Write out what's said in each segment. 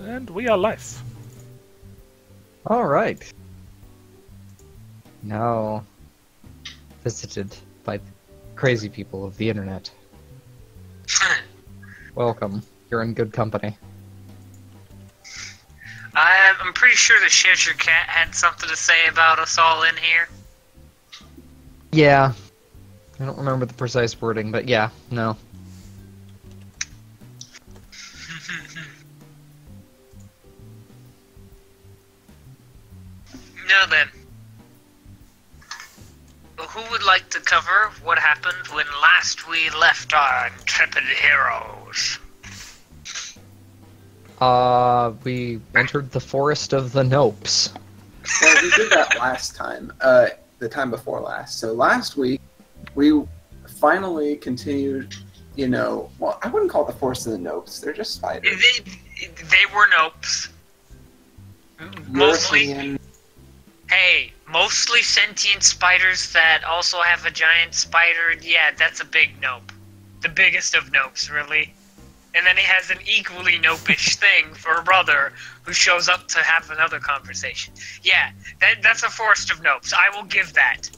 And we are live. Alright. Now visited by crazy people of the internet. Welcome. You're in good company. I'm pretty sure the Cheshire Cat had something to say about us all in here. Yeah. I don't remember the precise wording, but yeah, no. Now then, who would like to cover what happened when last we left our intrepid heroes? We entered the forest of the Nopes. Well, we did that last time, the time before last. So last week, we finally continued, well, I wouldn't call it the forest of the Nopes. They're just spiders. They were nopes. Mostly, European. hey, mostly sentient spiders that also have a giant spider. Yeah, that's a big nope. The biggest of nopes, really. And then he has an equally nopish thing for a brother who shows up to have another conversation. Yeah, that's a forest of nopes. I will give that.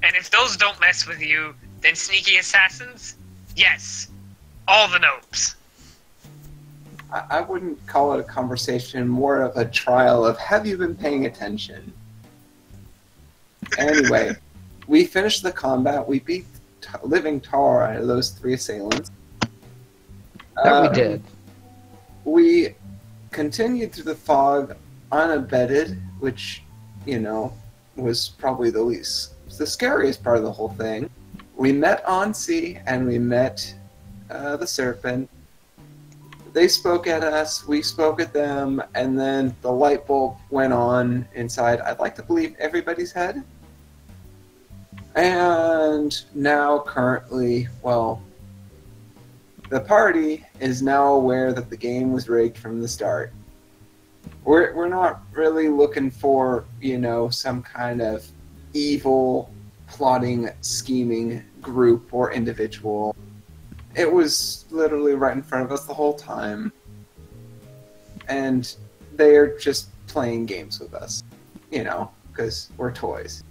And if those don't mess with you, then sneaky assassins? Yes. All the nopes. I wouldn't call it a conversation, more of a trial of have you been paying attention? Anyway, we finished the combat. We beat Living Tar out of those 3 assailants. That we did. We continued through the fog unabated, which, was probably the scariest part of the whole thing. We met Ansi, and we met the Serpent. They spoke at us, we spoke at them, and then the light bulb went on inside, I'd like to believe, everybody's head. And now, currently, well, the party is now aware that the game was rigged from the start. We're not really looking for, some kind of evil, plotting, scheming group or individual. It was literally right in front of us the whole time. And they're just playing games with us, because we're toys.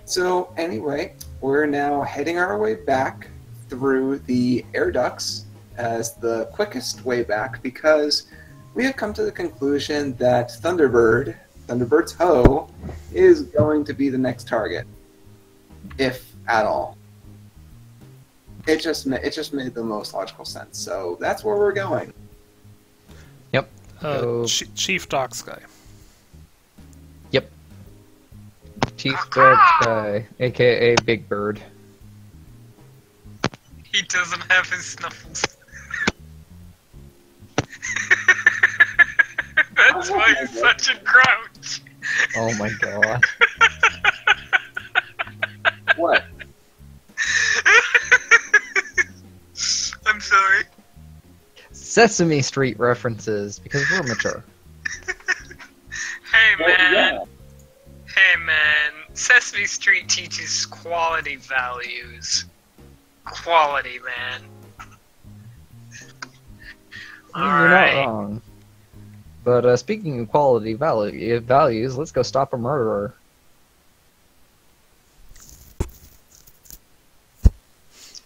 So anyway, we're now heading our way back through the air ducts as the quickest way back because we have come to the conclusion that Thunderbird's hoe, is going to be the next target, if at all. It just made the most logical sense, so that's where we're going. Yep. Chief Dogs guy. Yep. Chief Dog Guy, aka Big Bird. He doesn't have his snuffles. That's why he's such a grouch. Oh my god. What? I'm sorry. Sesame Street references, because we're mature. Hey man. Yeah. Hey man. Sesame Street teaches quality values. Quality, man. You're not wrong. But speaking of quality values, let's go stop a murderer.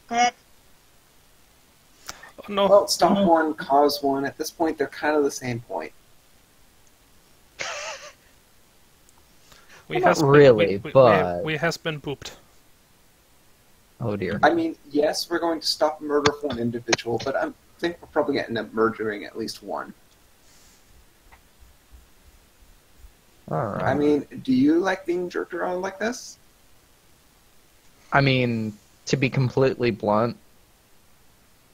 Oh, no. Well, stop one, cause one. At this point, they're kind of the same point. We Not has really, been, but... we has been booped. Oh dear. I mean, yes, we're going to stop murder for one individual, but I think we're probably going to end up murdering at least one. Alright. I mean, do you like being jerked around like this? I mean, to be completely blunt,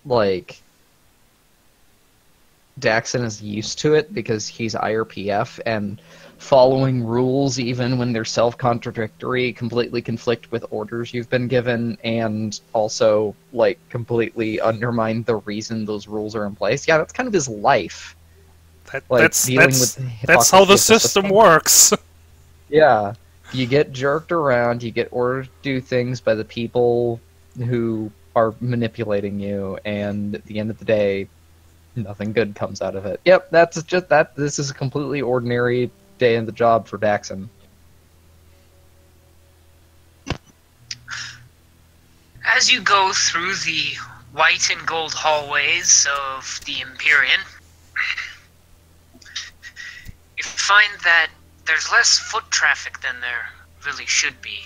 like, Daxon is used to it because he's IRPF, and following rules, even when they're self-contradictory, completely conflict with orders you've been given, and also, like, completely undermine the reason those rules are in place. Yeah, that's kind of his life. Like, That's how the hypocrisy of system works. Yeah. You get jerked around, you get ordered to do things by the people who are manipulating you, and at the end of the day, Nothing good comes out of it. Yep, that's just that. This is a completely ordinary day in the job for Daxon. As you go through the white and gold hallways of the Empyrean, you find that there's less foot traffic than there really should be.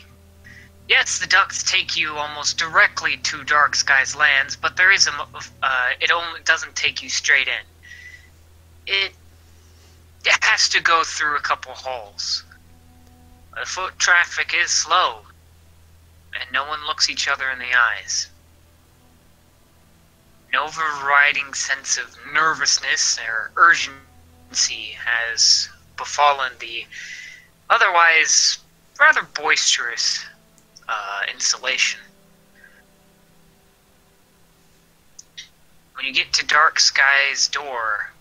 Yes, the ducts take you almost directly to Dark Sky's lands, but there is it only doesn't take you straight in. It has to go through a couple halls. The foot traffic is slow, and no one looks each other in the eyes. An overriding sense of nervousness or urgency has befallen the otherwise rather boisterous installation. When you get to Dark Sky's door,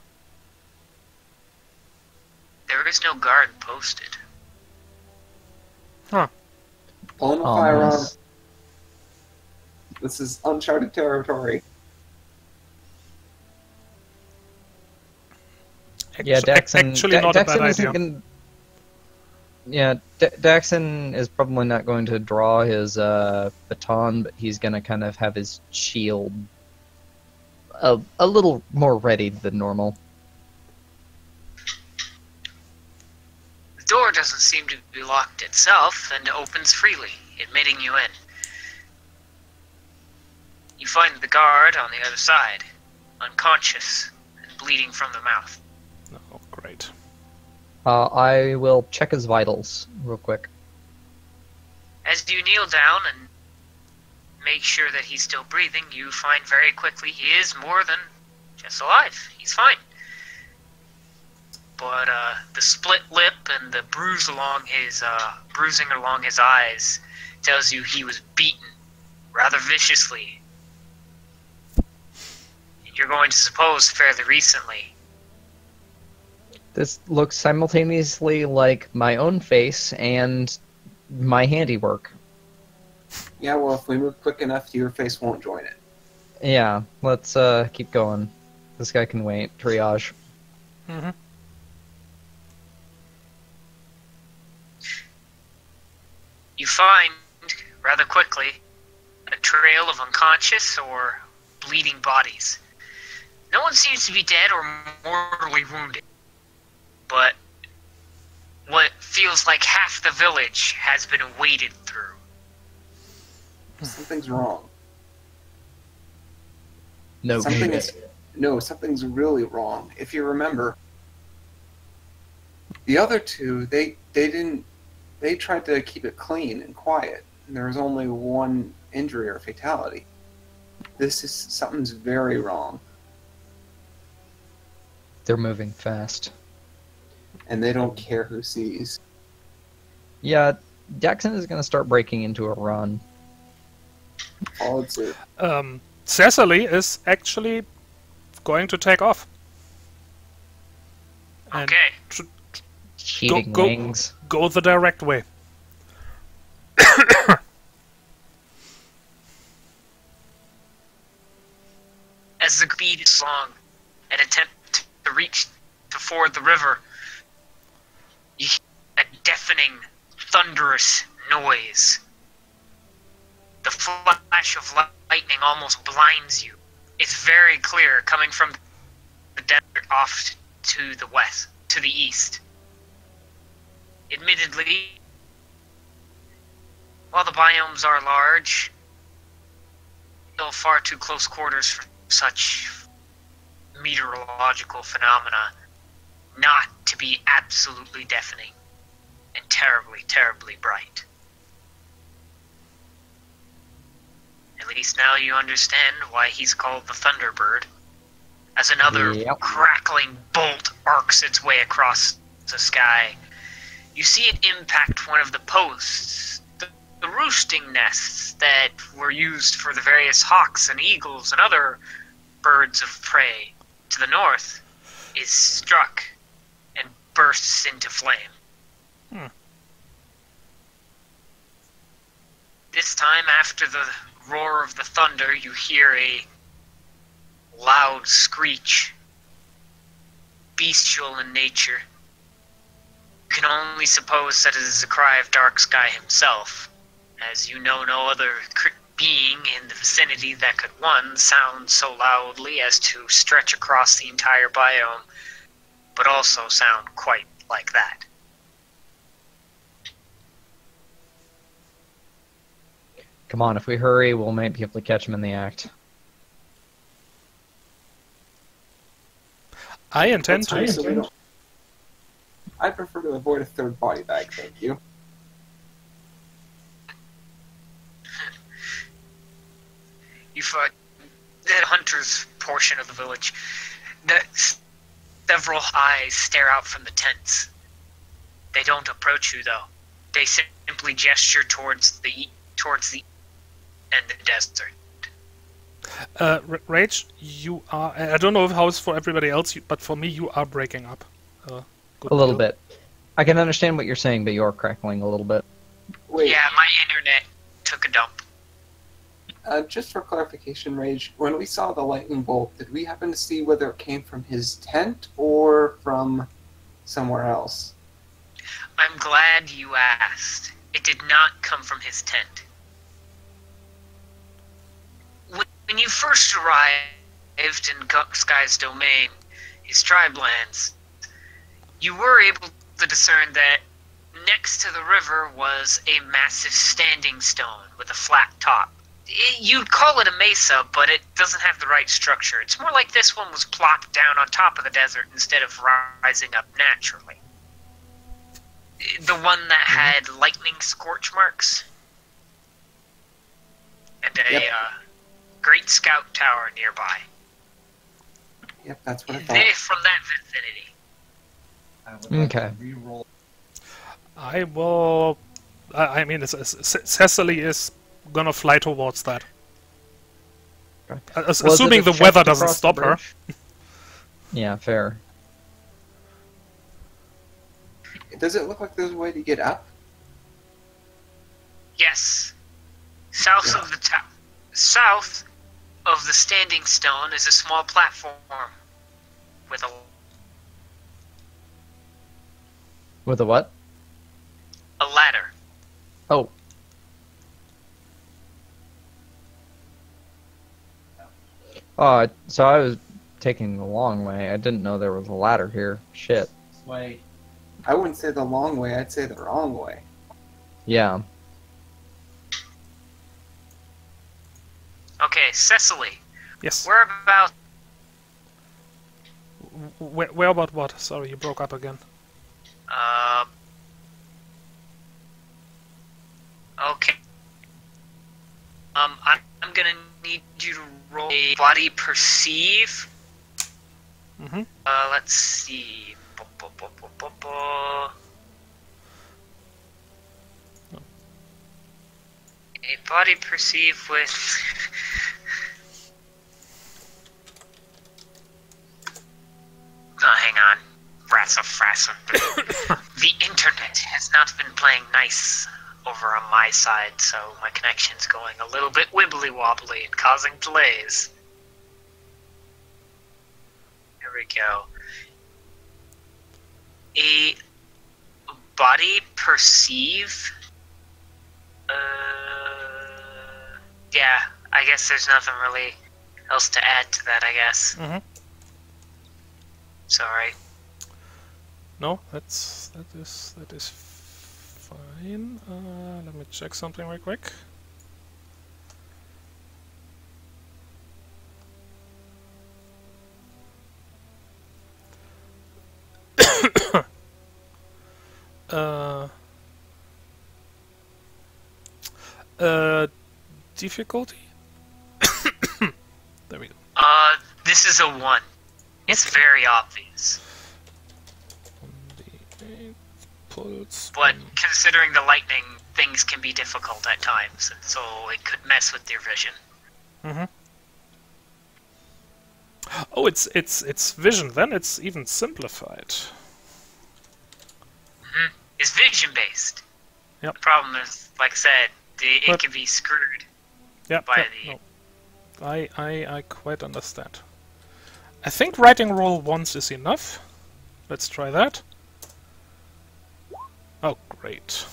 there is no guard posted. Huh. Pulling a Oh, firearm. nice. This is uncharted territory. Yeah, Daxon. Actually, not a bad Daxon isn't idea. gonna. Yeah, Daxon is probably not going to draw his baton, but he's going to kind of have his shield a little more ready than normal. The door doesn't seem to be locked itself and opens freely, admitting you in. You find the guard on the other side, unconscious and bleeding from the mouth. Oh, great. I will check his vitals real quick. As you kneel down and make sure that he's still breathing, you find very quickly he is more than just alive. He's fine. But the split lip and the bruising along his eyes tells you he was beaten rather viciously. You're going to suppose fairly recently. This looks simultaneously like my own face and my handiwork. Yeah, well, if we move quick enough, your face won't join it. Yeah, let's keep going. This guy can wait. Triage. Mm-hmm. You find, rather quickly, a trail of unconscious or bleeding bodies. No one seems to be dead or mortally wounded, but what feels like half the village has been waded through. Something's wrong. No Something's really wrong. If you remember, the other two, they tried to keep it clean and quiet, and there was only one injury or fatality. Something's very wrong, They're moving fast. and they don't care who sees. Yeah, Jackson is going to start breaking into a run. Followed suit. Cecily is actually going to take off. And Okay. Cheating go- wings. go the direct way. As the bead is long and attempt to reach to ford the river, you hear a deafening, thunderous noise. The flash of lightning almost blinds you. It's very clear coming from the desert off to the west, to the east. Admittedly, while the biomes are large, still far too close quarters for such meteorological phenomena not to be absolutely deafening and terribly, terribly bright. At least now you understand why he's called the Thunderbird, as another Yep. crackling bolt arcs its way across the sky. You see it impact one of the posts, the roosting nests that were used for the various hawks and eagles and other birds of prey to the north, is struck and bursts into flame. Hmm. This time, after the roar of the thunder, you hear a loud screech bestial in nature. You can only suppose that it is a cry of Dark Sky himself, as you know no other being in the vicinity that could, one, sound so loudly as to stretch across the entire biome, but also sound quite like that. Come on, if we hurry, we'll maybe be able to catch him in the act. I intend Let's hurry to. so we don't- I prefer to avoid a third body bag, thank you. You find the hunter's portion of the village. Several eyes stare out from the tents. They don't approach you, though. They simply gesture towards the and the desert. Rage, you are... I don't know how it's for everybody else, but for me, you are breaking up. A little bit. I can understand what you're saying, but you're crackling a little bit. Wait, Yeah, my internet took a dump. just for clarification, Rage, when we saw the lightning bolt, did we happen to see whether it came from his tent or from somewhere else? I'm glad you asked. It did not come from his tent. When you first arrived in Sky's domain, his tribe lands, you were able to discern that next to the river was a massive standing stone with a flat top. You'd call it a mesa, but it doesn't have the right structure. It's more like this one was plopped down on top of the desert instead of rising up naturally. The one that had lightning scorch marks. And a great scout tower nearby. Yep, that's what I thought. They're from that vicinity. Okay. I will... I mean, Cecily is gonna fly towards that. Okay. Assuming the weather doesn't stop her. Yeah, fair. Does it look like there's a way to get up? Yes. South of the standing stone is a small platform with a what? ladder. Oh. So I was taking the long way. I didn't know there was a ladder here. Shit. Way. I wouldn't say the long way, I'd say the wrong way. Yeah. Okay, Cecily. Yes. Where about... Where about what? Sorry, you broke up again. Okay. I'm gonna need you to roll a body perceive. Mm-hmm. Let's see. A body perceive with... Oh, hang on. Frassa. The internet has not been playing nice over on my side, so my connection's going a little bit wibbly-wobbly and causing delays. There we go. A body perceive? Yeah, I guess there's nothing really else to add to that, I guess. Mm-hmm. Sorry. No, that is fine. Let me check something real quick. Difficulty? There we go. This is a 1. It's very obvious. Pulse. But considering the lightning, things can be difficult at times, and so it could mess with your vision. Mm-hmm. Oh, it's vision. Then it's even simplified. Mm-hmm. It's vision based. Yep. The problem is, like I said, it can be screwed. Yeah. By No. I quite understand. I think writing roll once is enough. let's try that. Oh, great.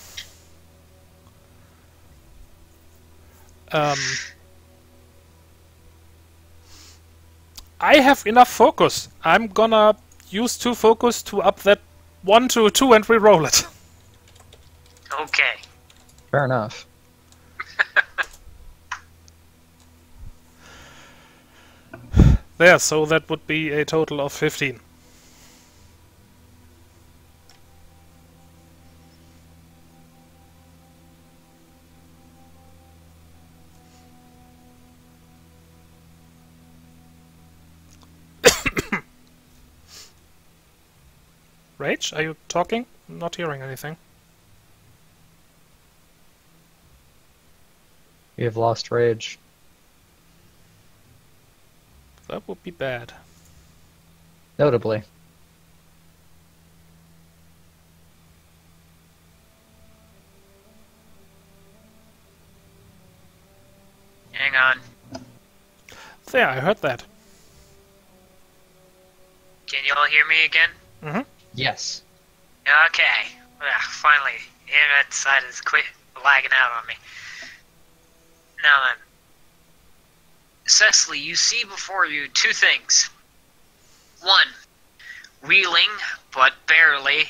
I have enough focus. I'm gonna use 2 focus to up that 1 to 2 and re-roll it. Okay. Fair enough. There, so that would be a total of 15. Rage, are you talking? I'm not hearing anything. You have lost rage. That would be bad. Notably. Hang on. There, I heard that. Can you all hear me again? Mm-hmm. Yes. Okay. Finally, the internet decided to quit lagging out on me. Now then. Cecily, you see before you 2 things. 1, wheeling, but barely,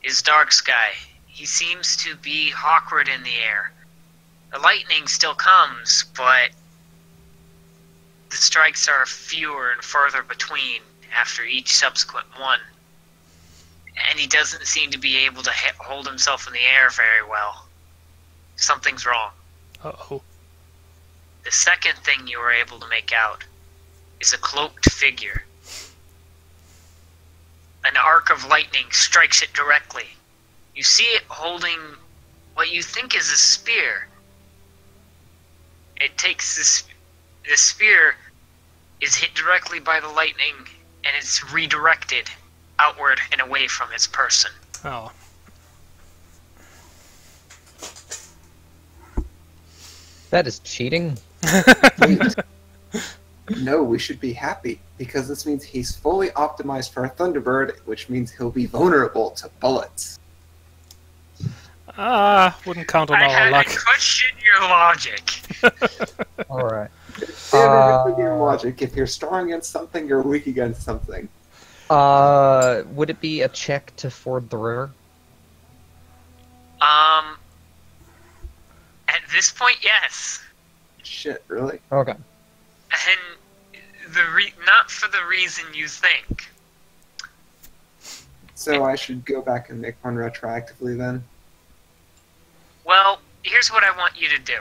is Dark Sky. He seems to be awkward in the air. The lightning still comes, but the strikes are fewer and further between after each subsequent one. And he doesn't seem to be able to hold himself in the air very well. Something's wrong. Uh-oh. The second thing you were able to make out is a cloaked figure. An arc of lightning strikes it directly. You see it holding what you think is a spear. It takes this spear is hit directly by the lightning, and it's redirected outward and away from its person. Oh. That is cheating. No, we should be happy, because this means he's fully optimized for a Thunderbird, which means he'll be vulnerable to bullets. Wouldn't count on I our had luck. to question your logic. Alright. Standard game logic, if you're strong against something, you're weak against something. Would it be a check to ford the river? At this point, yes. Shit, really? Okay. And not for the reason you think. So I should go back and make one retroactively then? Well, here's what I want you to do.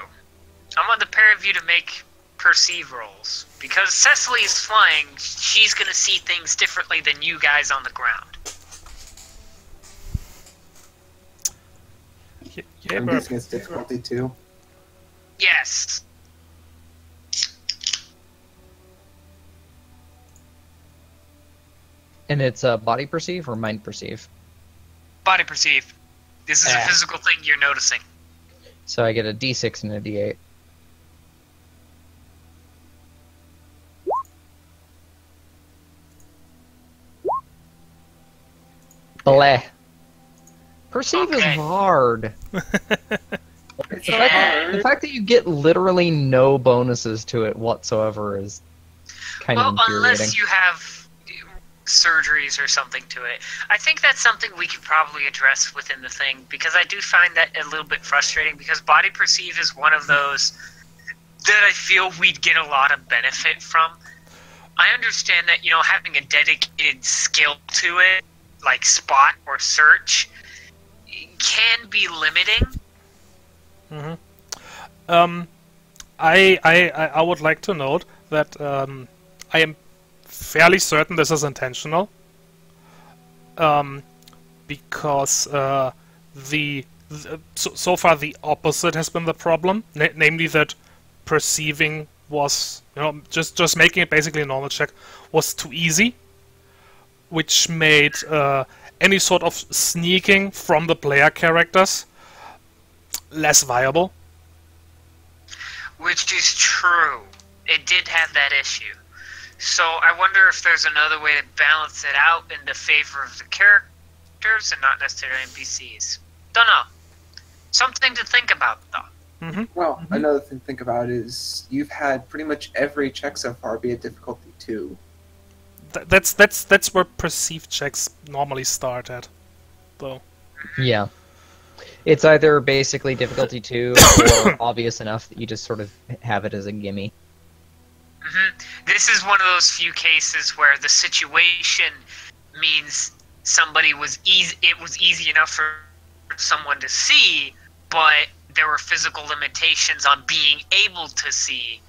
I want the pair of you to make perceive rolls. Because Cecily is flying, she's going to see things differently than you guys on the ground. Yeah, I'm but guessing it's difficulty 2. Yes. And it's body perceive or mind perceive? Body perceive. This is a physical thing you're noticing. So I get a d6 and a d8. Bleh. Perceive is hard. It's The fact that you get literally no bonuses to it whatsoever is kind of infuriating. Unless you have surgeries or something to it. I think that's something we could probably address within the thing, because I do find that a little bit frustrating, because body perceive is one of those that I feel we'd get a lot of benefit from. I understand that, having a dedicated skill to it, like spot or search, can be limiting. Mm-hmm. I would like to note that I am fairly certain this is intentional, because so far the opposite has been the problem, namely that perceiving was, just making it basically a normal check was too easy, which made any sort of sneaking from the player characters less viable. Which is true. It did have that issue. So I wonder if there's another way to balance it out in the favor of the characters and not necessarily NPCs. Don't know. Something to think about, though. Mm-hmm. Well, another thing to think about is you've had pretty much every check so far be a difficulty 2. That's where perceived checks normally start at, though. Yeah. It's either basically difficulty 2 or obvious enough that you just sort of have it as a gimme. This is one of those few cases where the situation means somebody was easy. It was easy enough for someone to see, but there were physical limitations on being able to see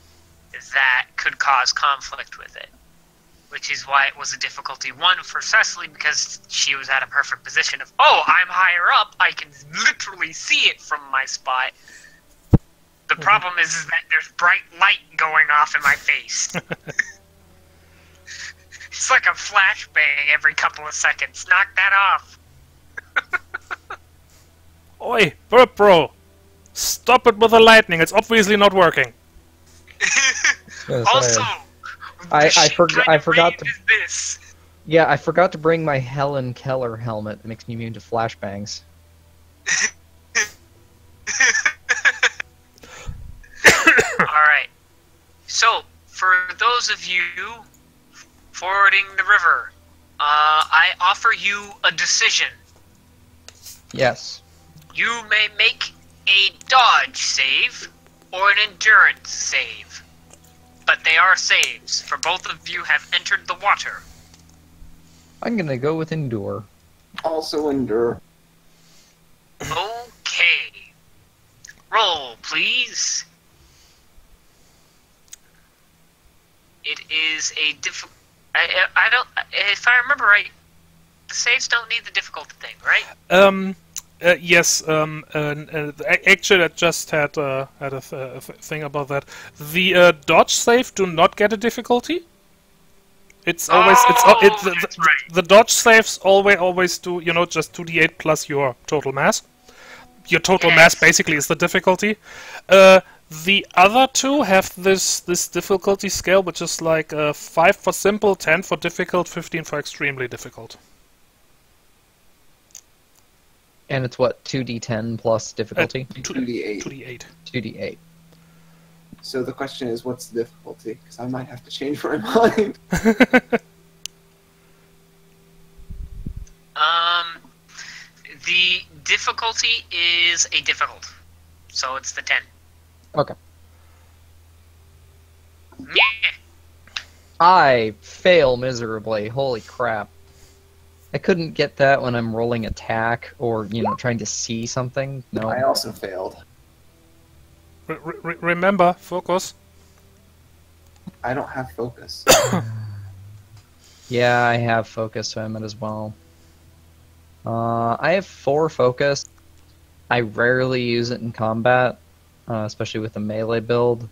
that could cause conflict with it. Which is why it was a difficulty 1 for Cecily, because she was at a perfect position of, oh, I'm higher up, I can literally see it from my spot. The problem is that there's bright light going off in my face. It's like a flashbang every couple of seconds. Knock that off. Oi, bro! Stop it with the lightning, it's obviously not working. Also, I forgot to. This. Yeah, I forgot to bring my Helen Keller helmet that makes me immune to flashbangs. Alright. So, for those of you fording the river, I offer you a decision. Yes. You may make a dodge save or an endurance save. But they are saves, for both of you have entered the water. I'm gonna go with endure. Also endure. Okay. Roll, please. It is a I don't... If I remember right, the saves don't need the difficulty thing, right? Yes. Actually, I just had a thing about that. The dodge save do not get a difficulty. It's always that's right. the dodge saves always do just 2d8 plus your total mass. Your total mass basically is the difficulty. The other two have this difficulty scale, which is like 5 for simple, 10 for difficult, 15 for extremely difficult. And it's what, 2d10 plus difficulty? 2d8. 2d8. 2d8. So the question is, what's the difficulty? Because I might have to change my mind. The difficulty is a difficult. So it's the 10. Okay. Yeah. I fail miserably. Holy crap. I couldn't get that when I'm rolling attack or, trying to see something. No. I also failed. Remember, focus. I don't have focus. Yeah, I have focus, so I might as well. I have 4 focus. I rarely use it in combat, especially with the melee build.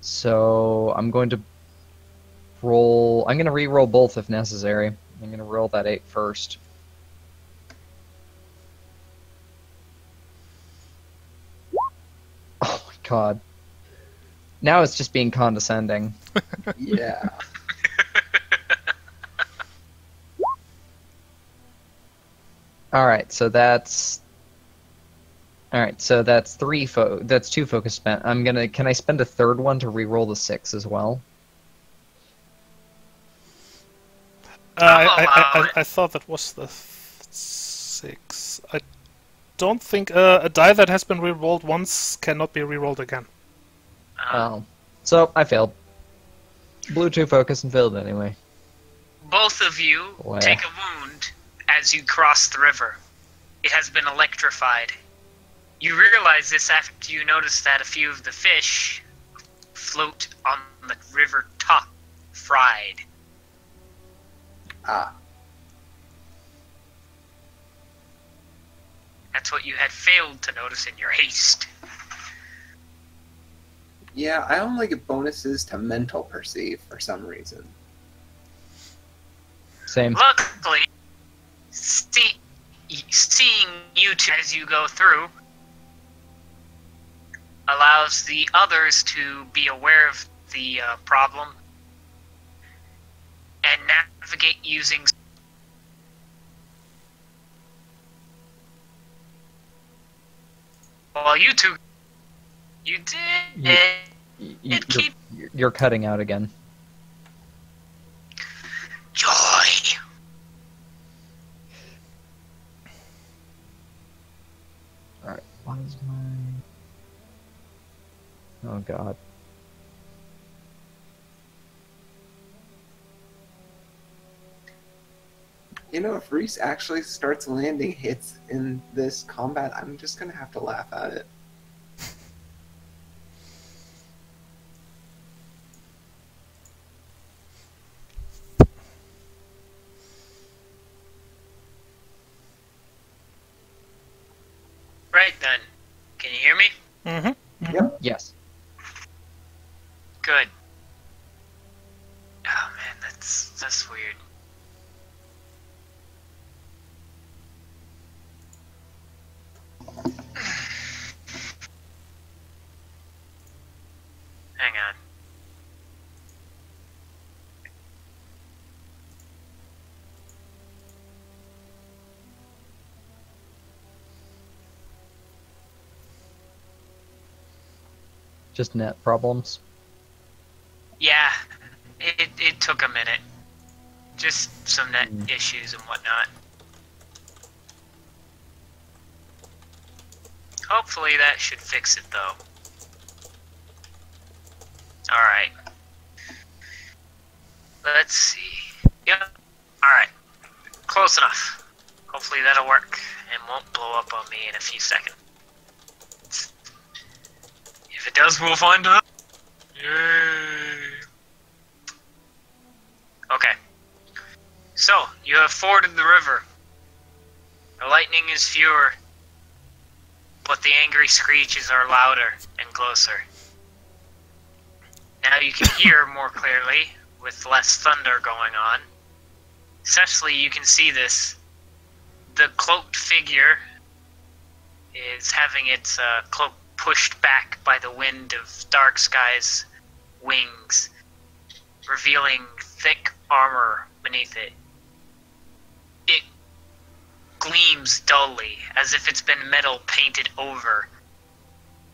So I'm going to roll. I'm going to re-roll both if necessary. I'm going to roll that 8 first. Oh my god. Now it's just being condescending. Yeah. Alright, so that's... Alright, so that's 2 focus spent. Can I spend a third one to re-roll the 6 as well? I thought that was the 6. I don't think a die that has been re-rolled once cannot be re-rolled again. Oh. So, I failed. Blew 2 focus and failed anyway. Both of you take a wound as you cross the river. It has been electrified. You realize this after you notice that a few of the fish float on the river top, fried. Ah. That's what you had failed to notice in your haste. Yeah, I only get bonuses to mental perceive for some reason. Same. Luckily, seeing you two as you go through allows the others to be aware of the problem and navigate using. Well, you two, you did. You're cutting out again. Joy. Alright, what is my... Oh god. You know, if Reese actually starts landing hits in this combat, I'm just gonna have to laugh at it. Right then. Can you hear me? Mm-hmm. Yep. Yes. Good. Oh man, that's weird. Hang on. Just net problems. Yeah, it took a minute. Just some net issues and whatnot. Hopefully that should fix it though. Alright. Let's see. Yep. Alright. Close enough. Hopefully that'll work and won't blow up on me in a few seconds. If it does, we'll find out. Yay. Okay. So, you have forded the river. The lightning is fewer, but the angry screeches are louder and closer. Now you can hear more clearly, with less thunder going on. Especially, you can see this. The cloaked figure is having its cloak pushed back by the wind of Dark Sky's wings, revealing thick armor beneath it. It gleams dully, as if it's been metal painted over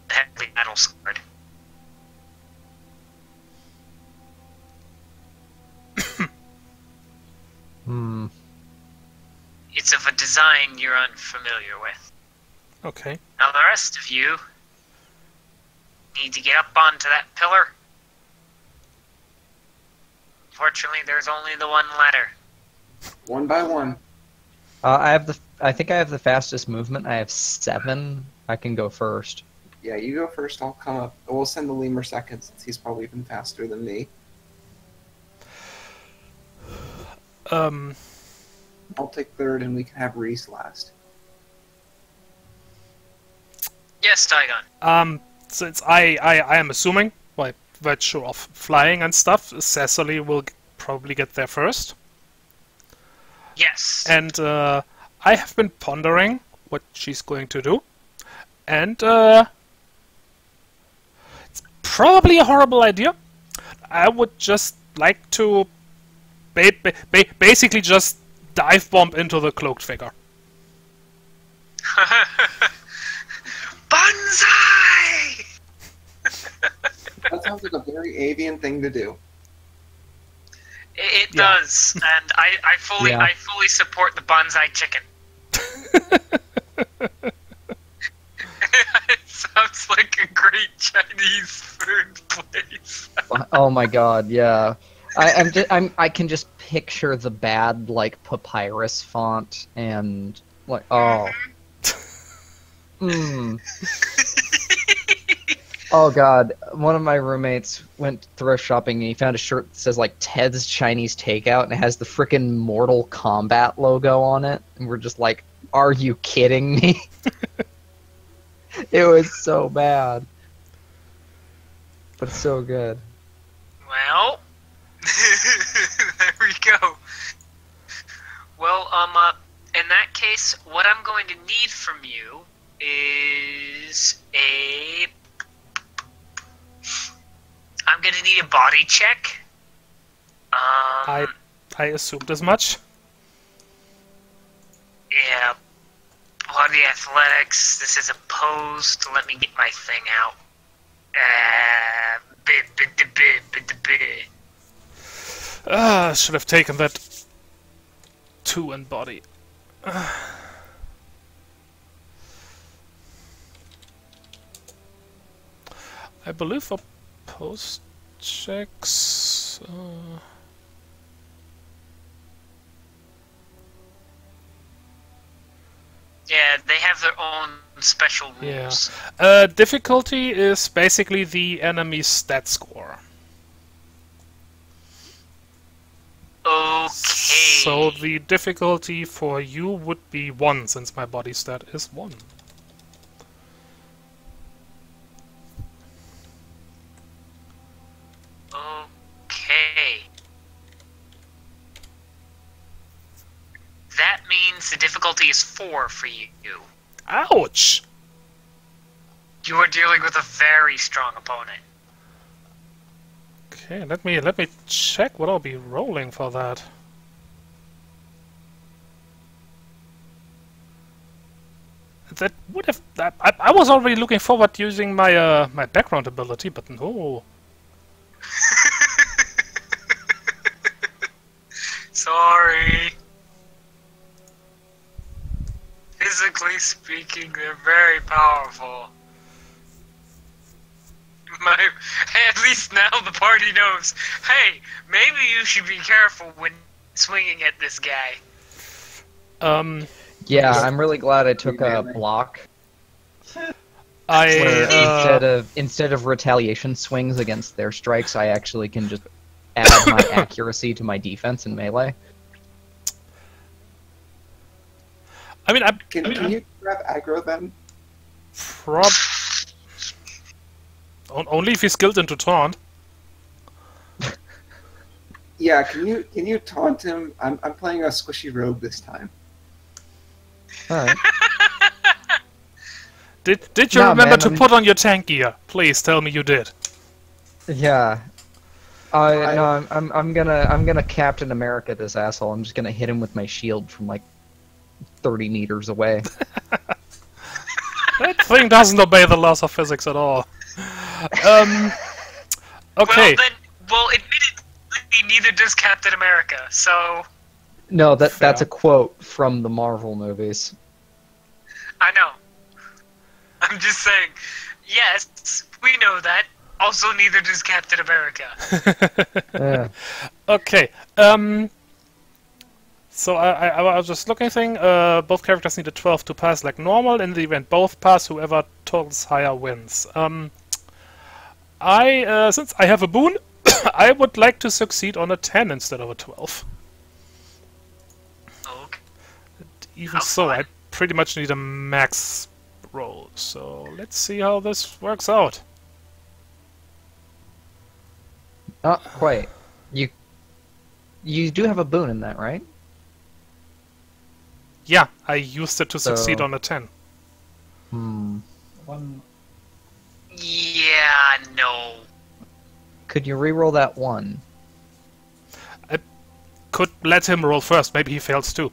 the heavily metal scarred. It's of a design you're unfamiliar with. Okay. Now the rest of you need to get up onto that pillar. Fortunately, there's only the one ladder. One by one. I think I have the fastest movement. I have 7. I can go first. Yeah, you go first, I'll come up. We'll send the lemur second, since he's probably even faster than me. I'll take third, and we can have Reese last. Yes, Tygon. Since I am assuming, by virtue of flying and stuff, Cecily will probably get there first. Yes. And I have been pondering what she's going to do. And it's probably a horrible idea. I would just like to basically just dive bomb into the cloaked figure. Banzai! That sounds like a very avian thing to do. It Yeah. does, and I fully support the bonsai chicken. It sounds like a great Chinese food place. Oh my god, yeah. I can just picture the bad like papyrus font and like Oh god, one of my roommates went thrift shopping and he found a shirt that says like Ted's Chinese Takeout and it has the frickin' Mortal Kombat logo on it, and we're just like, are you kidding me? It was so bad. But it's so good. Well, there we go. Well, in that case, what I'm going to need from you is I'm gonna need a body check. I assumed as much. Yeah. Body athletics. This is opposed. Let me get my thing out. Should have taken that 2 in body. I believe for post checks. Yeah, they have their own special rules. Yeah. Difficulty is basically the enemy's stat score. Okay. So the difficulty for you would be 1, since my body stat is 1. Okay. That means the difficulty is 4 for you. Ouch! You are dealing with a very strong opponent. Okay, let me check what I'll be rolling for that. That would have. I was already looking forward to using my my background ability, but no. Sorry. Physically speaking, they're very powerful. At least now the party knows, hey, maybe you should be careful when swinging at this guy. Yeah, I'm really glad I took a block. I Instead of retaliation swings against their strikes, I actually can just add my accuracy to my defense in melee. I mean, Can you grab aggro then? Only if he's skilled into taunt. Yeah, can you taunt him? I'm playing a squishy rogue this time. Alright. Did you remember to put on your tank gear? Please tell me you did. Yeah. No, I'm gonna Captain America this asshole. I'm just gonna hit him with my shield from like 30 meters away. That thing doesn't obey the laws of physics at all. Okay. Well, admittedly, neither does Captain America, so... No, that's a quote from the Marvel movies. I know. I'm just saying, yes, we know that. Also, neither does Captain America. Yeah. Okay. So I was just looking thing. Both characters need a 12 to pass like normal. In the event both pass, whoever totals higher wins. Since I have a boon, I would like to succeed on a 10 instead of a 12. Okay. Even so, I pretty much need a max roll. So let's see how this works out. Not quite. You do have a boon in that, right? Yeah, I used it to succeed on a 10. Yeah, no. Could you reroll that 1? I could let him roll first. Maybe he fails too.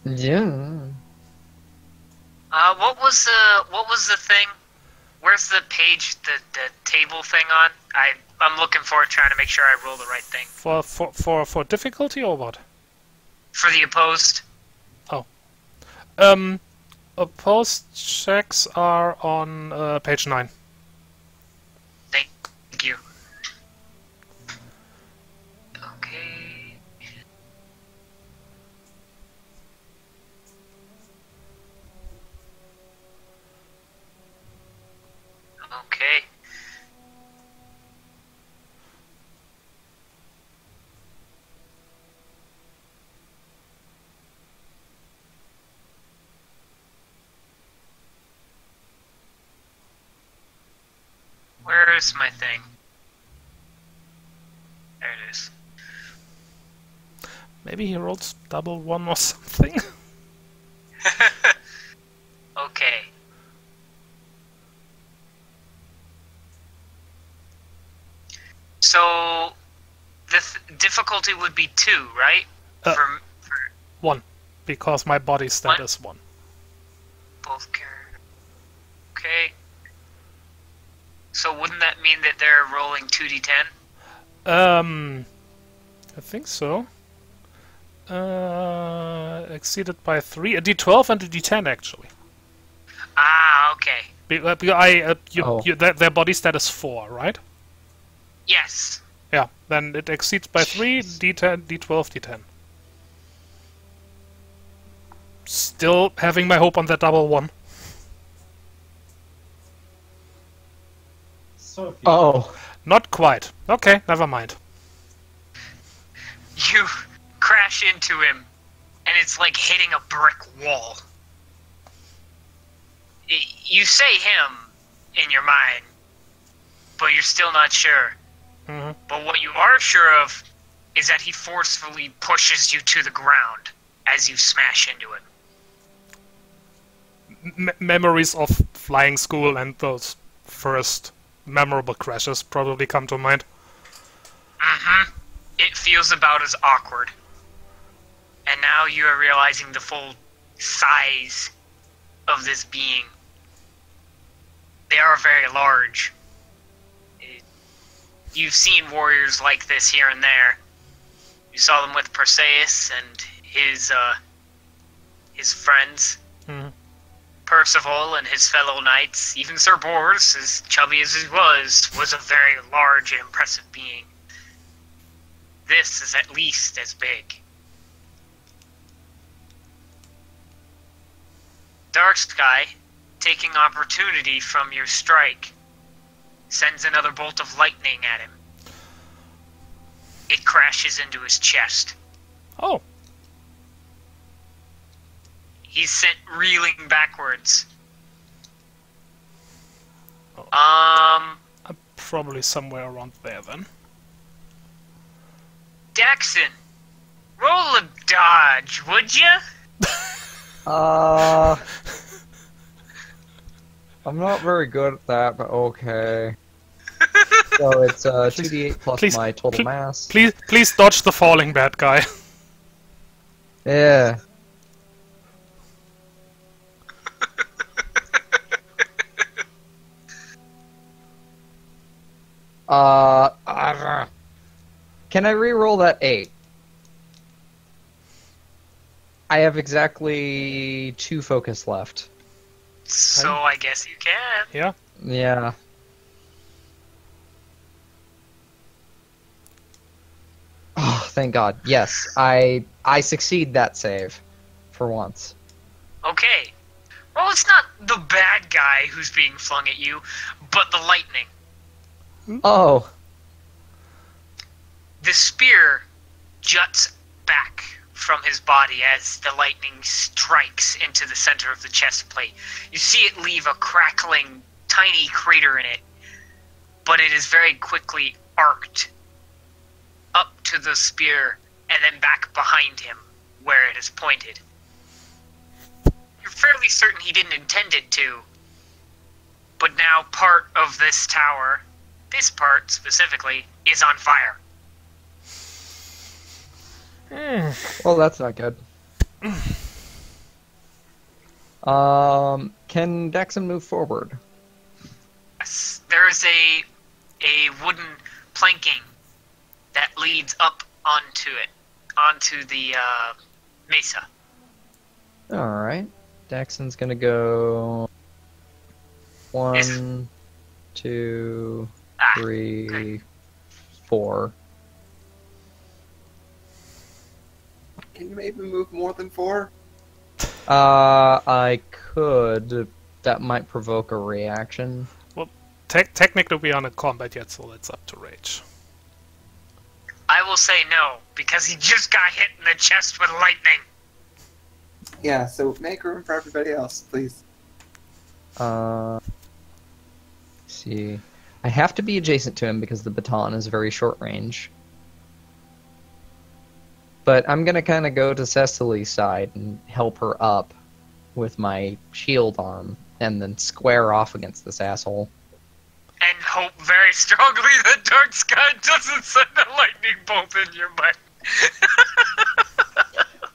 Yeah. What was the thing? Where's the page, the table thing on? I'm looking for it, trying to make sure I roll the right thing. For difficulty or what? For the opposed. Oh. Opposed checks are on page 9. Thank you. Okay. Okay. Where is my thing? There it is. Maybe he rolls double 1 or something. Okay. So, the difficulty would be 2, right? For 1, because my body stat is 1. both characters. Okay. So wouldn't that mean that they're rolling 2d10? I think so. Exceeded by 3, a d12 and a d10 actually. Ah, okay. Their body stat is 4, right? Yes. Yeah, then it exceeds by 3, d10, d12, d10. Still having my hope on that double 1. So Oh, Not quite. Okay, never mind. You crash into him, and it's like hitting a brick wall. You say him in your mind, but you're still not sure. Mm-hmm. But what you are sure of is that he forcefully pushes you to the ground as you smash into it. Memories of flying school and those first memorable crashes probably come to mind. Mm-hmm. It feels about as awkward. And now you are realizing the full size of this being. They are very large. You've seen warriors like this here and there. You saw them with Perseus and his friends. Mm-hmm. Percival and his fellow knights. Even Sir Bors, as chubby as he was a very large and impressive being. This is at least as big. Dark Sky, taking opportunity from your strike, sends another bolt of lightning at him. It crashes into his chest. Oh, He's sent reeling backwards. Oh. Um, I'm probably somewhere around there then. Daxon, roll a dodge, would ya? I'm not very good at that, but okay. So it's 2d8 plus my total mass. Please dodge the falling bad guy. Yeah. Can I re-roll that 8? I have exactly 2 focus left. So I guess you can. Yeah. Yeah. Oh, thank God. Yes, I succeed that save. For once. Okay. Well, it's not the bad guy who's being flung at you, but the lightning. Oh. The spear juts back from his body as the lightning strikes into the center of the chest plate. You see it leave a crackling, tiny crater in it, but it is very quickly arced up to the spear and then back behind him where it is pointed. You're fairly certain he didn't intend it to, but now part of this tower, this part specifically, is on fire. Well, that's not good. Can Daxon move forward? Yes, there is a wooden planking that leads up onto it, onto the mesa. Alright. Daxon's gonna go 1, 2, 3, 4. Can you maybe move more than 4? I could. That might provoke a reaction. Well, technically we aren't in combat yet, so it's up to Rage. I will say no, because he just got hit in the chest with lightning. Yeah, so make room for everybody else, please. See. I have to be adjacent to him because the baton is very short range. But I'm gonna kind of go to Cecily's side and help her up with my shield arm, and then square off against this asshole. And hope very strongly that Dark Sky doesn't send a lightning bolt in your butt.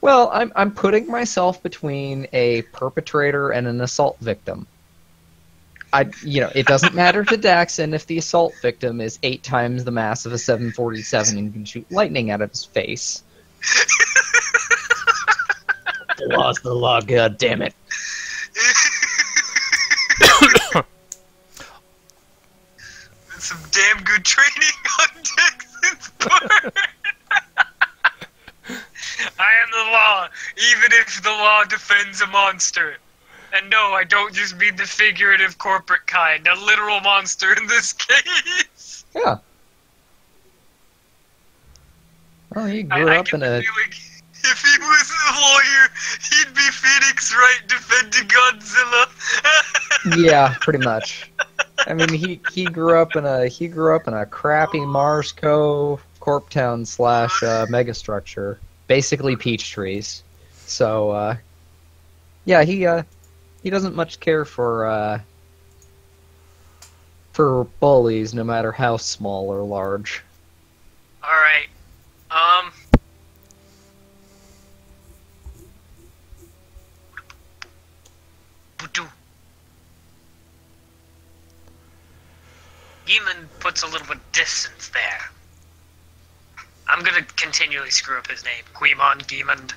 Well, I'm putting myself between a perpetrator and an assault victim. It doesn't matter to Daxon if the assault victim is 8 times the mass of a 747 and can shoot lightning out of his face. The law's the law, god damn it. Some damn good training on Daxon's part. I am the law, even if the law defends a monster. And no, I don't just mean the figurative corporate kind, a literal monster in this case. Yeah. Well, he grew up in a... If he was a lawyer, he'd be Phoenix Wright defending Godzilla. Yeah, pretty much. I mean, he grew up in a crappy Mars Co. Corp Town / megastructure, basically peach trees. So, yeah, he doesn't much care for bullies, no matter how small or large. All right. Geeman puts a little bit of distance there. I'm gonna continually screw up his name. Geemon.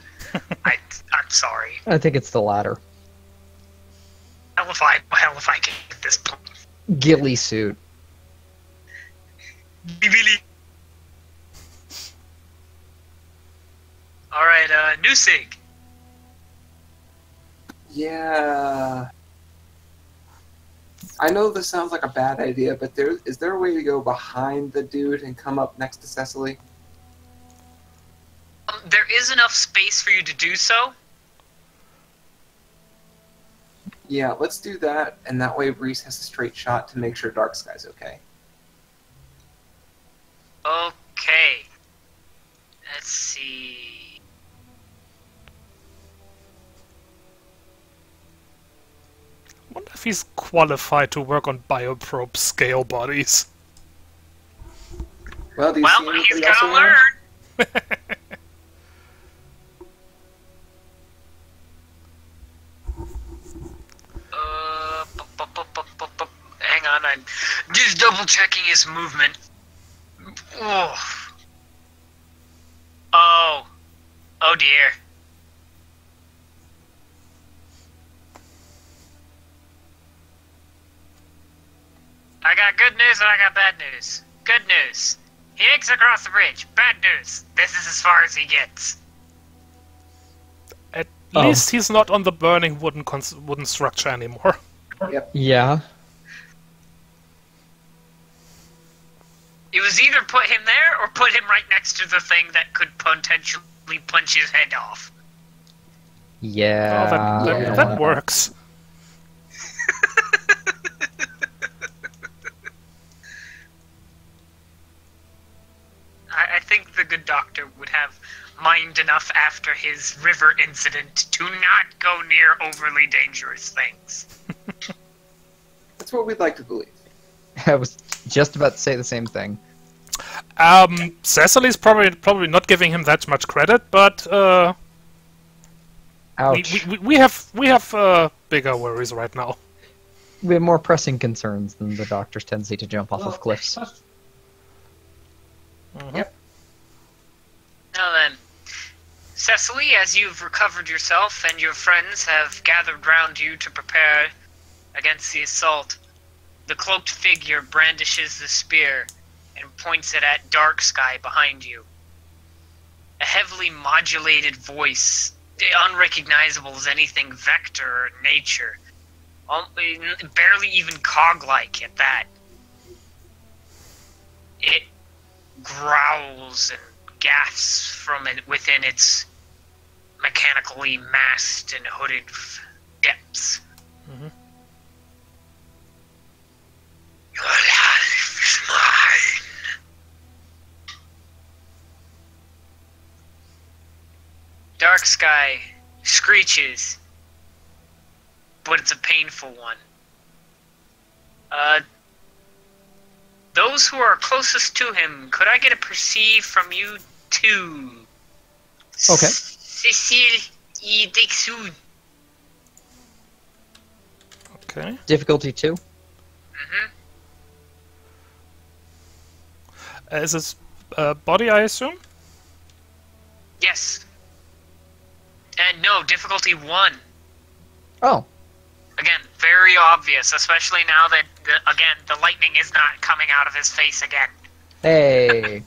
I'm sorry. I think it's the latter. Hell if I can get this point. Ghillie suit. Billy. Alright, Nusig. Yeah. I know this sounds like a bad idea, but is there a way to go behind the dude and come up next to Cecily? There is enough space for you to do so. Yeah, let's do that, and that way Reese has a straight shot to make sure Dark Sky's okay. Okay. Let's see. I wonder if he's qualified to work on bioprobe scale bodies. Well, do you see He's anybody else gonna around? learn. Hang on, I'm just double checking his movement. Oh dear. I got good news and I got bad news. Good news. He makes it across the bridge. Bad news. This is as far as he gets. At least he's not on the burning wooden structure anymore. Yep. Yeah. It was either put him there or put him right next to the thing that could potentially punch his head off. Yeah. Oh, that works. I think the good doctor would have mind enough after his river incident to not go near overly dangerous things. That's what we'd like to believe. I was just about to say the same thing. Cecily's probably not giving him that much credit, but Ouch. we have bigger worries right now. We have more pressing concerns than the doctor's tendency to jump off of cliffs. Yep. Now then, Cecily, as you've recovered yourself and your friends have gathered round you to prepare against the assault, the cloaked figure brandishes the spear and points it at Dark Sky behind you. A heavily modulated voice, unrecognizable as anything vector or nature, barely even cog-like at that. It growls and gasps from it within its mechanically masked and hooded depths. Mm-hmm. Your life is mine. Dark Sky screeches, but it's a painful one. Those who are closest to him, could I get a perceive from you two? Okay. Cecile E. Dixon. Okay. Difficulty 2. Mm-hmm. Is this body, I assume? Yes. And no, difficulty 1. Oh. Again, very obvious, especially now that, again, the lightning is not coming out of his face again. Hey.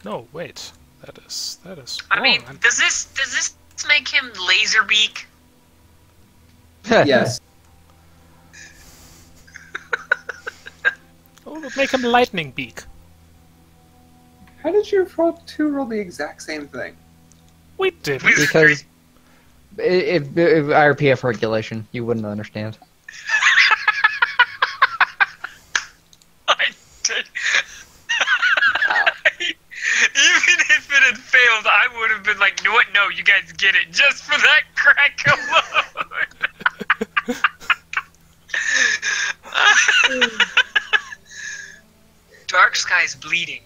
No, wait. That is I wrong. mean, does this make him Laserbeak? Yes. Oh, it'll make him lightning beak. How did you roll the exact same thing? We did. Because if IRPF regulation, you wouldn't understand. I did. Even if it had failed, I would have been like, "No, what? No, you guys get it just for that crack alone." Dark Sky's bleeding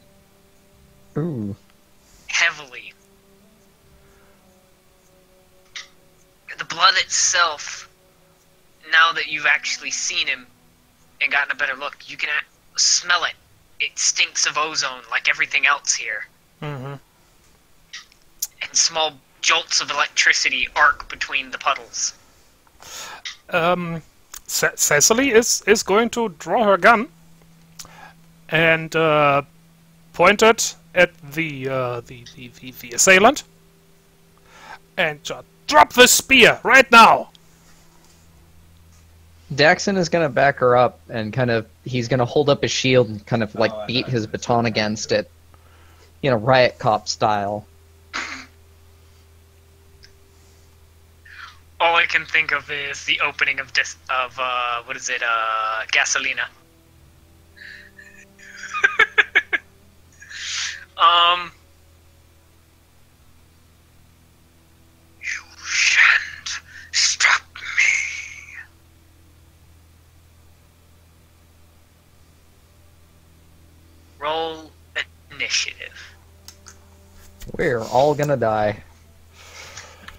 Ooh. heavily. The blood itself, now that you've actually seen him and gotten a better look, you can smell it. It stinks of ozone like everything else here. Mm-hmm. And small jolts of electricity arc between the puddles. Cecily is going to draw her gun and point it at the assailant and just drop the spear right now. Daxon is going to back her up and he's going to hold up his shield and kind of like beat his baton against it. You know, riot cop style. All I can think of is the opening of what is it, Gasolina. You shan't stop me. Roll initiative. We're all going to die.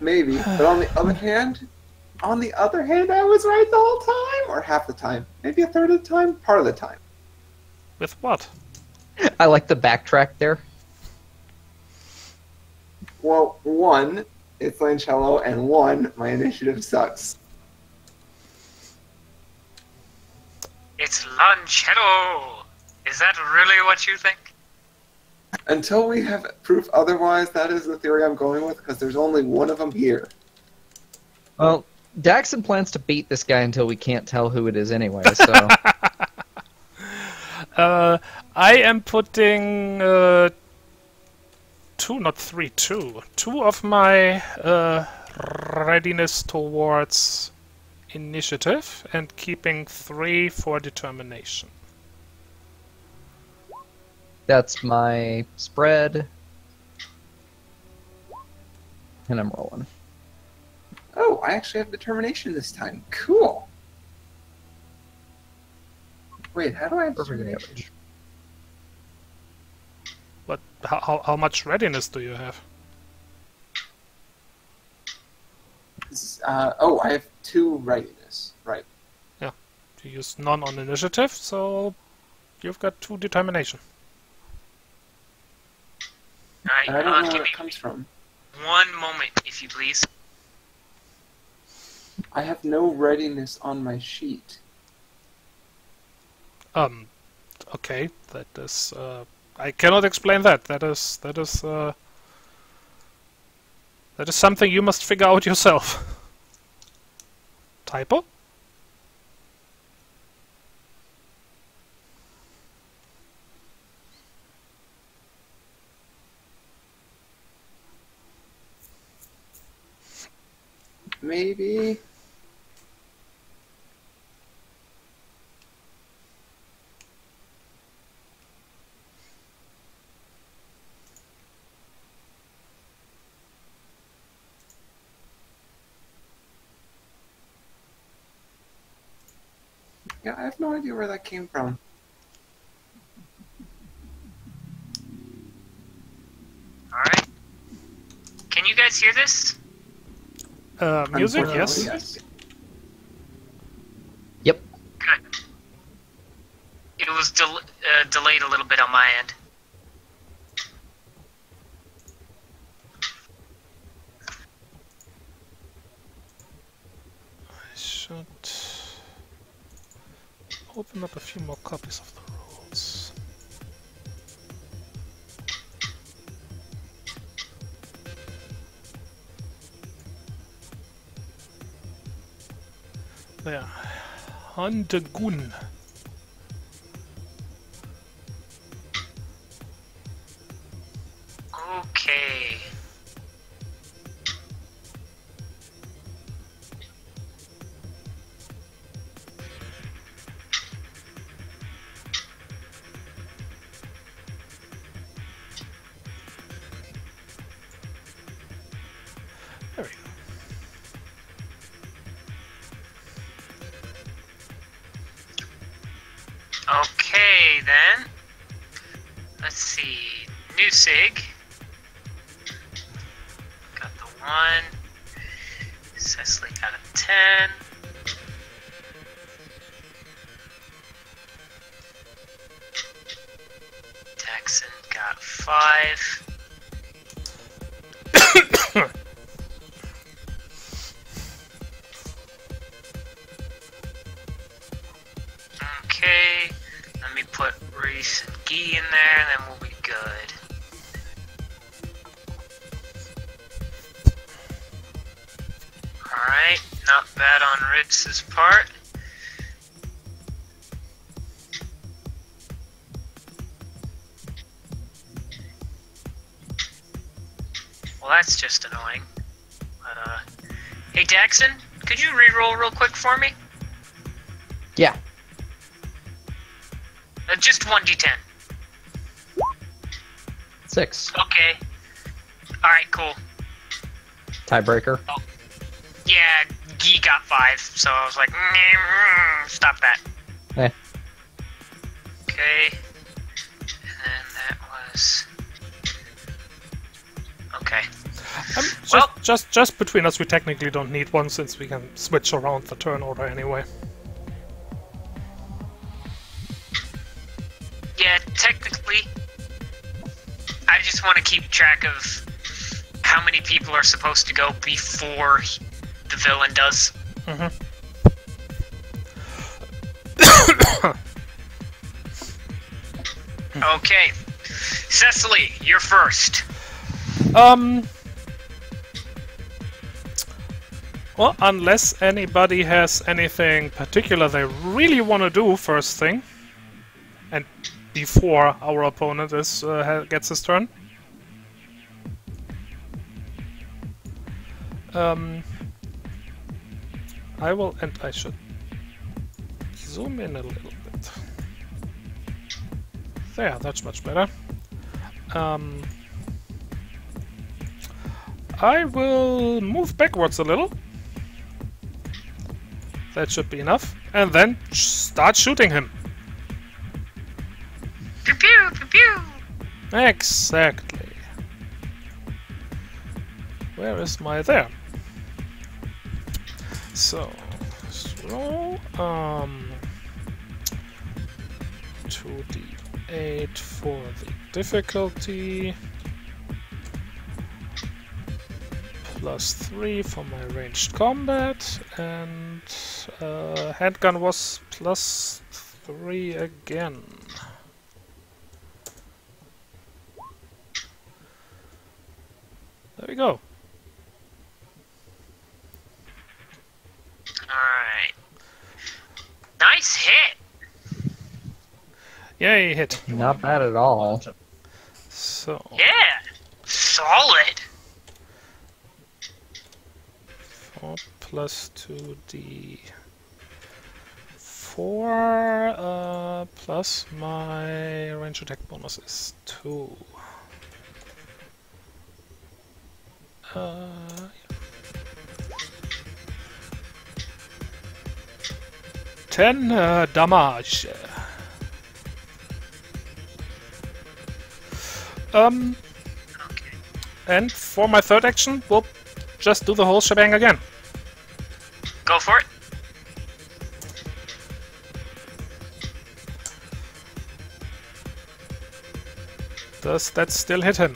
Maybe, but on the other hand, I was right the whole time, or half the time, maybe a third of the time, part of the time. With what? I like the backtrack there. Well, 1, it's Lancello, and 1, my initiative sucks. It's Lancello. Is that really what you think? Until we have proof otherwise, that is the theory I'm going with, because there's only one of them here. Well, Daxon plans to beat this guy until we can't tell who it is anyway, so... I am putting 2 of my readiness towards initiative and keeping 3 for determination. That's my spread. And I'm rolling. Oh, I actually have determination this time. Cool. Wait, how do I have Perfect determination? damage. But how much readiness do you have? I have 2 readiness. Right. You use none on initiative, so you've got 2 determination. Alright, And I don't know give where me it comes from. 1 moment, if you please. I have no readiness on my sheet. Okay, that is, I cannot explain that. That is something you must figure out yourself. Typo? Maybe. Yeah, I have no idea where that came from. Alright. Can you guys hear this? Music, Unfortunately, yes. Yep. Good. It was delayed a little bit on my end. I should open up a few more copies of the rules. There. Handegun. Okay. There we go. Okay, then. Let's see. New SIG. Got the 1. Cecily got a 10. Jackson got 5. Okay, let me put Reese and Gee in there, and then we'll be good. Alright, not bad on Ritz's part. Well, that's just annoying. Hey Jackson, could you re-roll real quick for me? Yeah. Just 1d10. 6. Okay. Alright, cool. Tiebreaker. Yeah, Gee got 5, so I was like, stop that. Eh. Okay. And then that was... Okay. Just between us, we technically don't need one since we can switch around the turn order anyway. Yeah, technically, I just want to keep track of how many people are supposed to go before the villain does. Okay, Cecily, you're first. Well, unless anybody has anything particular they really want to do first thing, and before our opponent is gets his turn. I will, and I should zoom in a little bit. There, that's much better. I will move backwards a little. That should be enough. And then start shooting him. Pew pew pew pew. Exactly. Where is my there? So, roll 2d8 for the difficulty. +3 for my ranged combat, and handgun was +3 again. There we go. Alright. Nice hit! Yay, hit. Not bad at all. So, Yeah! Solid! 4 plus 2d4 plus my range attack bonus is 2. 10 damage. Okay. And for my third action, we'll just do the whole shebang again. Go for it. Does that still hit him?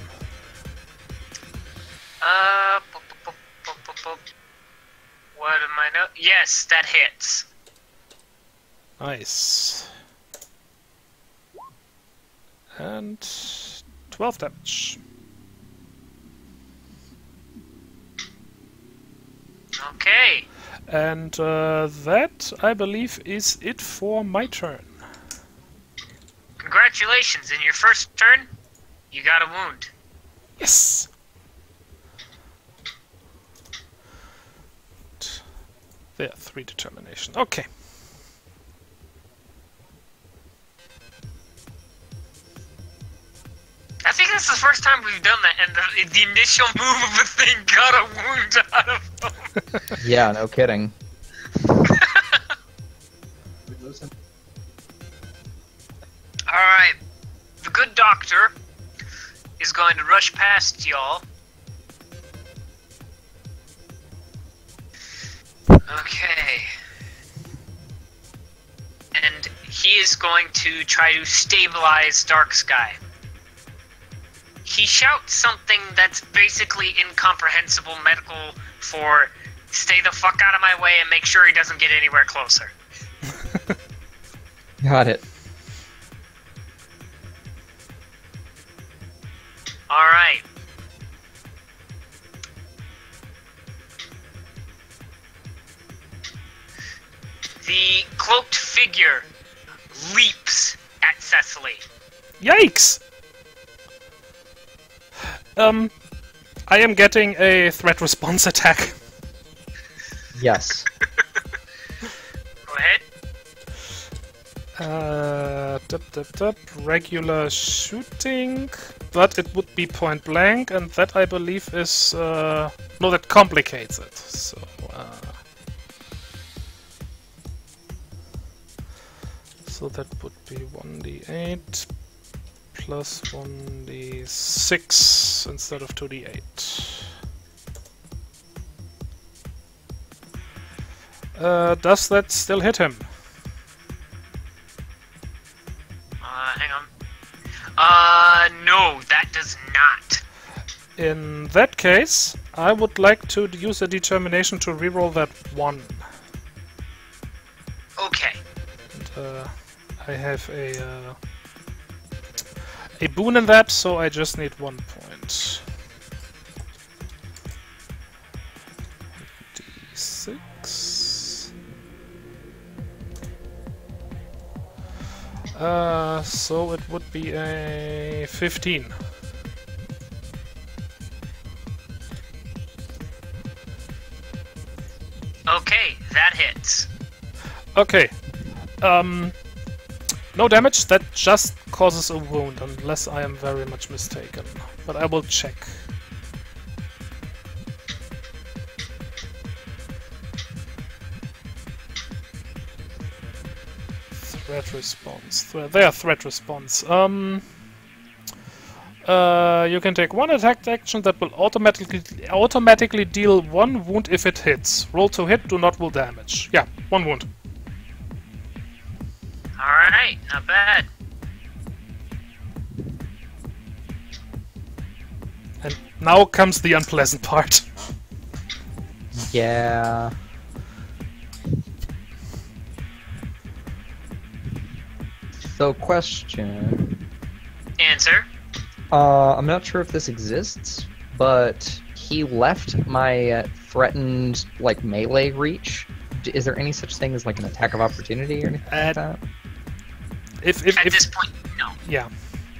What am I now? Yes, that hits. Nice. And 12 damage. Okay. And that, I believe, is it for my turn. Congratulations, in your first turn, you got a wound. Yes! There, 3 determination. Okay. I think that's the first time we've done that, and the initial move of the thing got a wound out of him. Yeah, no kidding. Alright, the good doctor is going to rush past y'all. Okay. And he is going to try to stabilize Dark Sky. He shouts something that's basically incomprehensible medical for stay the fuck out of my way and make sure he doesn't get anywhere closer. Got it. Alright. The cloaked figure leaps at Cecily. Yikes! I am getting a threat response attack. Yes. Go ahead. Regular shooting, but it would be point blank, and that I believe is no, that complicates it. So so that would be 1d8 plus 1d6 instead of 2d8. Does that still hit him? Hang on. No, that does not. In that case, I would like to use a determination to reroll that 1. Okay. And, I have a boon in that, so I just need 1 point. D6. So it would be a 15. Okay, that hits. Okay. No damage, that just causes a wound, unless I am very much mistaken. But I will check. Threat response. There, threat response. You can take 1 attack action that will automatically deal 1 wound if it hits. Roll to hit, do not roll damage. Yeah, 1 wound. Alright, not bad. And now comes the unpleasant part. Yeah. So, question. Answer. I'm not sure if this exists, but he left my threatened, like, melee reach. Is there any such thing as, like, an attack of opportunity or anything like that? If At this point, no. yeah,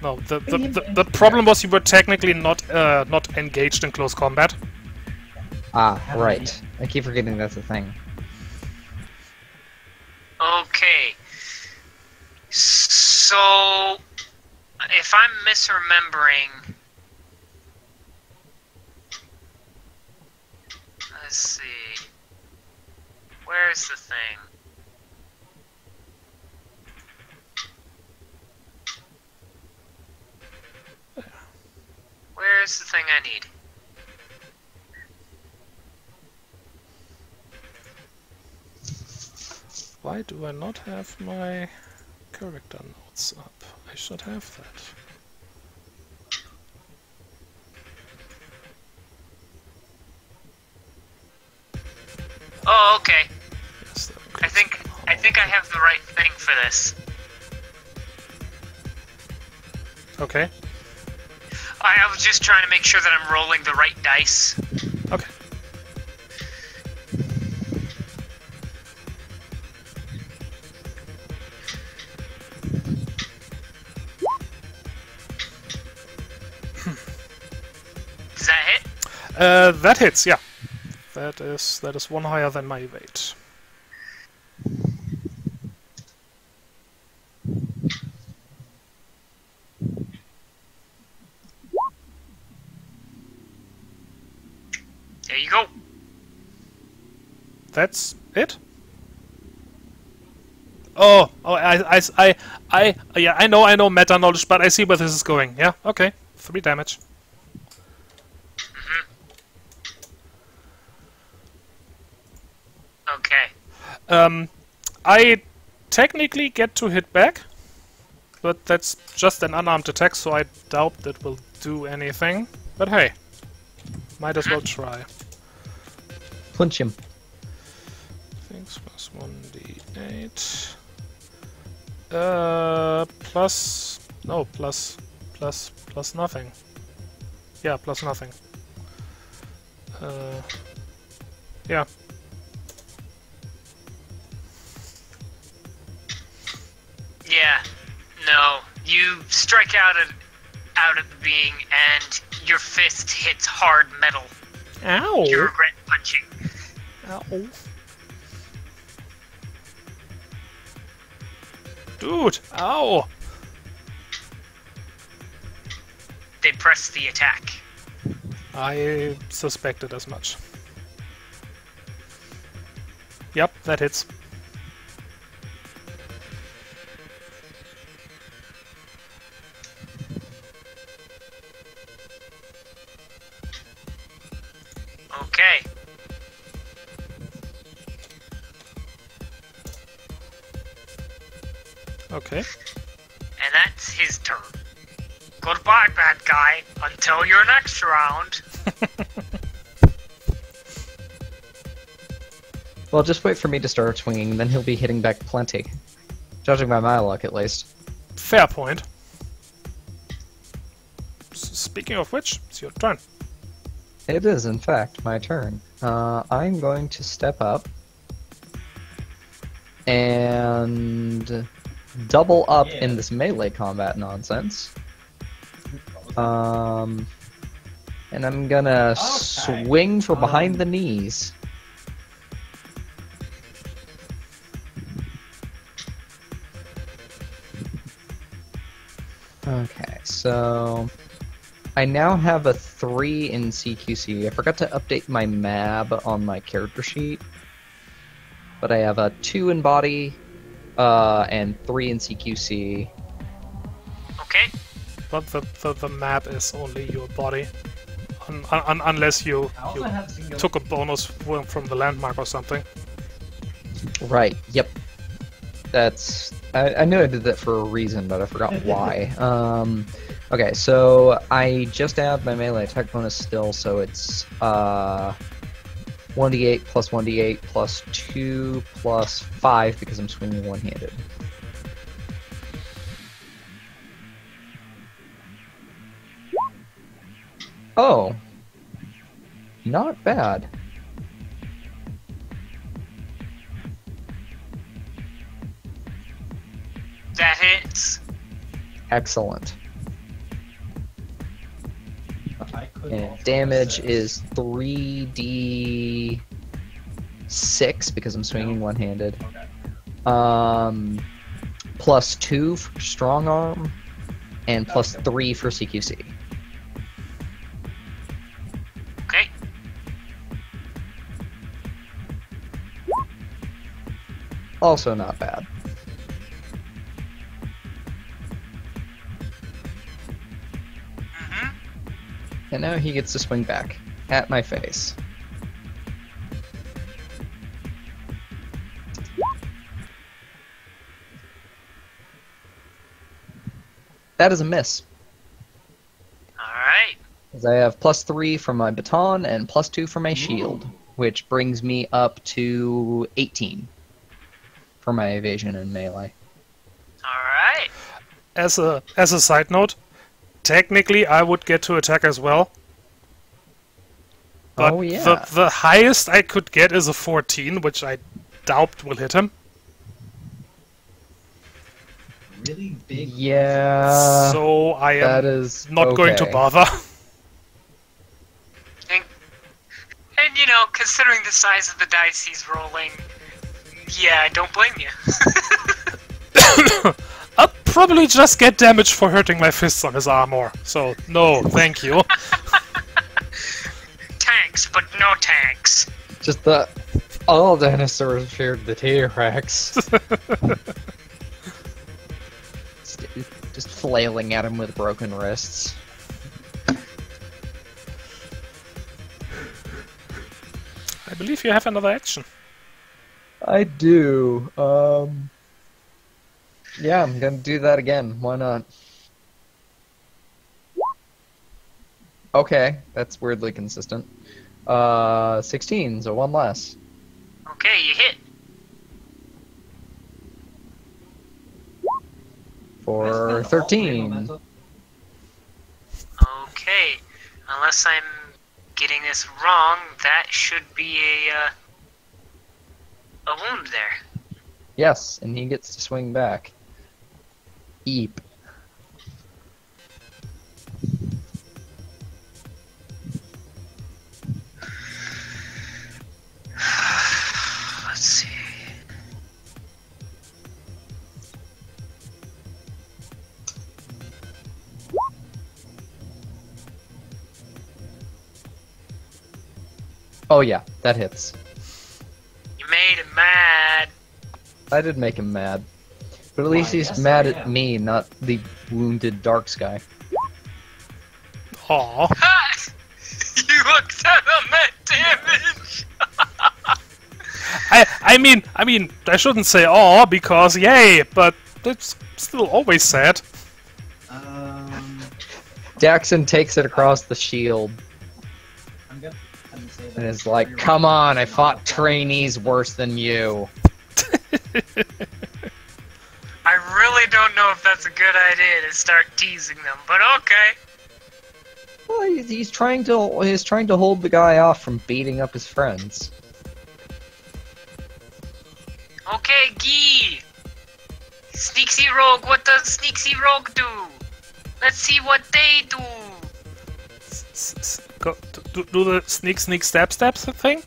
no. The problem was you were technically not engaged in close combat. Ah, right. I keep forgetting that's a thing. Okay. So, if I'm misremembering... Let's see... Where's the thing? where's the thing I need? Why do I not have my character notes up? I should have that. Oh, okay. Yes, that I think I have the right thing for this. Okay. I was just trying to make sure that I'm rolling the right dice. Okay. Does that hit? That hits, yeah. That is one higher than my weight. There you go. That's it? Oh, yeah, I know meta knowledge, but I see where this is going. Yeah, okay. 3 damage. Okay. I technically get to hit back, but that's just an unarmed attack, so I doubt that will do anything. But hey, might as well try. Punch him. Things plus 1d8. Plus nothing. Yeah, plus nothing. Yeah. Yeah. No. You strike out at the being, and your fist hits hard metal. Ow! You regret punching. Ow. Dude! Ow! They press the attack. I suspected as much. Yep, that hits. Okay. Okay. And that's his turn. Goodbye, bad guy. Until your next round. Well, just wait for me to start swinging, then he'll be hitting back plenty. Judging by my luck, at least. Fair point. Speaking of which, it's your turn. It is, in fact, my turn. I'm going to step up and double up in this melee combat nonsense. And I'm gonna swing for behind the knees. Okay, so I now have a 3 in CQC. I forgot to update my MAB on my character sheet, but I have a 2 in body and 3 in CQC. Okay. But the map is only your body. Unless you took a bonus from the landmark or something. Right, yep. That's... I knew I did that for a reason, but I forgot why. Okay, so I just add my melee attack bonus still, so it's 1d8 plus 1d8 plus 2 plus 5 because I'm swinging one-handed. Oh, not bad. That hits. Excellent. And damage is 3d6 because I'm swinging one-handed. Plus 2 for strong arm, and plus 3 for CQC. Okay. Also not bad. And now he gets to swing back at my face. That is a miss. Alright. As I have +3 for my baton and +2 for my shield, which brings me up to 18 for my evasion and melee. Alright. As a side note, technically I would get to attack as well. But Oh, yeah. the highest I could get is a 14, which I doubt will hit him. Really big. Yeah, So I that am is not going to okay. bother. And you know, considering the size of the dice he's rolling, yeah, I don't blame you. I'll probably just get damage for hurting my fists on his armor. So, no, thank you. Tanks, but no tanks. Just the... All dinosaurs feared the T-Rex. Just flailing at him with broken wrists. I believe you have another action. I do. Yeah, I'm gonna do that again. Why not? Okay, that's weirdly consistent. 16, so one less. Okay, you hit. For 13. Okay, unless I'm getting this wrong, that should be a wound there. Yes, and he gets to swing back. Eep. Let's see. Oh yeah, that hits. You made him mad. I did make him mad. But at least he's yes, mad I at am. me, not the wounded dark sky. Aw. Ha! You accept that damage. I mean, I shouldn't say aw because yay, but it's still always sad. Jackson takes it across the shield I'm gonna say that and is like, come on, I fought trainees worse than you. I really don't know if that's a good idea to start teasing them, but okay. Well, he's trying to hold the guy off from beating up his friends. Okay, Gee. Sneaksy Rogue, what does Sneaksy Rogue do? Let's see what they do. Do the sneak stab thing?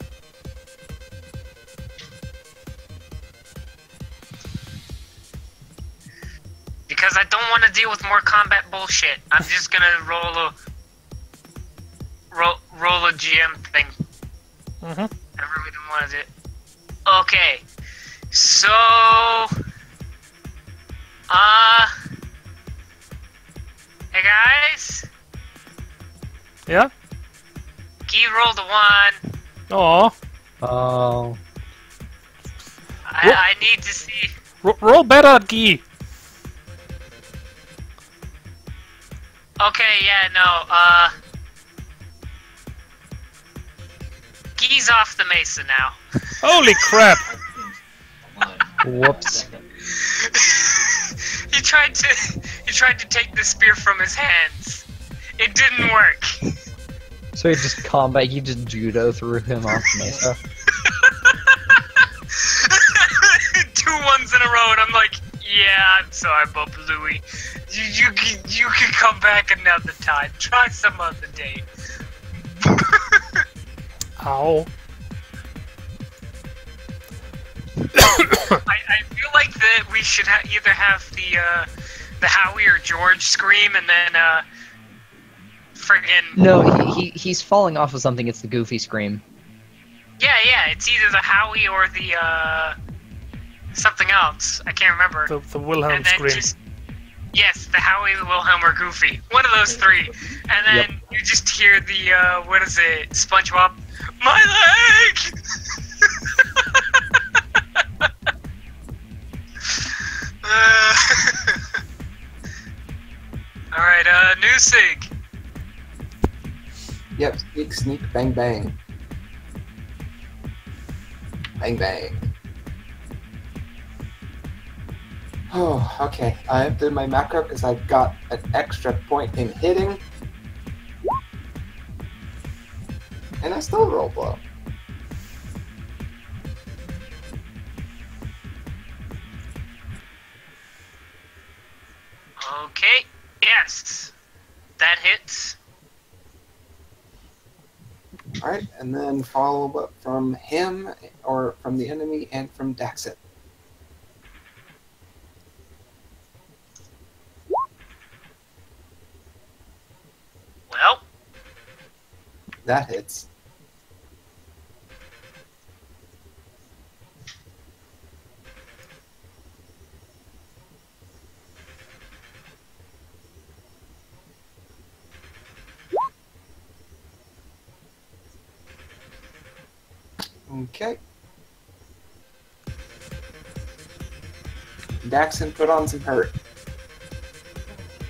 Because I don't want to deal with more combat bullshit. I'm just gonna roll a GM thing. Mm-hmm. I really don't want to do it. Okay. So, hey guys, Yeah? Gee rolled a 1. Aw. Oh. I need to see. Roll better, Gee. Okay, yeah, no, Gee's off the mesa now. Holy crap. Whoops. He tried to take the spear from his hands. It didn't work. So he just judo threw him off the mesa. 2 1s in a row, and I'm like, yeah, I'm sorry, Bob Louie. You can come back another time. Try some other day. Ow. I feel like that we should either have the Howie or George scream, and then friggin' No, he's falling off of something. It's the Goofy scream. yeah, it's either the Howie or the something else. I can't remember. The Wilhelm And then scream. just Yes, the Howie, Wilhelm, or Goofy. One of those three. And then you just hear the, what is it, SpongeBob? My leg! Alright, new sig. Yep, sneak, sneak, bang, bang. Bang, bang. Oh, okay. I have to do my macro because I've got an extra point in hitting. And I still roll low. Okay, yes. That hits. Alright, and then follow up from him, or from the enemy, and from Daxit. Well, That hits. Okay. Daxon, put on some hurt.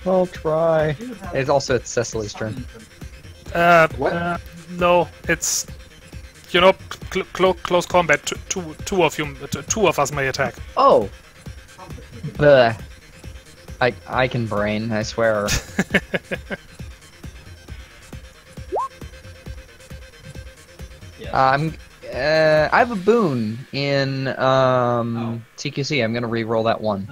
I'll try. Do have It's also it's Cecily's turn. summon from- What? No, it's close combat. Two of you, two of us may attack. Oh, I can brain. I swear. Yeah. I have a boon in TQC. I'm gonna re-roll that one.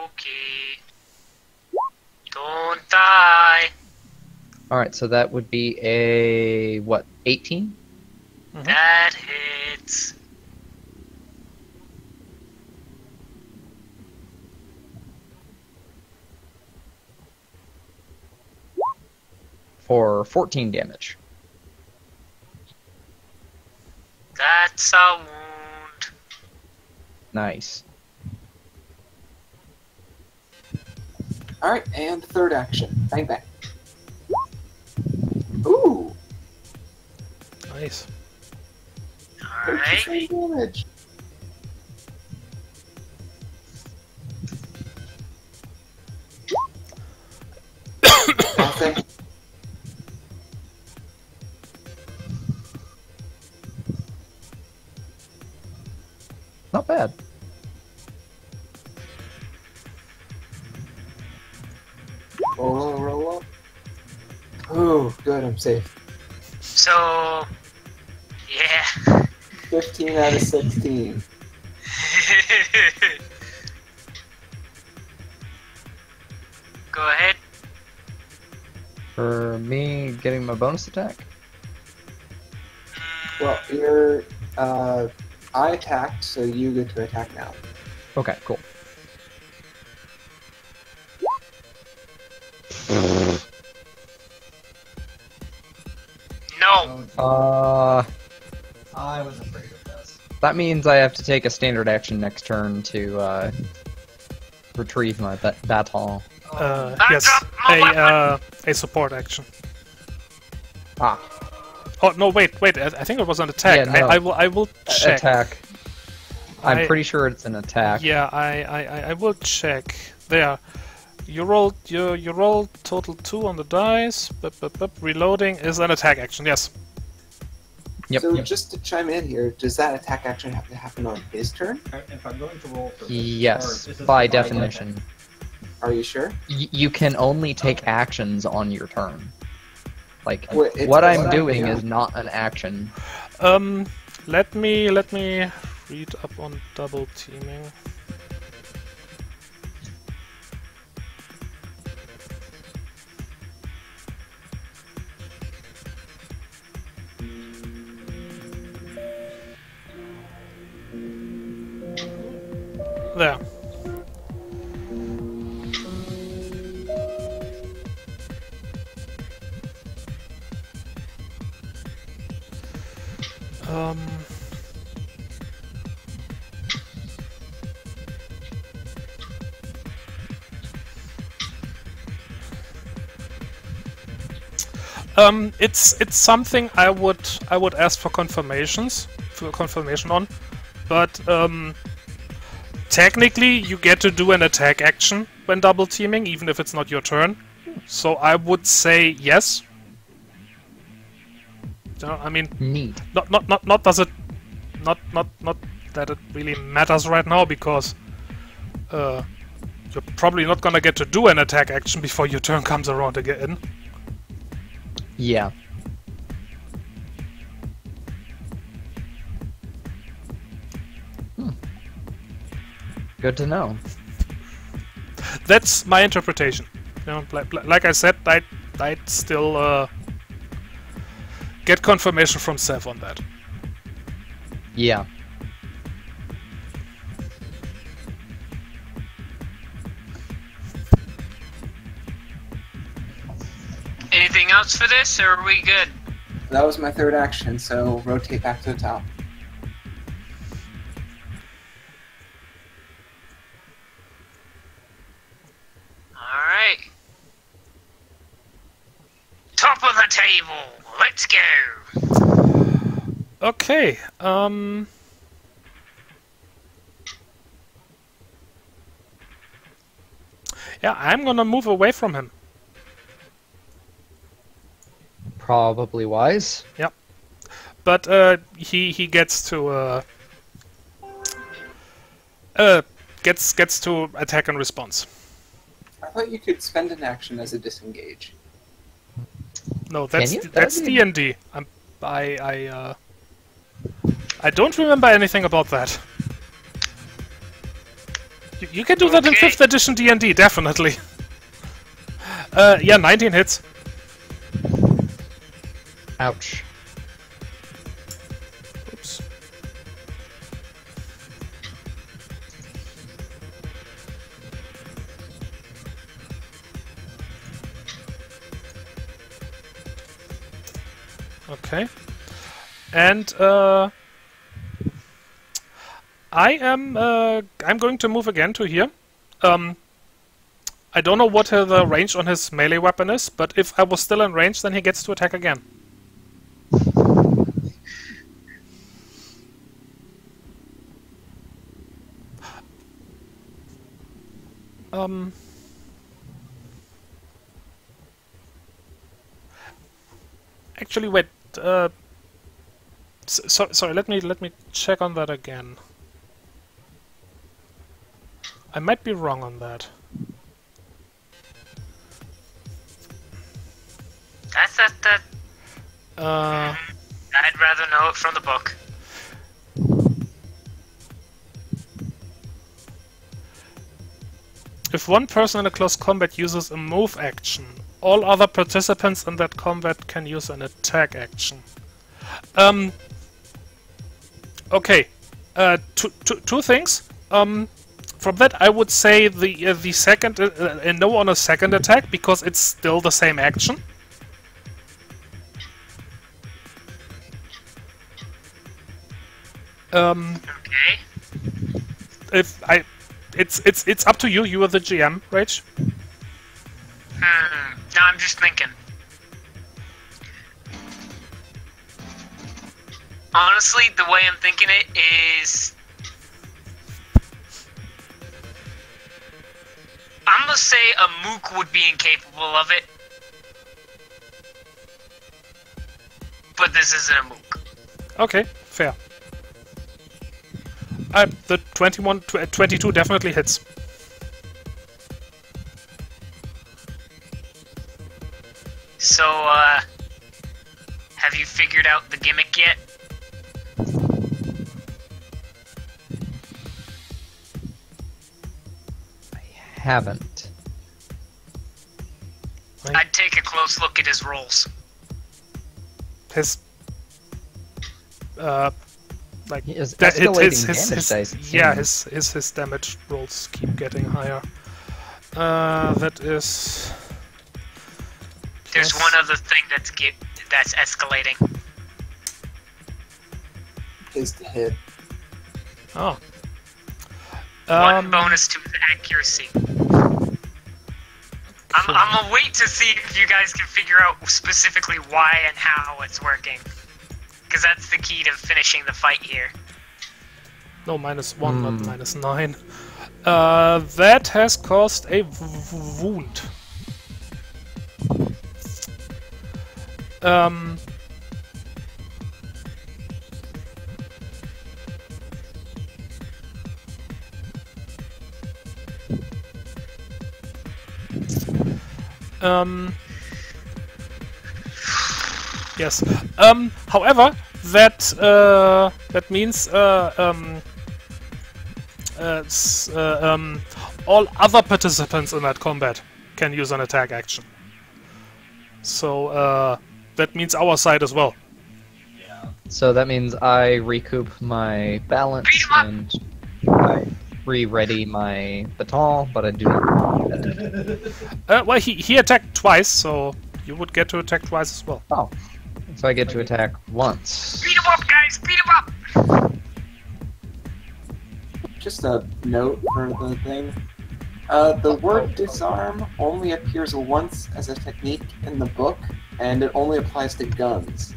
okay. Don't die. All right, so that would be a what? 18. That hits. For 14 damage. That's a wound. Nice. Alright, and third action. Bang, bang. Ooh! Nice. Alright. 13 damage. Nothing. Not bad. Roll up. Oh, good, I'm safe. So, yeah. 15 out of 16. Go ahead. For me getting my bonus attack? Well, you're, I attacked, so you get to attack now. Okay, cool. No. I was afraid of this. That means I have to take a standard action next turn to retrieve my baton. Yes, a support action. Ah, Oh no, wait. I think it was an attack. Yeah, no. I will check. attack. I'm I- pretty sure it's an attack. Yeah, I will check. There. You rolled you roll total 2 on the dice. Reloading is an attack action. Yes. Yep. So just to chime in here, does that attack action have to happen on his turn? If I'm going to roll for this, Yes, or this is by my definition. Are you sure? You can only take actions on your turn. Like, Wait, it's what a I'm weapon, doing yeah. is not an action. Let me read up on double teaming. There. It's something I would ask for confirmation on, but technically you get to do an attack action when double teaming, even if it's not your turn. So I would say yes. I mean, Neat. not that it really matters right now, because you're probably not gonna get to do an attack action before your turn comes around again. Yeah. Good to know. That's my interpretation. You know, like I said, I'd still get confirmation from Sev on that. Yeah. Anything else for this, or are we good? That was my third action, so rotate back to the top. Alright. Top of the table! Let's go! Okay, yeah, I'm gonna move away from him. Probably wise. Yep. But he gets to gets to attack and response. I thought you could spend an action as a disengage. No, Can that's you? that's That'd be- D&D. I don't remember anything about that. You can do that in Okay. 5th edition D&D, definitely. Yeah, 19 hits. Ouch. Oops. Okay. And I'm going to move again to here. I don't know what the range on his melee weapon is, but if I was still in range, then he gets to attack again. Actually, wait. Sorry. Let me check on that again. I might be wrong on that. That. Uh, I'd rather know it from the book. If one person in a close combat uses a move action, all other participants in that combat can use an attack action. Okay. Two things. From that, I would say the second no on a second attack, because it's still the same action. Okay. It's up to you. You are the GM, Rach. No, I'm just thinking. Honestly, the way I'm thinking it is... I'm gonna say a mook would be incapable of it. But this isn't a mook. Okay, fair. The 22 definitely hits. So, have you figured out the gimmick yet? Haven't. I'd take a close look at his rolls. His like His that- escalating damage dice, it yeah, seems. his damage rolls keep getting higher. That is. There's plus- one other thing that's escalating. Is to hit. Oh. One bonus to his accuracy. I'm gonna wait to see if you guys can figure out specifically why and how it's working. Because that's the key to finishing the fight here. No, -1, not -9. That has caused a wound. Yes. However, that means all other participants in that combat can use an attack action. So that means our side as well. So that means I recoup my balance and I re-ready my baton, but I do not do that. Well, he attacked twice, so you would get to attack twice as well. Oh. So I get to attack once. Beat him up, guys! Beat him up! Just a note for the thing. The word disarm only appears once as a technique in the book, and it only applies to guns.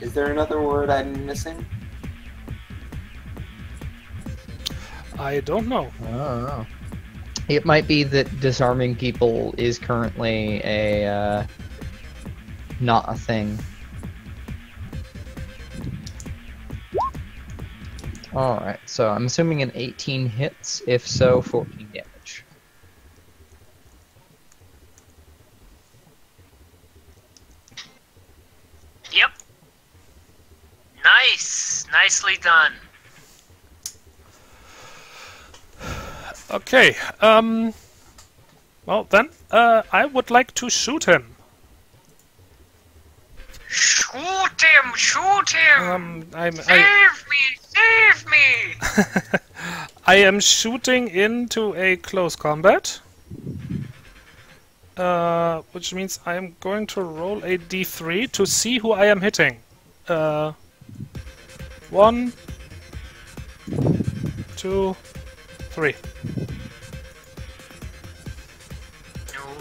Is there another word I'm missing? I don't know. Oh. It might be that disarming people is currently a not a thing. Alright, so I'm assuming an 18 hits, if so, 14 damage. Yep. Nice! Nicely done. Okay, well then, I would like to shoot him. Shoot him! Shoot him! Save me! I am shooting into a close combat, which means I am going to roll a d3 to see who I am hitting. 1, 2, 3.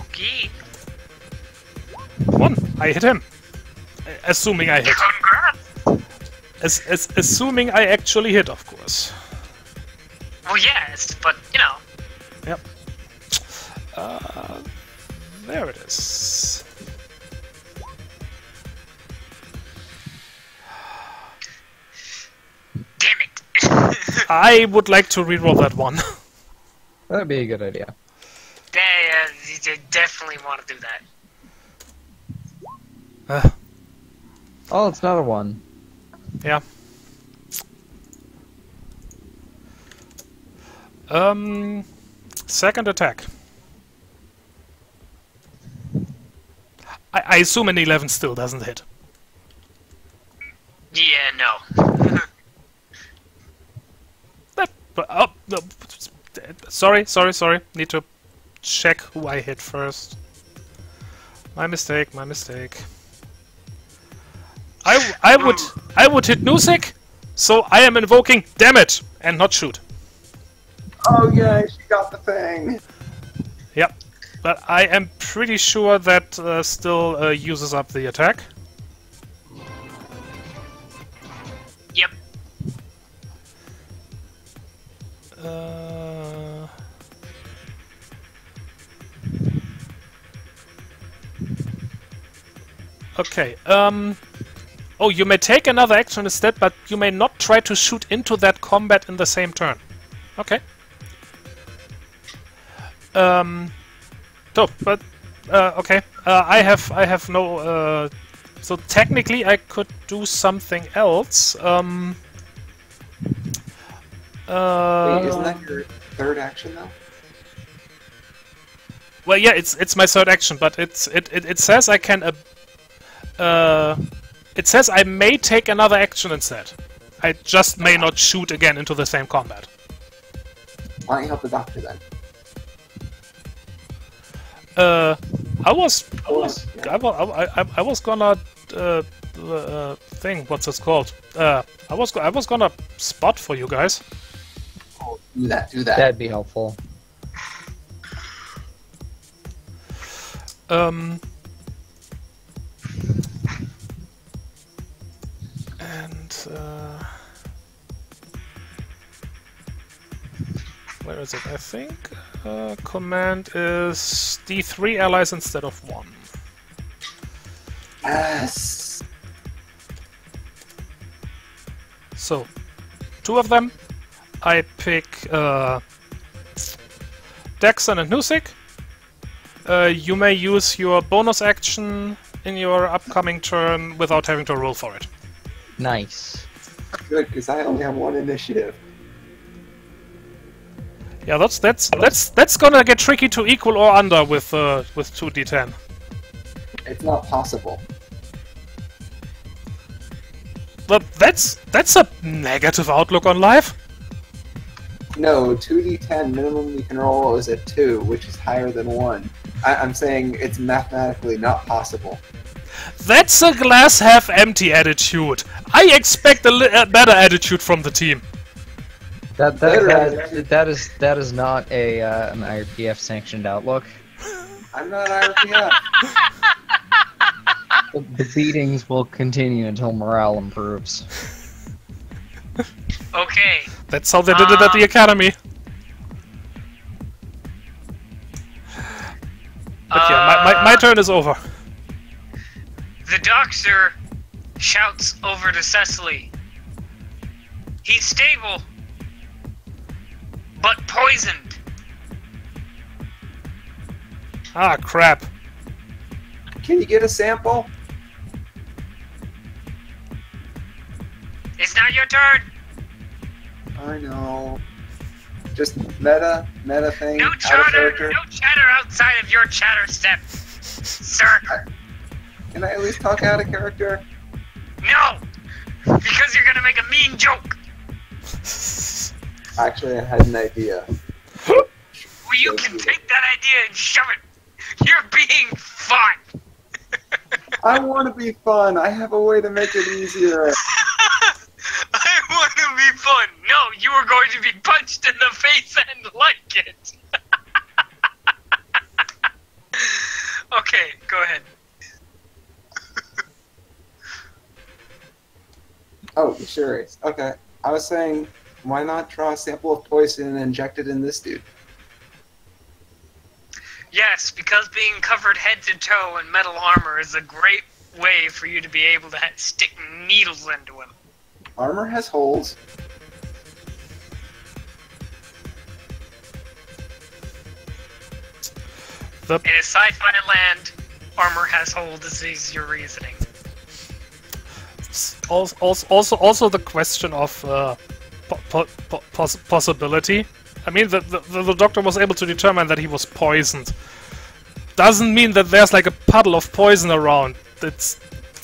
Okay. 1. I hit him. Assuming I hit. Congrats! Assuming I actually hit, of course. Well, yes, but, you know. Yep. There it is. Damn it! I would like to reroll that one. That'd be a good idea. Yeah, you definitely want to do that. Oh, it's another one. Yeah. Second attack. I assume an 11 still doesn't hit. Yeah, no. Oh, no. Sorry. Need to check who I hit first. My mistake. I would hit Nusik, so I am invoking damage and not shoot. Oh yeah, she got the thing! Yep. But I am pretty sure that still uses up the attack. Yep. Okay. Oh, you may take another action instead, but you may not try to shoot into that combat in the same turn. Okay. Okay. I have no. So technically, I could do something else. Wait, isn't that your third action though? Well, yeah, it's my third action, but it says I can. It says I may take another action instead. I just may not shoot again into the same combat. Why don't you help the doctor then? I was gonna thing. What's it called? I was gonna spot for you guys. Oh, do that. That'd be helpful. And where is it? I think command is D3 allies instead of 1. Yes. So, 2 of them. I pick Dexon and Nusik. You may use your bonus action in your upcoming turn without having to roll for it. Nice. Good, because I only have 1 initiative. Yeah, that's gonna get tricky to equal or under with 2d10. It's not possible. But that's a negative outlook on life. No, 2d10 minimum you can roll is a 2, which is higher than 1. I'm saying it's mathematically not possible. That's a glass half empty attitude. I expect a better attitude from the team. That is not a an IRPF sanctioned outlook. I'm not IRPF. The beatings will continue until morale improves. Okay. That's how they did it at the academy. But yeah, my turn is over. The doctor shouts over to Cecily. He's stable, but poisoned. Ah, crap. Can you get a sample? It's not your turn. I know. Just meta thing. No out of chatter, character. no chatter outside of your chatter step, sir. Can I at least talk out of character? No, because you're gonna make a mean joke. Actually, I had an idea. Well, you can take that idea and shove it. You're being fun. I want to be fun. I have a way to make it easier. I want to be fun. No, you are going to be punched in the face and like it. Okay, go ahead. Oh, sure is. Okay. I was saying, why not draw a sample of poison and inject it in this dude? Yes, because being covered head to toe in metal armor is a great way for you to be able to stick needles into him. Armor has holes. In a sci-fi land, armor has holes is your reasoning. Also the question of possibility. I mean, the doctor was able to determine that he was poisoned. Doesn't mean that there's like a puddle of poison around.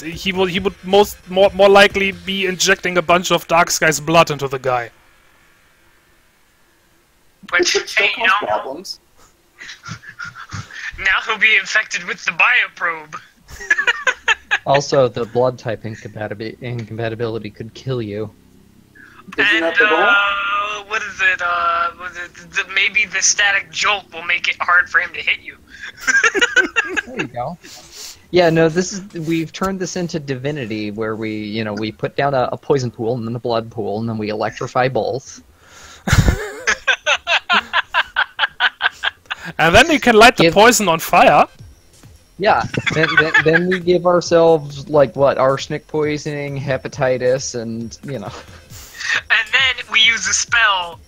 He would more likely be injecting a bunch of Darksky's blood into the guy. Which, Which still hey, cause problems. now he'll be infected with the bioprobe. Also, the blood type incompatibility could kill you. Isn't And that the goal? what is it? Maybe the static jolt will make it hard for him to hit you. There you go. Yeah, no, we've turned this into Divinity, where we put down a poison pool and then a blood pool, and then we electrify both. And then you can light the poison on fire. Yeah, then we give ourselves, like, what, arsenic poisoning, hepatitis, and, And then we use a spell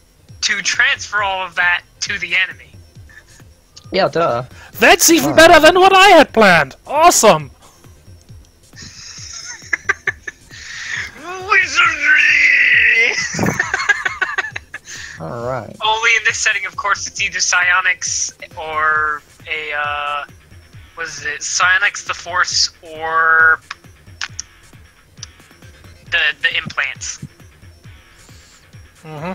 to transfer all of that to the enemy. Yeah, duh. That's even better than what I had planned. Awesome. Wizardry! Alright. Only in this setting, of course, it's either psionics or psionics, the force, or the implants. Mm-hmm.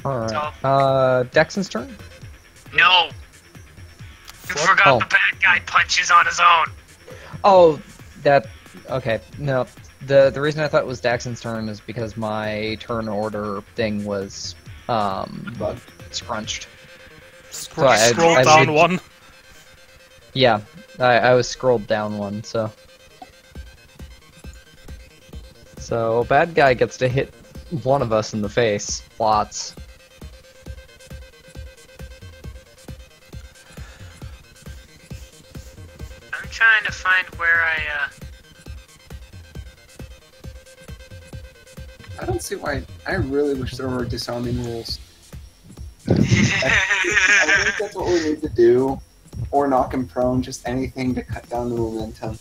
Alright. Dexon's turn? No! You forgot the bad guy punches on his own. Oh, okay, no. The reason I thought it was Daxon's turn is because my turn order thing was, scrunched. Scroll down one. Yeah, I was scrolled down one, so. So, bad guy gets to hit one of us in the face. Lots. I'm trying to find where I don't see why. I really wish there were disarming rules. I think that's what we need to do. Or knock him prone, just anything to cut down the momentum.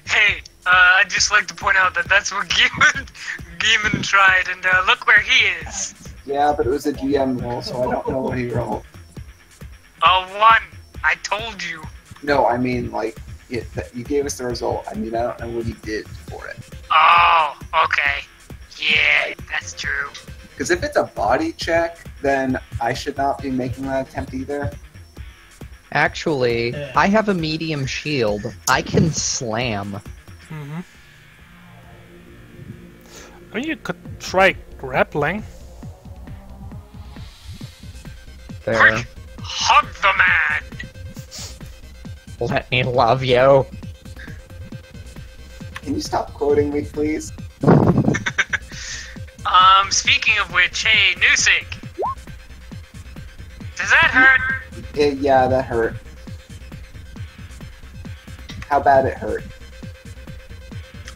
Hey, I'd just like to point out that that's what Geeman tried, and look where he is. Yeah, but it was a GM roll, so I don't know what he rolled. Oh, one. I told you. No, I mean, like, you gave us the result. I mean, I don't know what he did for it. Oh, okay. Yeah, that's true. Because if it's a body check, then I should not be making that attempt either. Actually, I have a medium shield. I can slam. Mm-hmm. I mean, you could try grappling. There. Quick, hug the man. Let me love you. Can you stop quoting me, please? Speaking of which, hey, Nusik. Does that hurt? Yeah, that hurt. How bad it hurt?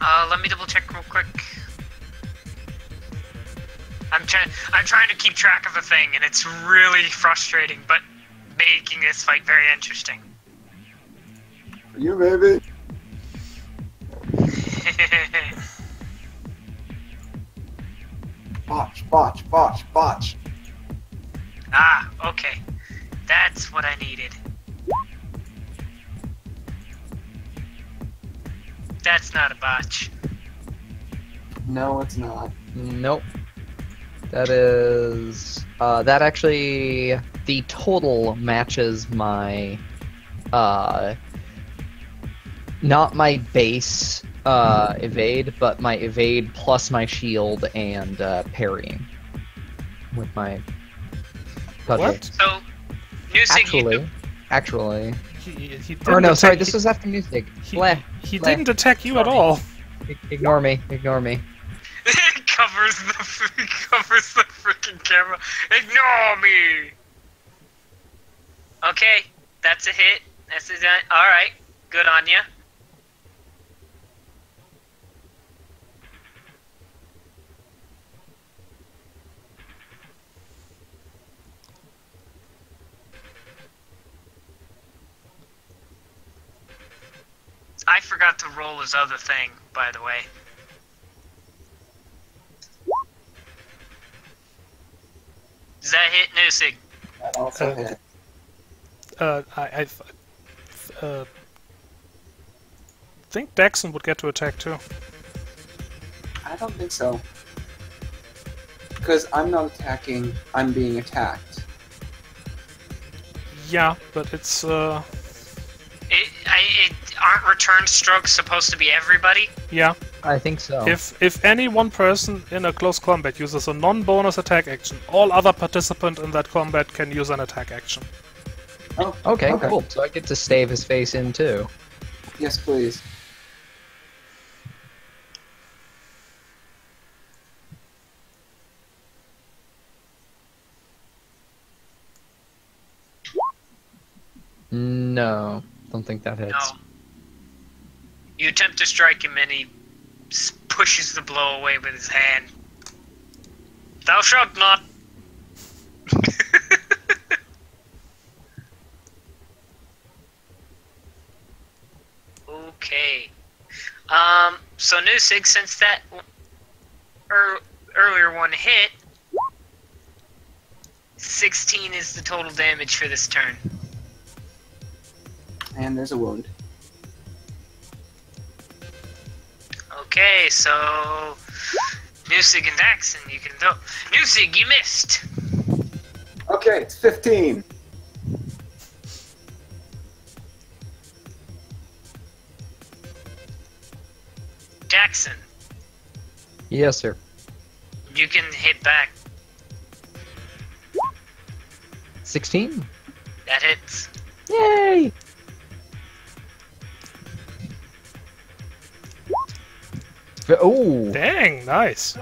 Let me double check real quick. I'm trying to keep track of the thing, and it's really frustrating, but making this fight very interesting. For you, baby. Botch. Ah, okay. That's what I needed. That's not a botch. No, it's not. Nope. That is... that actually... The total matches my... not my base evade, but my evade plus my shield and parrying. With my... What? So, Nusik, Actually... He didn't Or no, sorry, attack- this was after music. He didn't attack you at all. Ignore me. it covers the freaking camera. Ignore me. Okay, that's a hit. That's a done. All right, good on ya. I forgot to roll his other thing, by the way. Does that hit Nusig? That also hit. I think Daxon would get to attack too. I don't think so. Because I'm not attacking, I'm being attacked. Yeah, but it's Aren't return strokes supposed to be everybody? yeah. I think so. If any one person in a close combat uses a non-bonus attack action, all other participants in that combat can use an attack action. Oh, Okay, cool. So I get to stave his face in too. Yes, please. No, don't think that hits. No. You attempt to strike him and he pushes the blow away with his hand. Thou shalt not. Okay. So Nusig, since that earlier one hit, 16 is the total damage for this turn. And there's a wound. Okay, so Nusig and Daxon, you can throw. Nusig, you missed. Okay, it's 15. Daxon, Yes, sir. you can hit back. 16. That hits. Yay! Oh, Dang, nice.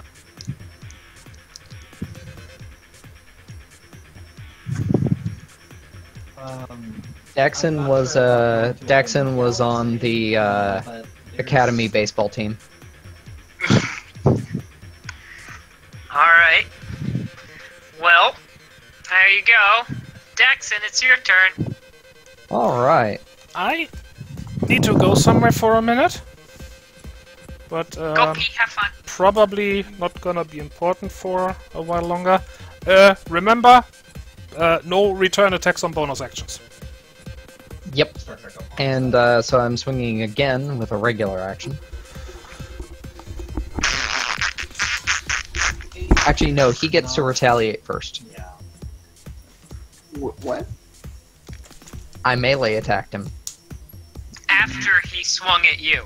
Daxon was on the academy baseball team. Alright. Well, there you go. Daxon, it's your turn. All right. I need to go somewhere for a minute. But Go pee, have fun. probably not gonna be important for a while longer. Remember, no return attacks on bonus actions. Yep. And so I'm swinging again with a regular action. Actually, no, he gets to retaliate first. Yeah. What? I melee attacked him. After he swung at you.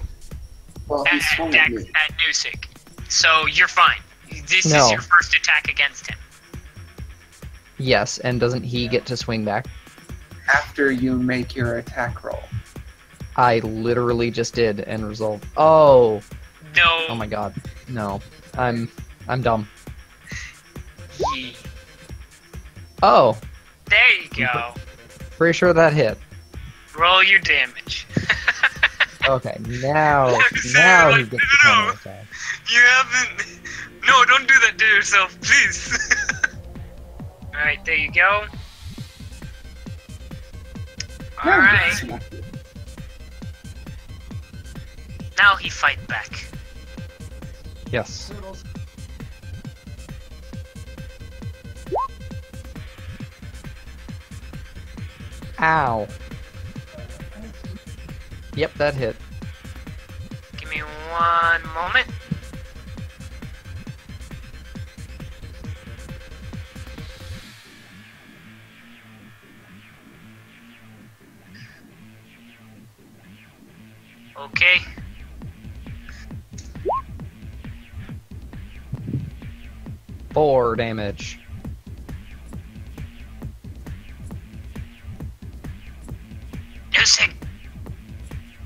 Well, he swung at me. At Nusik. So you're fine. This No. is your first attack against him. Yes, and doesn't he get to swing back? After you make your attack roll. I literally just did and resolved. Oh, No. oh my god, no, I'm dumb. Ye. Oh, There you go. pretty sure that hit. Roll your damage. Okay, now he gets to counter attack. You haven't. No, don't do that to yourself, please. Alright, there you go. Alright. Now he fight back. Yes. Ow. Yep, that hit. Give me one moment. Okay. Four damage. Nusik!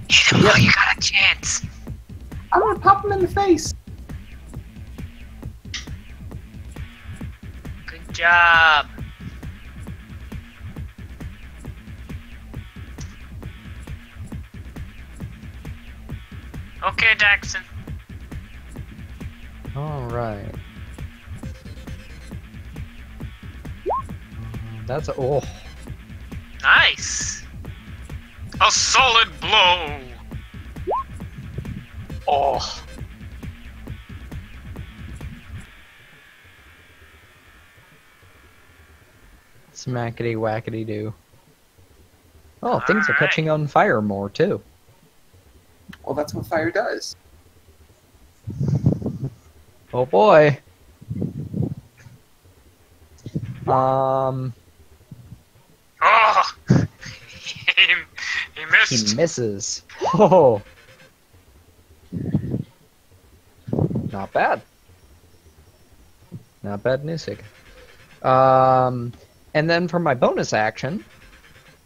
Hit him while you got a chance. I'm gonna pop him in the face. Good job. Okay, Daxon. Alright. That's a. Oh. Nice. A solid blow. Oh. Smackety whackety do. Oh, things are Alright. catching on fire more too. Well, that's what fire does. Oh boy. Oh! he missed. He misses. Oh. Not bad. Not bad, Nusik. And then for my bonus action,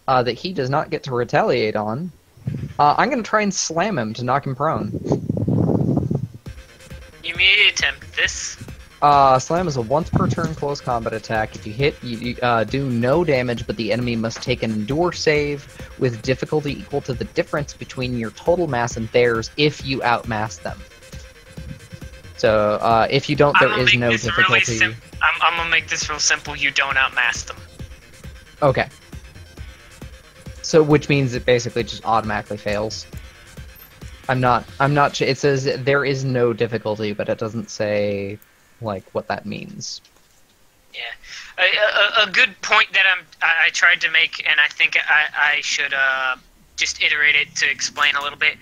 that he does not get to retaliate on, I'm going to try and slam him to knock him prone. You may attempt this. Slam is a once per turn close combat attack. If you hit, you do no damage, but the enemy must take an endure save with difficulty equal to the difference between your total mass and theirs if you outmass them. So, if you don't, there is no difficulty. I'm gonna make this real simple. You don't outmass them. Okay. So, which means it basically just automatically fails. I'm not sure. It says there is no difficulty, but it doesn't say, like, what that means. Yeah. A good point that I tried to make, and I think I should just iterate it to explain a little bit.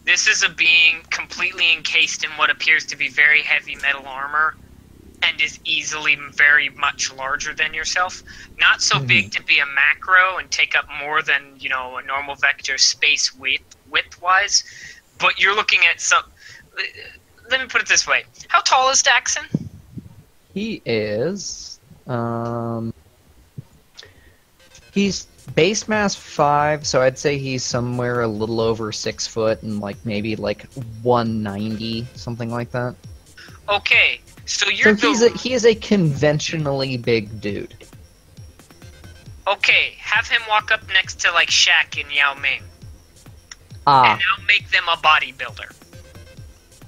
This is a being completely encased in what appears to be very heavy metal armor, and is easily very much larger than yourself. Not so big to be a macro and take up more than, you know, a normal vector space width-wise, but you're looking at some... Let me put it this way. How tall is Daxon? He is, He's base mass 5, so I'd say he's somewhere a little over 6 foot and like maybe like 190, something like that. Okay, so So you're he is a conventionally big dude. Okay, have him walk up next to like Shaq and Yao Ming, Ah, and I'll make them a bodybuilder.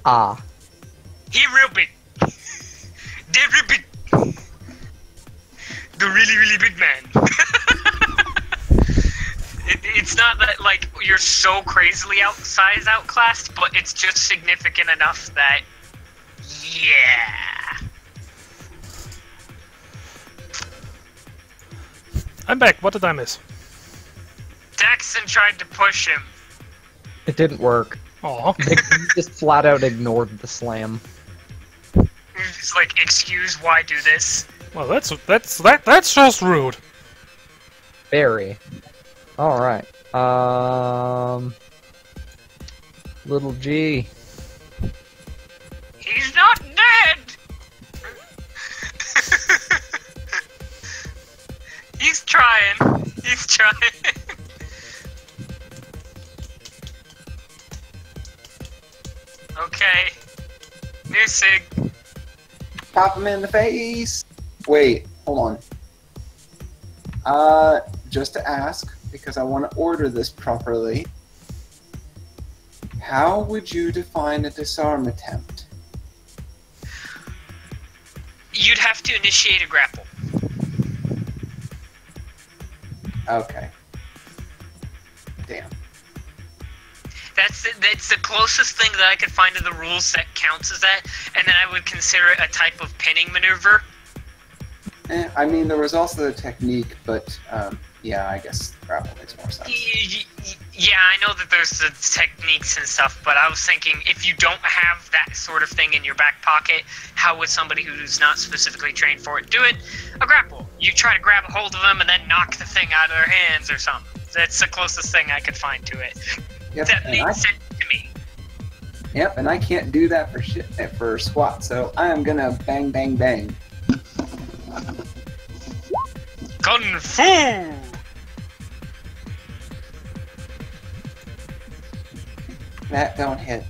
ah. He real big. They're real big. The really, really big man. It's not that like you're so crazily outclassed, but it's just significant enough that, yeah. I'm back. What did I miss? Daxon tried to push him. It didn't work. Oh, He just flat out ignored the slam. He's like, excuse, why do this? well, that's just rude. Very. Alright. Little G. He's not dead! He's trying. He's trying. Okay. New sig. Pop him in the face. Wait, hold on. Just to ask, because I want to order this properly. How would you define a disarm attempt? You'd have to initiate a grapple. Okay. Damn. That's the closest thing that I could find to the rules that counts as that, and then I would consider it a type of pinning maneuver. I mean, there was also the technique, but yeah, I guess grapple makes more sense. Yeah, I know that there's the techniques and stuff, but I was thinking if you don't have that sort of thing in your back pocket, how would somebody who's not specifically trained for it do it? A grapple. You try to grab a hold of them and then knock the thing out of their hands or something. That's the closest thing I could find to it. Yep, That and made sense to me. Yep, and I can't do that for shit for squat, so I am gonna bang, bang, bang. Kung Fu! That don't hit.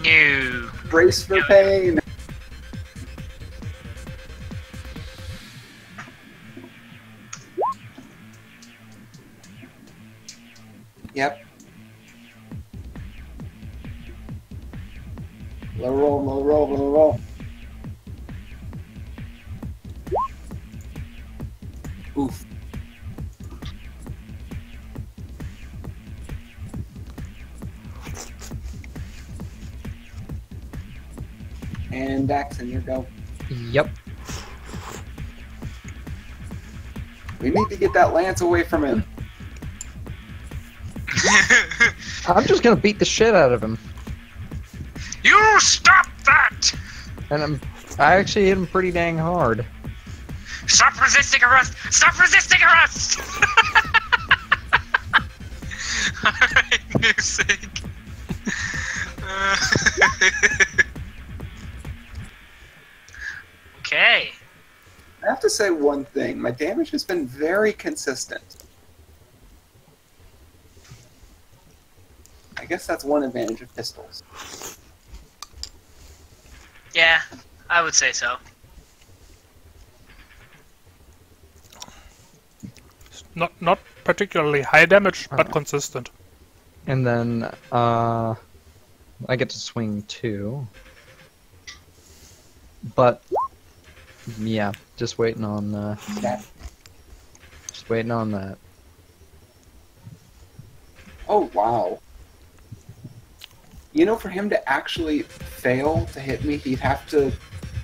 No. Brace for pain. Yep. Low roll, low roll, low roll. Oof. And Daxon, you go. Yep. We need to get that lance away from him. I'm just gonna beat the shit out of him. You stop that! And I actually hit him pretty dang hard. Stop resisting arrest! Stop resisting arrest! Alright, new sig. Okay. I have to say one thing. My damage has been very consistent. I guess that's one advantage of pistols. Yeah, I would say so. Not particularly high damage, but consistent. And then, I get to swing 2. But, yeah, just waiting on, That. just waiting on that. Oh, wow. You know, for him to actually fail to hit me, he'd have to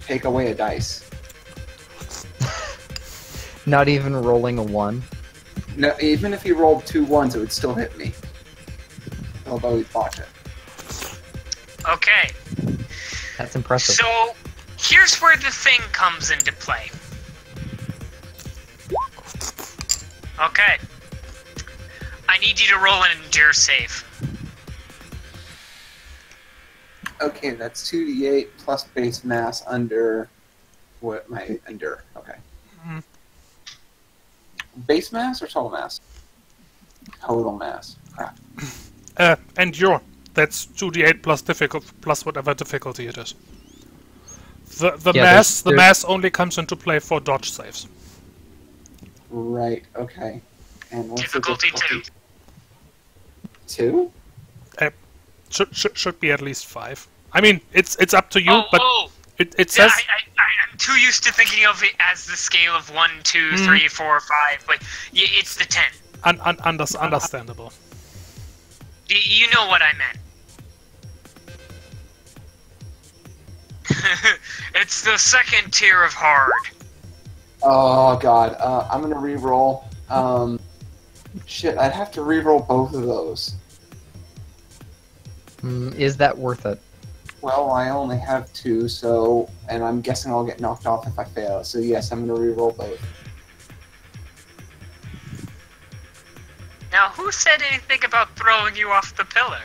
take away a dice. Not even rolling a 1. No, even if he rolled 2 1s, it would still hit me. Although he'd botch it. Okay, That's impressive. so here's where the thing comes into play. Okay. I need you to roll an endure save. Okay, that's 2d8 plus base mass under what my endure. Okay. Base mass or total mass? Total mass. Crap. Endure. That's 2d8 plus whatever difficulty it is. The mass only comes into play for dodge saves. Right. Okay. And what's Difficulty the difficulty? 2? Should be at least 5. I mean, it's up to you, but it says. I'm too used to thinking of it as the scale of 1, 2, 3, 4, 5, but it's the 10. Understandable. You know what I meant. It's the second tier of hard. Oh god. I'm gonna re-roll. Shit, I'd have to re-roll both of those. Is that worth it? Well, I only have 2, so... And I'm guessing I'll get knocked off if I fail. So yes, I'm gonna re-roll both. Now, who said anything about throwing you off the pillar?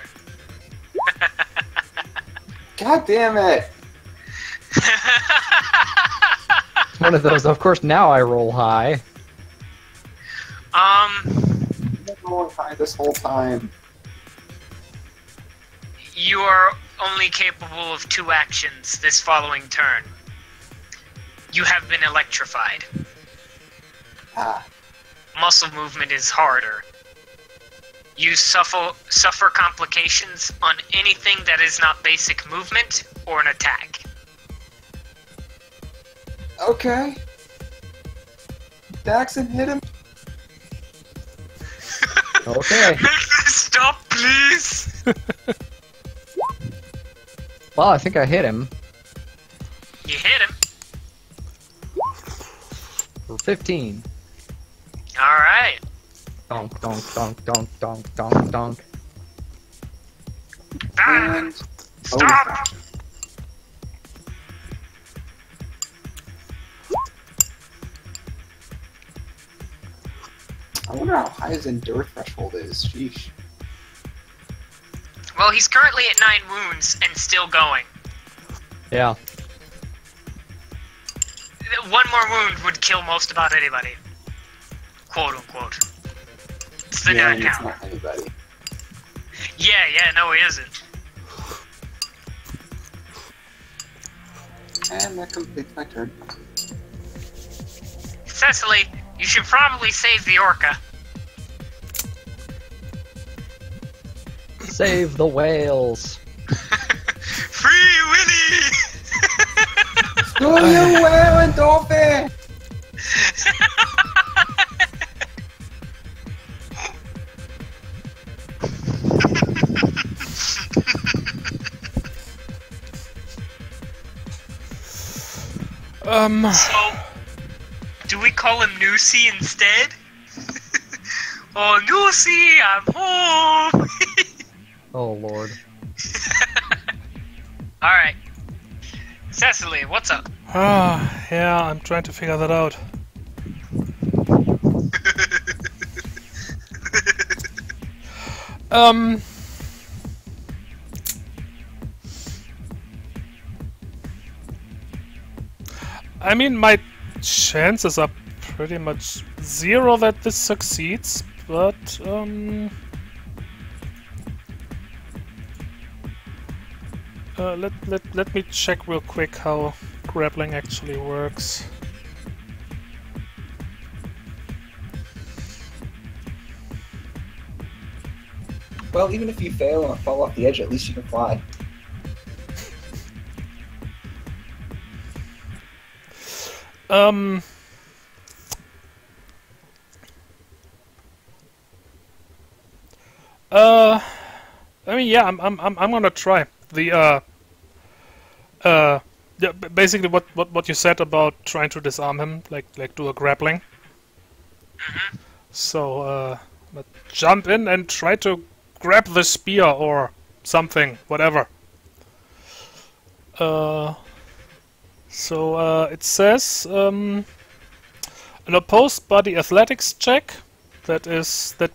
God damn it! It's one of those, of course, now I roll high. I've been rolling high this whole time. You are only capable of 2 actions this following turn. You have been electrified. Ah. Muscle movement is harder. You suffer complications on anything that is not basic movement or an attack. Okay. Daxon, hit him. Okay. Make this stop, please! Well, I think I hit him. You hit him. For 15. Alright. Donk, donk, donk, donk, donk, donk, donk. And... Stop! I wonder how high his endure threshold is. Sheesh. Well, he's currently at 9 wounds and still going. Yeah. 1 more wound would kill most about anybody. Quote unquote. It's the Yeah, nerd and it's count. not anybody. Yeah, no he isn't. And that completes my turn. Cecily, you should probably save the orca. Save the whales. Free Willy! Screw you, whale and dolphin! So, do we call him Noosey instead? Oh, Noosey, I'm home! Oh, Lord. Alright. Cecily, what's up? Yeah, I'm trying to figure that out. I mean, my chances are pretty much 0 that this succeeds, but, let me check real quick how grappling actually works. Well, even if you fail and fall off the edge, at least you can fly. I mean, yeah, I'm gonna try the yeah, basically what you said about trying to disarm him, like do a grappling. So let's jump in and try to grab the spear or something, whatever. So it says an opposed body athletics check. That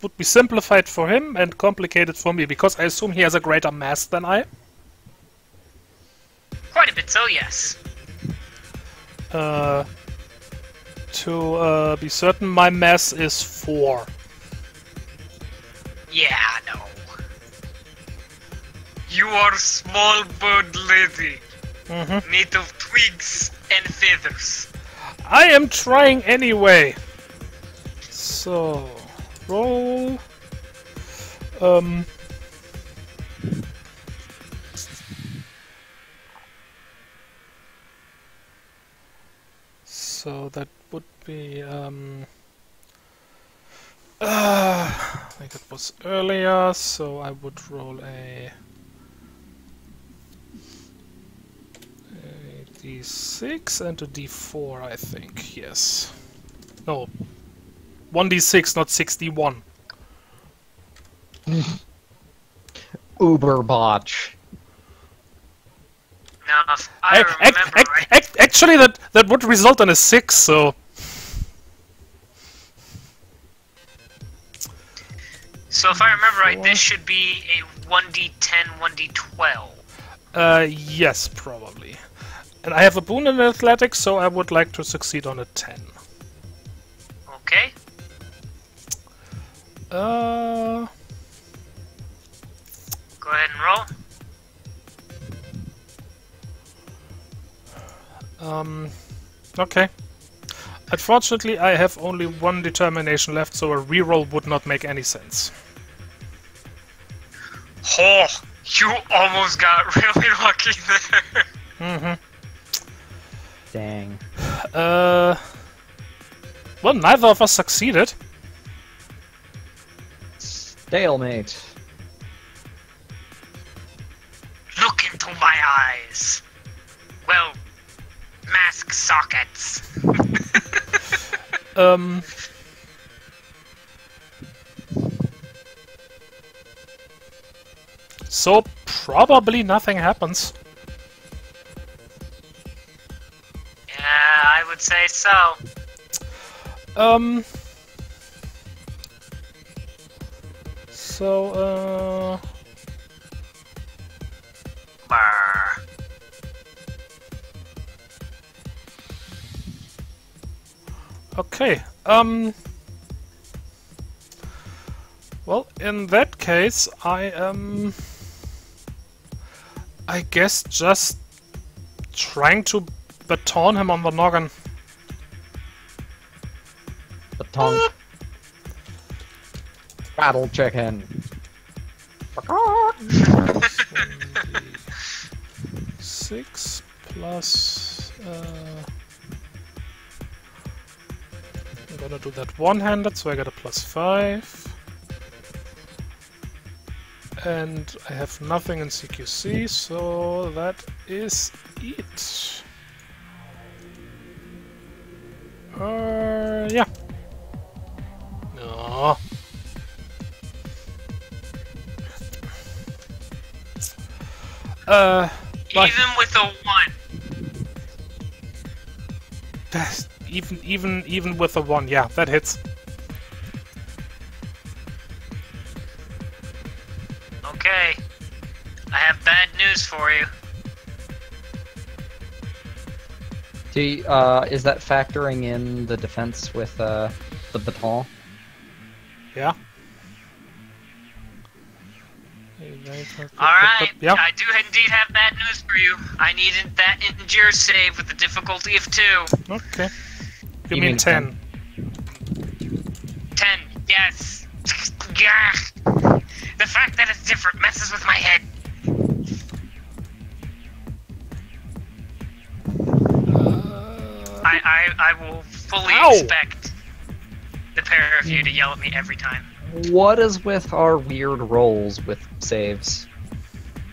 would be simplified for him and complicated for me, because I assume he has a greater mass than I. Quite a bit so, yes. to be certain, my mass is 4. Yeah, no. You are small bird lady, made of twigs and feathers. I am trying anyway. So, roll. So that would be I think it was earlier, so I would roll a d6 and a d4, I think. Yes. No. 1d6, not 61. Uber botch. Now, if I remember right, Actually, that would result in a 6, so... So if I remember right, this should be a 1d10, 1d12. Yes, probably. And I have a boon in athletics, so I would like to succeed on a 10. Okay. Uh... Go ahead and roll. Okay. Unfortunately, I have only one determination left, so a reroll would not make any sense. Oh, you almost got really lucky there. Dang. Well, neither of us succeeded. Stalemate. Look into my eyes. Well, mask sockets. So probably nothing happens. Yeah, I would say so. So, Brr. okay, well, in that case, I guess just trying to baton him on the noggin. The tongue. Rattle chicken. 6 plus... I'm gonna do that one-handed, so I get a +5. And I have nothing in CQC, so that is it. Yeah. No. Even with a 1. Even with a 1, yeah, that hits. Okay. I have bad news for you. Is that factoring in the defense with the baton? Yeah. Alright, Yeah. I do indeed have bad news for you. I needed that endure save with a difficulty of 2. Okay. You You mean mean 10. 10, yes. Yeah. The fact that it's different messes with my head. I will fully expect the pair of you to yell at me every time. What is with our weird rolls with saves?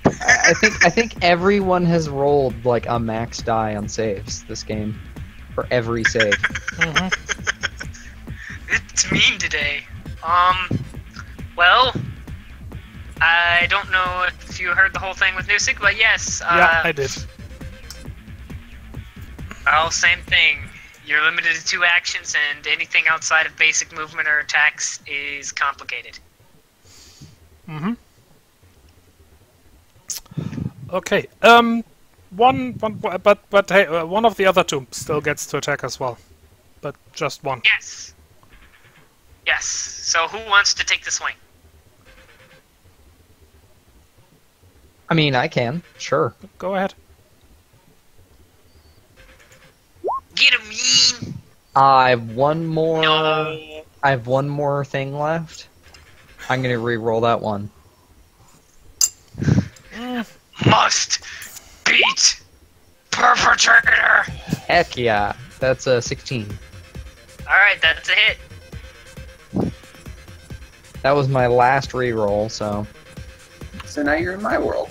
I think everyone has rolled like a max die on saves this game for every save. It's mean today. Well, I don't know if you heard the whole thing with Nusik, but yes. Yeah, I did. Well, same thing. You're limited to 2 actions, and anything outside of basic movement or attacks is complicated. Okay. But hey, one of the other two still gets to attack as well. but just one. Yes. Yes. So who wants to take the swing? I mean, I can. Sure. Go ahead. Get him, Yeen! I have one more. No. I have one more thing left. I'm gonna re-roll that one. Must beat perpetrator. Heck yeah, that's a 16. All right, that's a hit. That was my last re-roll, so So now you're in my world.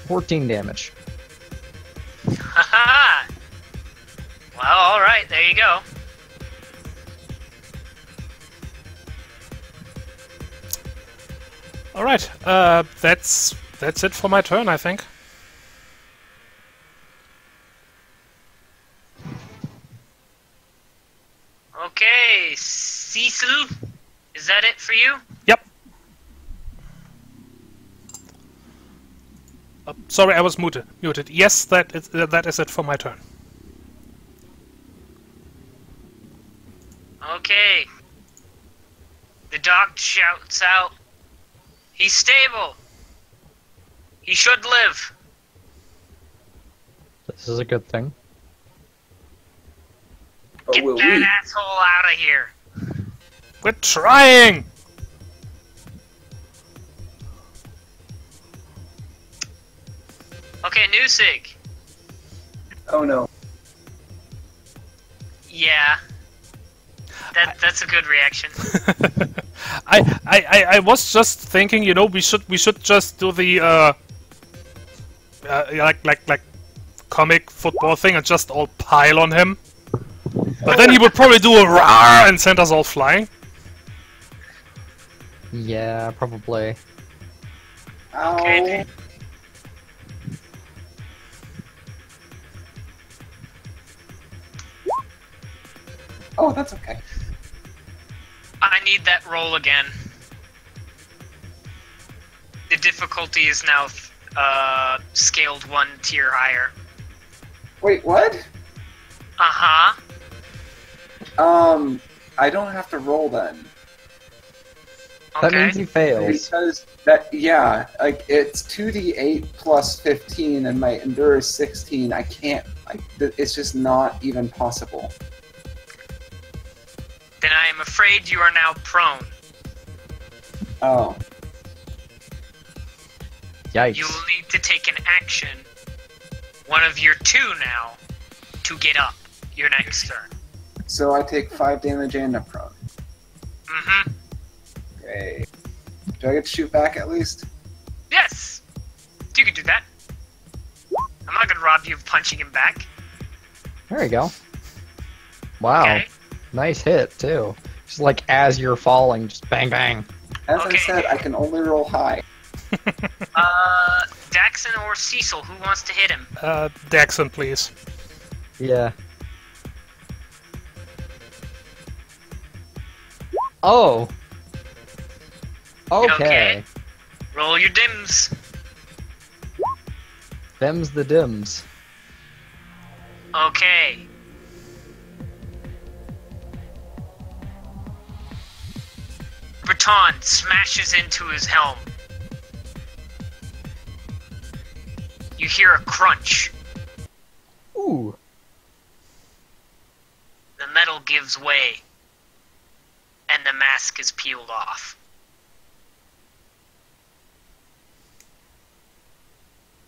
14 damage. Haha. Well, all right, there you go. All right. That's it for my turn, I think. Okay, Cecil, is that it for you? Yep. Sorry, I was muted. Yes, that is it for my turn. Okay. The doc shouts out, "He's stable. He should live." This is a good thing. Or Get will that we? asshole out of here. We're trying! Okay, Nusig. Oh no. Yeah. That's a good reaction. I was just thinking, you know, we should just do the like comic football thing and just all pile on him. But then he would probably do a roar and send us all flying. Yeah, probably. Ow. Okay. Oh, that's okay. I need that roll again. The difficulty is now scaled 1 tier higher. Wait, what? Uh-huh. I don't have to roll then. That Okay. means he fails. Because that, yeah, like it's 2d8 plus 15, and my endure is 16. I can't. It's just not even possible. Then I am afraid you are now prone. Oh, Yikes. You will need to take an action, one of your 2 now, to get up your next turn. so I take 5 damage and I'm prone. Mm-hmm. Great. Do I get to shoot back at least? Yes! You can do that. I'm not gonna rob you of punching him back. There you go. Wow. Okay? Nice hit, too. Just like as you're falling, just bang bang. As Okay. I said, I can only roll high. Daxon or Cecil, who wants to hit him? Daxon, please. Yeah. Oh! Okay. Okay. Roll your dims. Them's the dims. Okay. Baton smashes into his helm. You hear a crunch. Ooh. The metal gives way, and the mask is peeled off.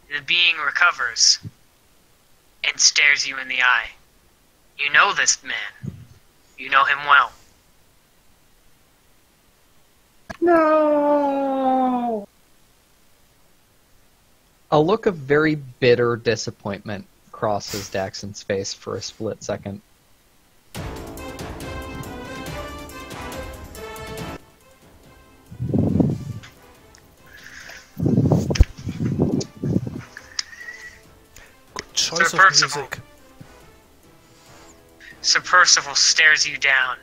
The being recovers and stares you in the eye. You know this man. You know him well. No. A look of very bitter disappointment crosses Daxon's face for a split second. Good choice Sir of Percival. music. Sir Percival stares you down.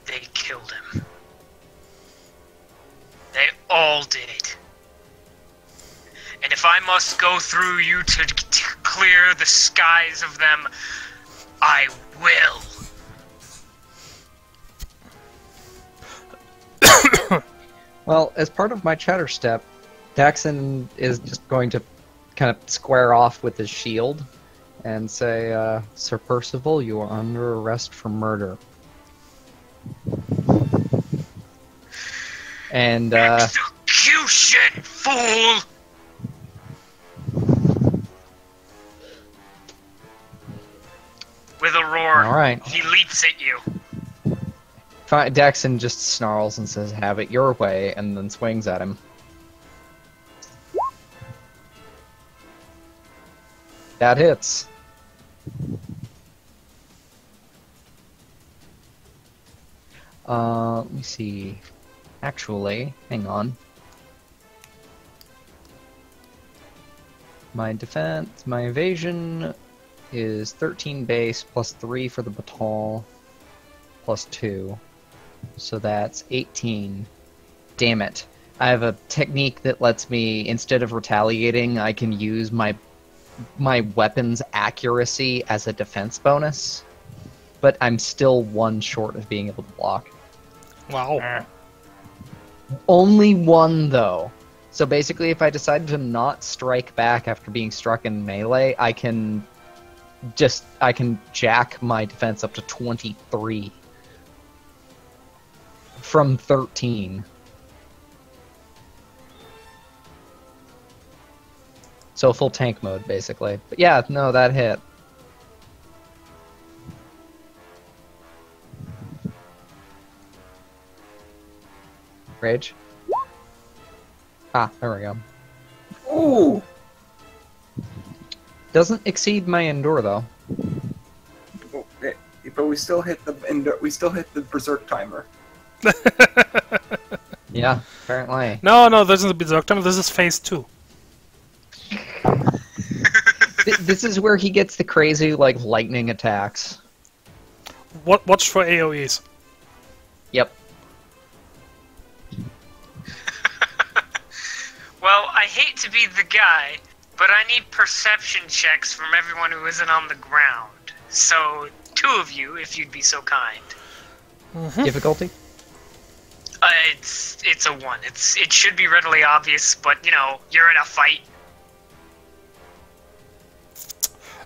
They killed him. They all did. And if I must go through you to clear the skies of them, I will. Well, as part of my chatter step, Daxon is just going to kind of square off with his shield and say, Sir Percival, you are under arrest for murder. And, Execution, fool! With a roar, Alright. he leaps at you. Daxon just snarls and says, have it your way, and then swings at him. That hits. Let me see. Actually, hang on. My defense, my evasion is 13 base, plus 3 for the baton, plus 2. So that's 18. Damn it. I have a technique that lets me, instead of retaliating, I can use my weapon's accuracy as a defense bonus. But I'm still 1 short of being able to block. Wow. Only 1, though. So basically, if I decide to not strike back after being struck in melee, I can jack my defense up to 23. From 13. So full tank mode, basically. But yeah, no, that hit. Rage? Ah, there we go. Ooh! Doesn't exceed my endure, though. But we still hit the berserk timer. Yeah, apparently. No, this isn't Berserk time. This is phase 2. This is where he gets the crazy, like, lightning attacks. Watch for AoEs. Yep. Well, I hate to be the guy, but I need perception checks from everyone who isn't on the ground. So, 2 of you, if you'd be so kind. Difficulty? It's a 1. It should be readily obvious, but you know, you're in a fight.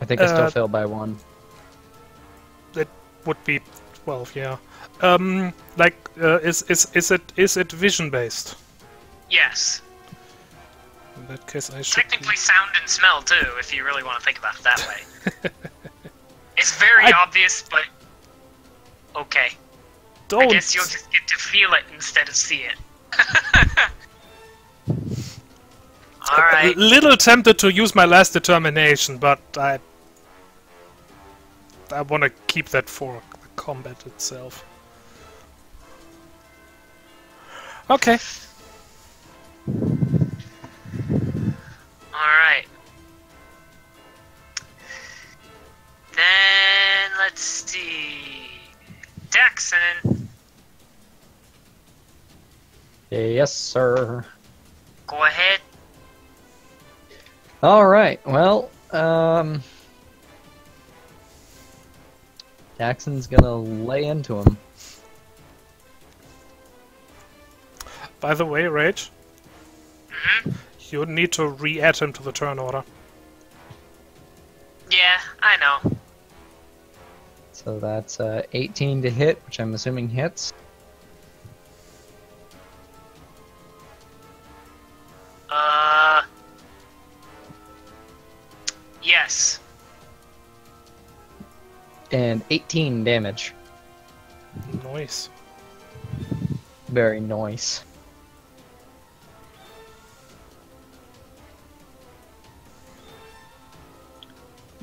I think I still fail by 1. It would be 12, yeah. Is it vision based? Yes. In that case, I should. Technically, sound and smell too, if you really want to think about it that way. It's very obvious, but okay. Don't. I guess you'll just get to feel it instead of see it. Alright. Little tempted to use my last determination, but I want to keep that for the combat itself. Okay. Alright. Then, let's see... Daxon! Yes, sir. Go ahead. Alright, well, Daxon's gonna lay into him. By the way, Rage, Mm-hmm. you need to re-add him to the turn order. Yeah, I know. So that's 18 to hit, which I'm assuming hits. Yes. And 18 damage. Nice. Very nice.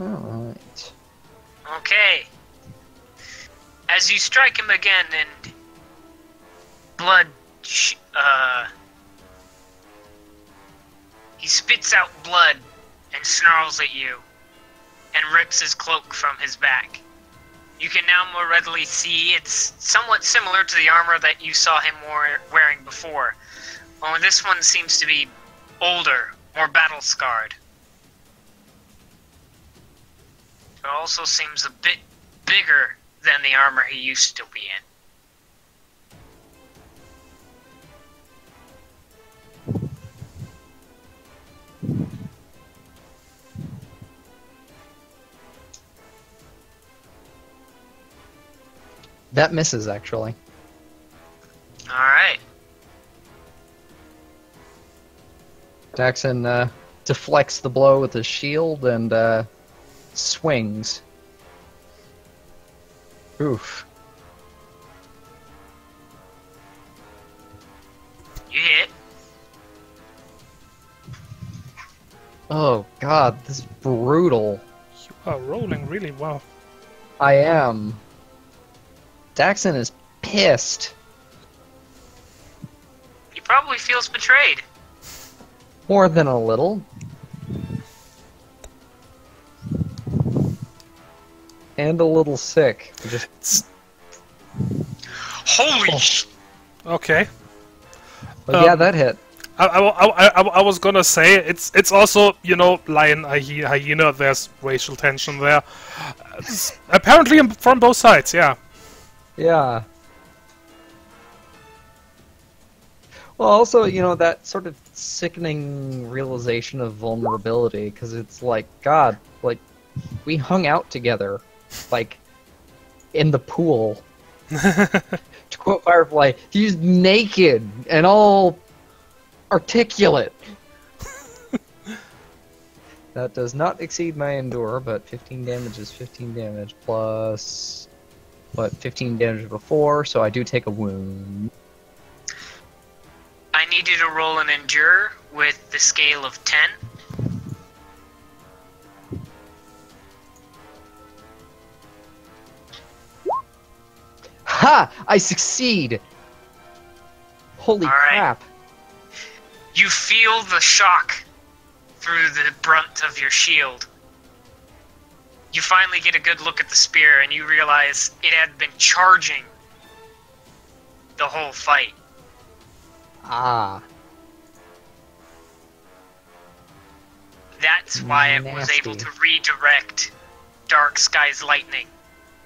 Alright. Okay. As you strike him again and blood, he spits out blood and snarls at you and rips his cloak from his back. You can now more readily see it's somewhat similar to the armor that you saw him wearing before. Only this one seems to be older, More battle scarred. It also seems a bit bigger than the armor he used to be in. That misses, actually. Alright. Daxon deflects the blow with his shield and swings. Oof. You hit. Oh god, this is brutal. You are rolling really well. I am. Daxon is pissed. He probably feels betrayed. More than a little. And a little sick. Just Holy sh! Okay. but yeah, that hit. I was gonna say it's also, you know, lion hyena. There's racial tension there. Apparently from both sides. Yeah. Yeah. Well, also, you know, that sort of sickening realization of vulnerability, because it's like, God, like, we hung out together, like, in the pool. To quote Firefly, he's naked and all articulate. That does not exceed my endure, but 15 damage is 15 damage plus, what, 15 damage before, so I do take a wound. I need you to roll an endure with the scale of 10. Ha! I succeed! Holy All right. crap. You feel the shock through the brunt of your shield. You finally get a good look at the spear and you realize it had been charging the whole fight. Ah. That's why it was able Nasty. to redirect Dark Sky's lightning.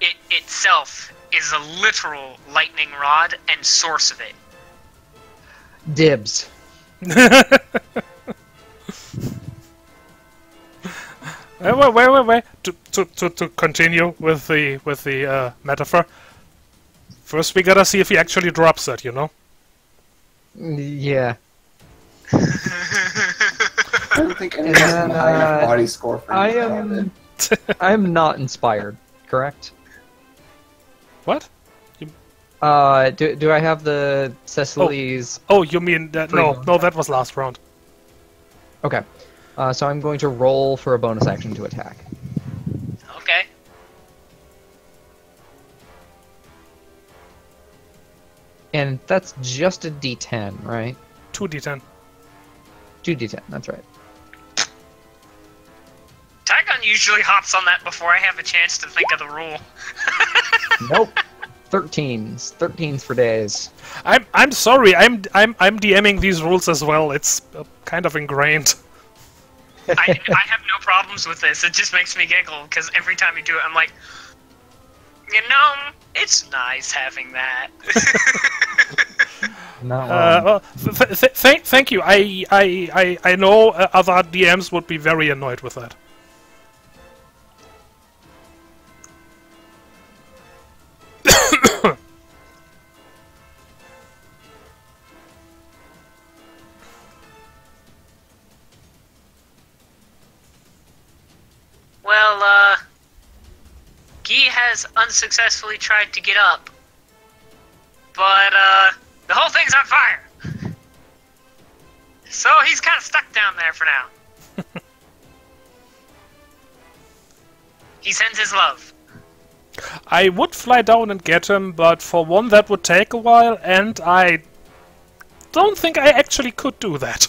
It itself is a literal lightning rod and source of it. Dibs. Wait. To continue with the metaphor. First, we gotta see if he actually drops it. You know. Yeah. I don't think anyone has a high enough body score for I me. am... I'm not inspired, correct? What? Do I have the Cecily's... Oh, you mean that? No, that was last round. Okay. So I'm going to roll for a bonus action to attack. Okay. And that's just a D10, right? 2d10. 2D10, that's right. Tygon usually hops on that before I have a chance to think of the rule. Nope. 13s. 13s for days. I'm sorry. I'm DMing these rules as well. It's kind of ingrained. I have no problems with this. It just makes me giggle because every time you do it, I'm like, you know, it's nice having that. Not wrong. Well, thank you. I know other DMs would be very annoyed with that. Well, Guy has unsuccessfully tried to get up, but the whole thing's on fire. So he's kind of stuck down there for now. He sends his love. I would fly down and get him, but for one that would take a while, and I don't think I actually could do that.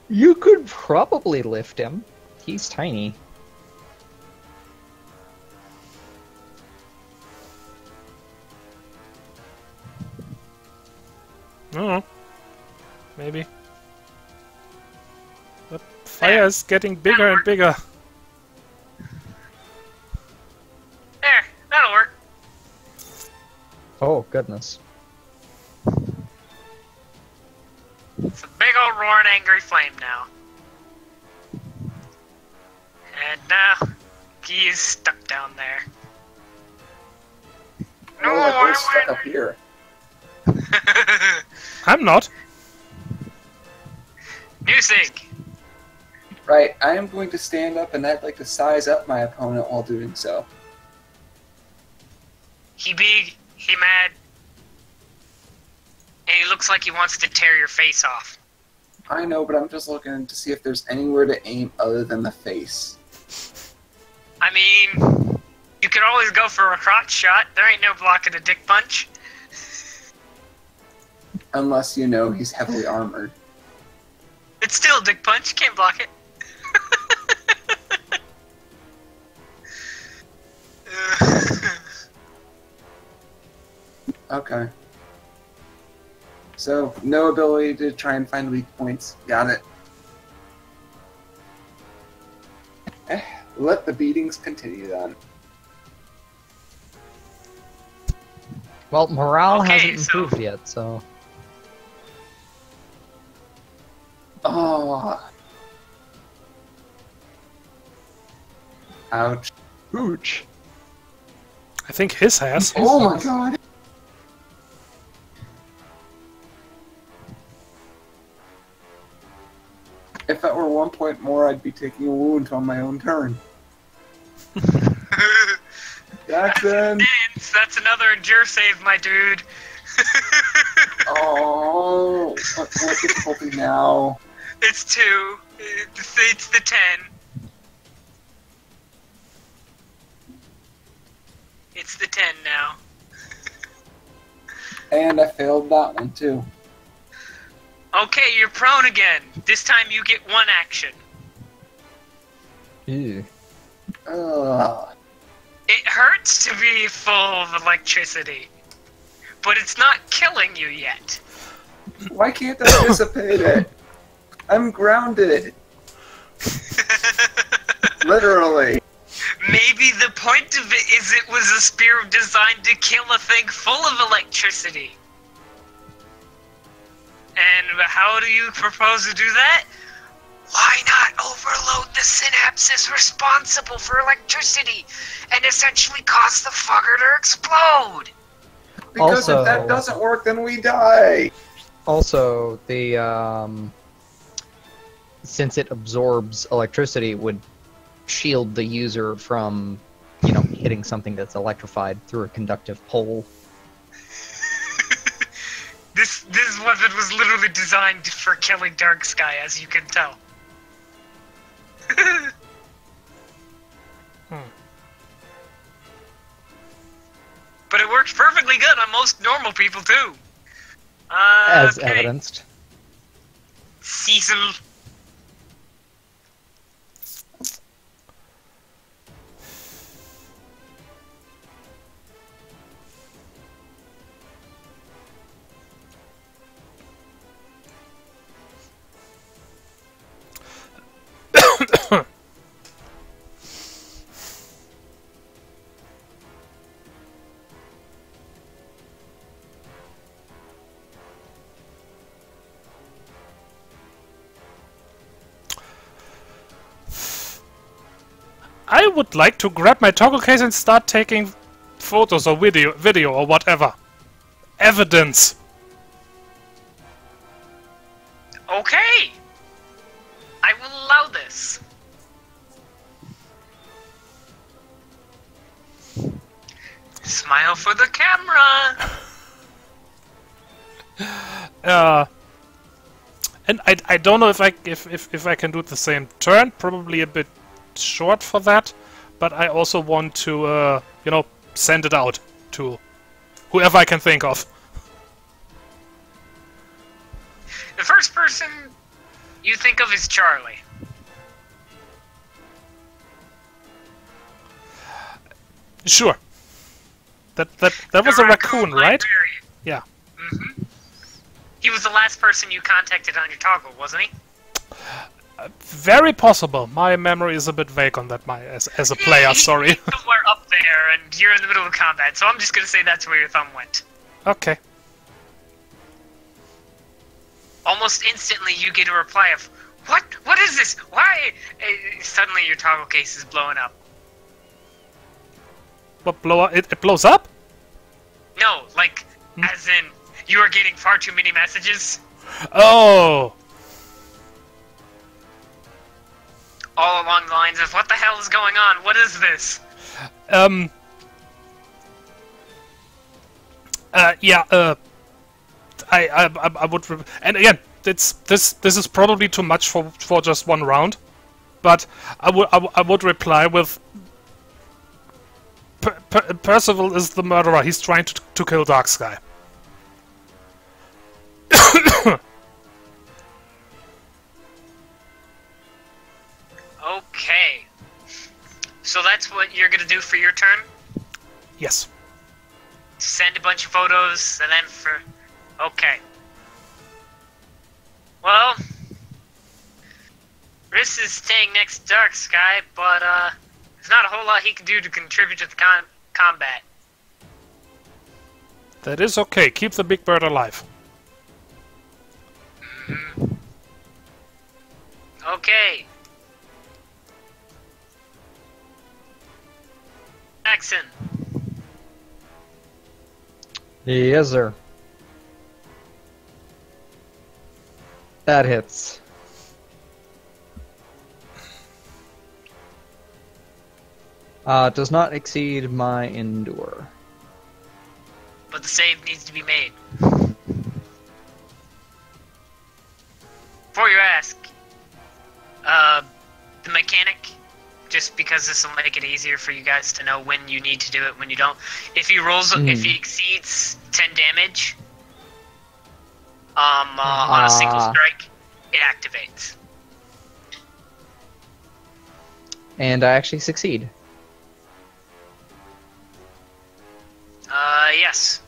You could probably lift him. He's tiny. I don't know. Maybe. The fire is getting bigger and bigger. There, that'll work. Oh, goodness. It's a big old roaring angry flame now. And now, he is stuck down there. Oh, like we're stuck up here. I'm not. Music! Right, I am going to stand up and I'd like to size up my opponent while doing so. He big, he mad, and he looks like he wants to tear your face off. I know, but I'm just looking to see if there's anywhere to aim other than the face. I mean, you could always go for a crotch shot. There ain't no blocking a dick punch. Unless, you know, he's heavily armored. It's still a dick punch. You can't block it. Okay. So, no ability to try and find weak points. Got it. Let the beatings continue then. Well, morale Okay, hasn't improved yet, so... Oh. Ouch. Ouch. I think his has. Oh my god. If that were 1 point more, I'd be taking a wound on my own turn. Jackson! That's another endure save, my dude. Oh, what difficulty now? It's 2. It's the 10. It's the 10 now. And I failed that one too. Okay, you're prone again. This time you get 1 action. Ew. Ugh. It hurts to be full of electricity, but it's not killing you yet. Why can't I dissipate it? I'm grounded. Literally. Maybe the point of it is it was a spear designed to kill a thing full of electricity. And how do you propose to do that? Why not overload the synapses responsible for electricity and essentially cause the fucker to explode? Because Also- if that doesn't work, then we die. Also, the, since it absorbs electricity, it would shield the user from, you know, hitting something that's electrified through a conductive pole. This weapon was literally designed for killing Dark Sky, as you can tell. But it works perfectly good on most normal people too. As Okay. evidenced. Cecil. I would like to grab my toggle case and start taking photos or video or whatever. Evidence. Okay. I will allow this. Smile for the camera. And I don't know if I can do the same turn. Probably a bit short for that, but I also want to you know, send it out to whoever I can think of. The first person you think of is Charlie. Sure. That was The a raccoon, right? librarian. Yeah. He was the last person you contacted on your toggle, wasn't he? Very possible. My memory is a bit vague on that. As a player, sorry. He's somewhere up there, and you're in the middle of combat, so I'm just gonna say that's where your thumb went. Okay. Almost instantly, you get a reply of, "What? What is this? Why?" Suddenly, your toggle case is blowing up. But it blows up? No, like, as in, you are getting far too many messages. Oh. All along the lines of, what the hell is going on? What is this? I would, and again, this is probably too much for just one round, but I would reply with, Percival is the murderer. He's trying to kill Darksky. Okay. So that's what you're gonna do for your turn? Yes. Send a bunch of photos, and then for... Okay. Well... Riss is staying next to Darksky, but, there's not a whole lot he can do to contribute to the combat. That is okay. Keep the big bird alive. Mm-hmm. Okay. Jackson. Yes, sir. That hits. Does not exceed my endure. But the save needs to be made. Before you ask, the mechanic, just because this will make it easier for you guys to know when you need to do it, when you don't. If he rolls, if he exceeds 10 damage, on a single strike, it activates. And I actually succeed. Yes.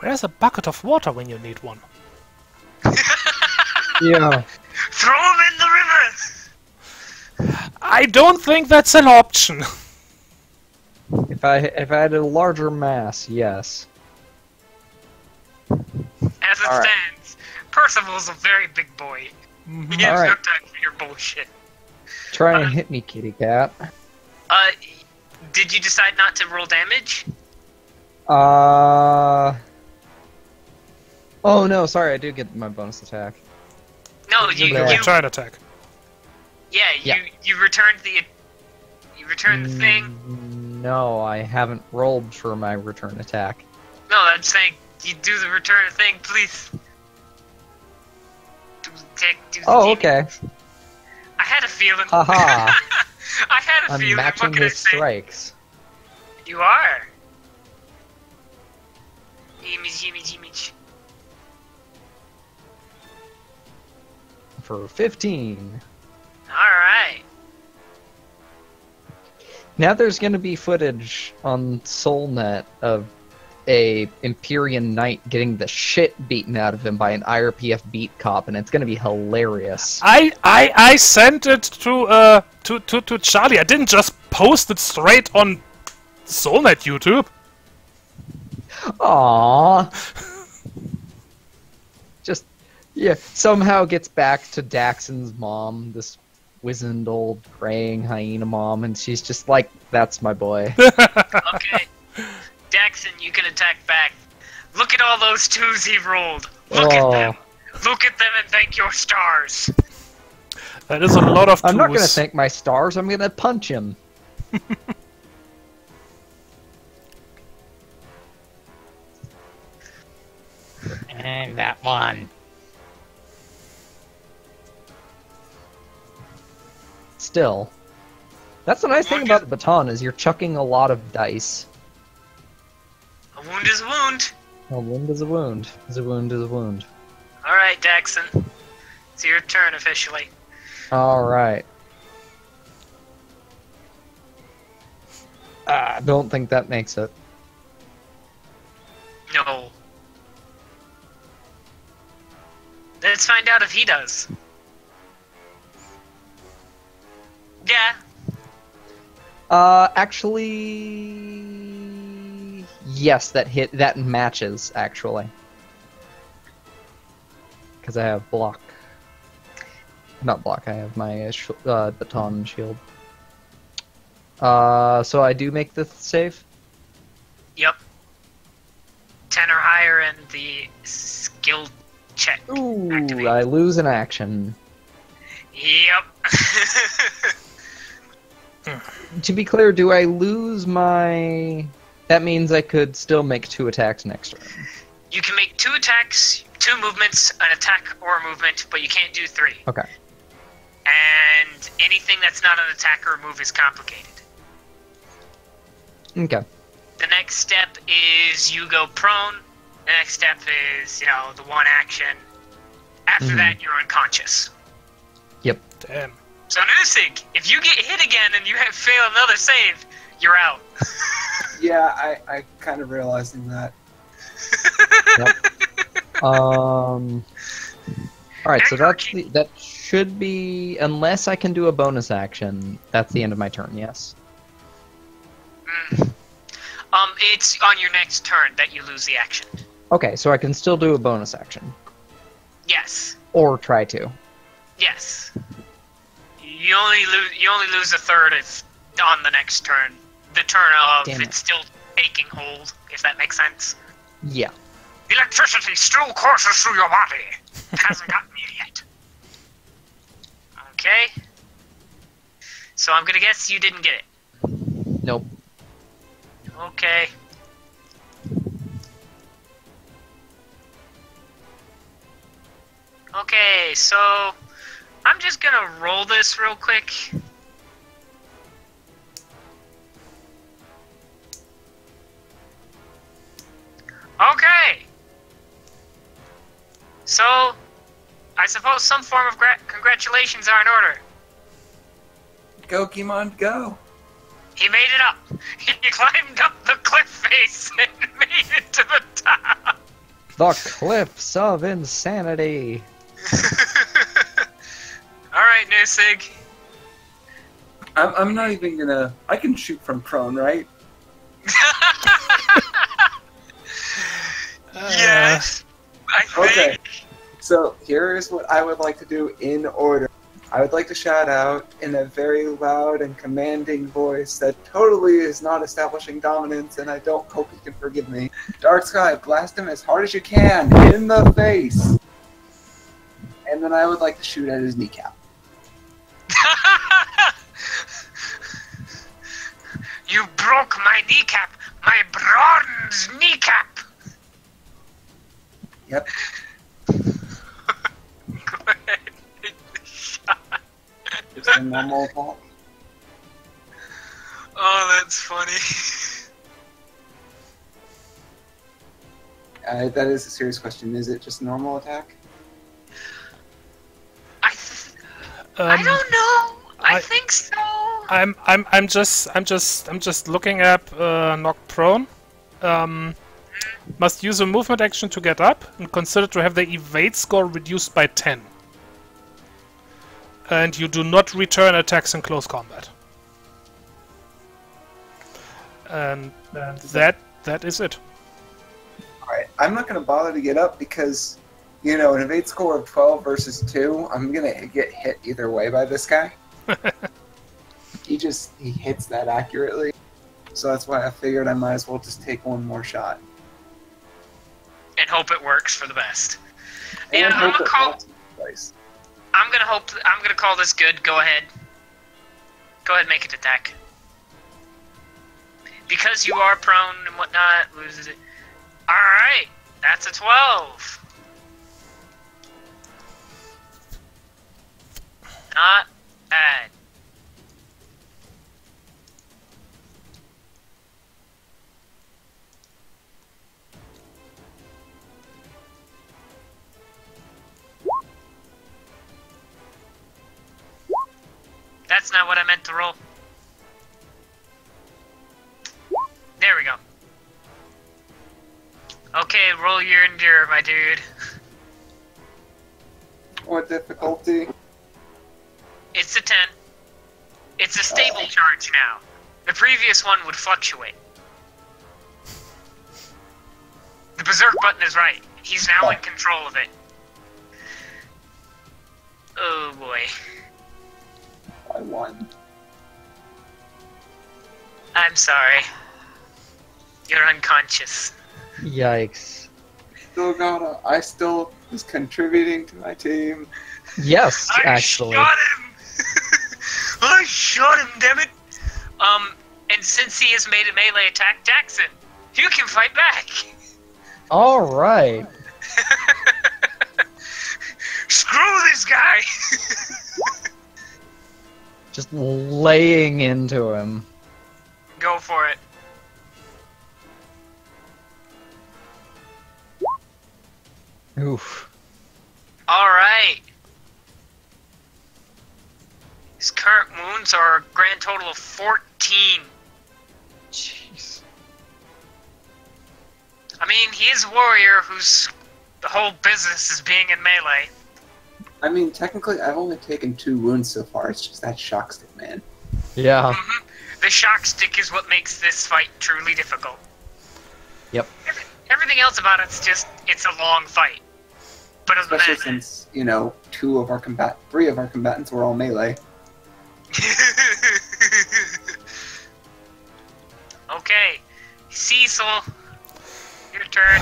Where's a bucket of water when you need one? Yeah. Throw him in the river! I don't think that's an option. If I had a larger mass, yes. As it All right. stands, Percival's a very big boy. He has All no right. time for your bullshit. Try and hit me, kitty cat. Did you decide not to roll damage? Oh no, sorry, I do get my bonus attack. No, you Try attack. yeah, you returned the thing. No, I haven't rolled for my return attack. No, I'm saying you do the return thing, please. Do the Oh, demon. okay. I had a feeling. Haha. I had a I'm feeling. matching What can I his say? strikes. You are. Image. For 15. Alright. Now there's gonna be footage on SoulNet of a Empyrean knight getting the shit beaten out of him by an IRPF beat cop, and it's gonna be hilarious. I sent it to Charlie. I didn't just post it straight on Soulnet YouTube. Aww. Just, yeah, somehow gets back to Daxon's mom, this wizened old praying hyena mom, and she's just like, that's my boy. Okay. Daxon, you can attack back. Look at all those twos he rolled. Look at them. Look at them and thank your stars. That is a lot of twos. I'm not gonna thank my stars, I'm gonna punch him. And that one. Still. That's the nice thing about the baton, is you're chucking a lot of dice. A wound is a wound. A wound is a wound. Is a wound is a wound. Alright, Daxon. It's your turn officially. Alright. Don't think that makes it. Let's find out if he does. Yeah. Actually, yes, that matches actually, because I have block. Not block. I have my baton shield. So I do make the save. Yep. 10 or higher and the skill check. Ooh, activate. I lose an action. Yep. To be clear, do I lose my... That means I could still make 2 attacks next turn. You can make 2 attacks, 2 movements, an attack or a movement, but you can't do 3. Okay. And anything that's not an attack or a move is complicated. Okay. The next step is you go prone. The next step is, the one action. After that, you're unconscious. Yep. Damn. So Nusig, if you get hit again and you fail another save, you're out. Yeah, I kind of realizing that. Yep. Alright, so that should be... Unless I can do a bonus action, that's the end of my turn, yes? It's on your next turn that you lose the action. Okay, so I can still do a bonus action. Yes. Or try to. Yes. You only lose a third if on the next turn. The turn of Damn it. it's still taking hold, if that makes sense. Yeah. Electricity still courses through your body. It hasn't gotten you yet. Okay. So I'm gonna guess you didn't get it. Nope. Okay. Okay, so I'm just gonna roll this real quick. Okay. So, I suppose some form of congratulations are in order. Go, Kimon, go! He made it up. He climbed up the cliff face and made it to the top. The Cliffs of Insanity. Alright, Nusig. I'm not even gonna... I can shoot from prone, right? Yes. I think. Okay. So, here's what I would like to do in order. I would like to shout out in a very loud and commanding voice that totally is not establishing dominance, and I don't hope you can forgive me. Dark Sky, blast him as hard as you can in the face. And then I would like to shoot at his kneecap. You broke my kneecap. My bronze kneecap. Yep. Go ahead. Take the shot. Just a normal attack. Oh, that's funny. That is a serious question. Is it just a normal attack? I don't know. I think so. I'm just looking up knock prone. Must use a movement action to get up and consider to have the evade score reduced by 10. And you do not return attacks in close combat. And that is it. Alright, I'm not going to bother to get up because, an evade score of 12 versus 2, I'm going to get hit either way by this guy. He hits that accurately. So that's why I figured I might as well just take one more shot. And hope it works for the best. And Yeah, I'm hope gonna it twice. I'm gonna call this good. Go ahead. Go ahead, make it attack. Because you are prone and whatnot, loses it. Alright, that's a 12. Not bad. That's not what I meant to roll. There we go. Okay, roll your endure, my dude. What difficulty? It's a 10. It's a stable charge now. The previous one would fluctuate. The Berserk button is right. He's now in control of it. Oh boy. I won. I'm sorry. You're unconscious. Yikes. I still was contributing to my team. Yes, actually. I shot him! I shot him, damn it! And since he has made a melee attack, Jackson, you can fight back! Alright. Screw this guy! Just laying into him. Go for it. Oof. Alright. His current wounds are a grand total of 14. Jeez. I mean, he is a warrior whose the whole business is being in melee. I mean, technically, I've only taken 2 wounds so far. It's just that shock stick, man. Yeah. The shock stick is what makes this fight truly difficult. Yep. Everything else about it's a long fight. But other Especially than since, 3 of our combatants were all melee. Okay, Cecil, your turn.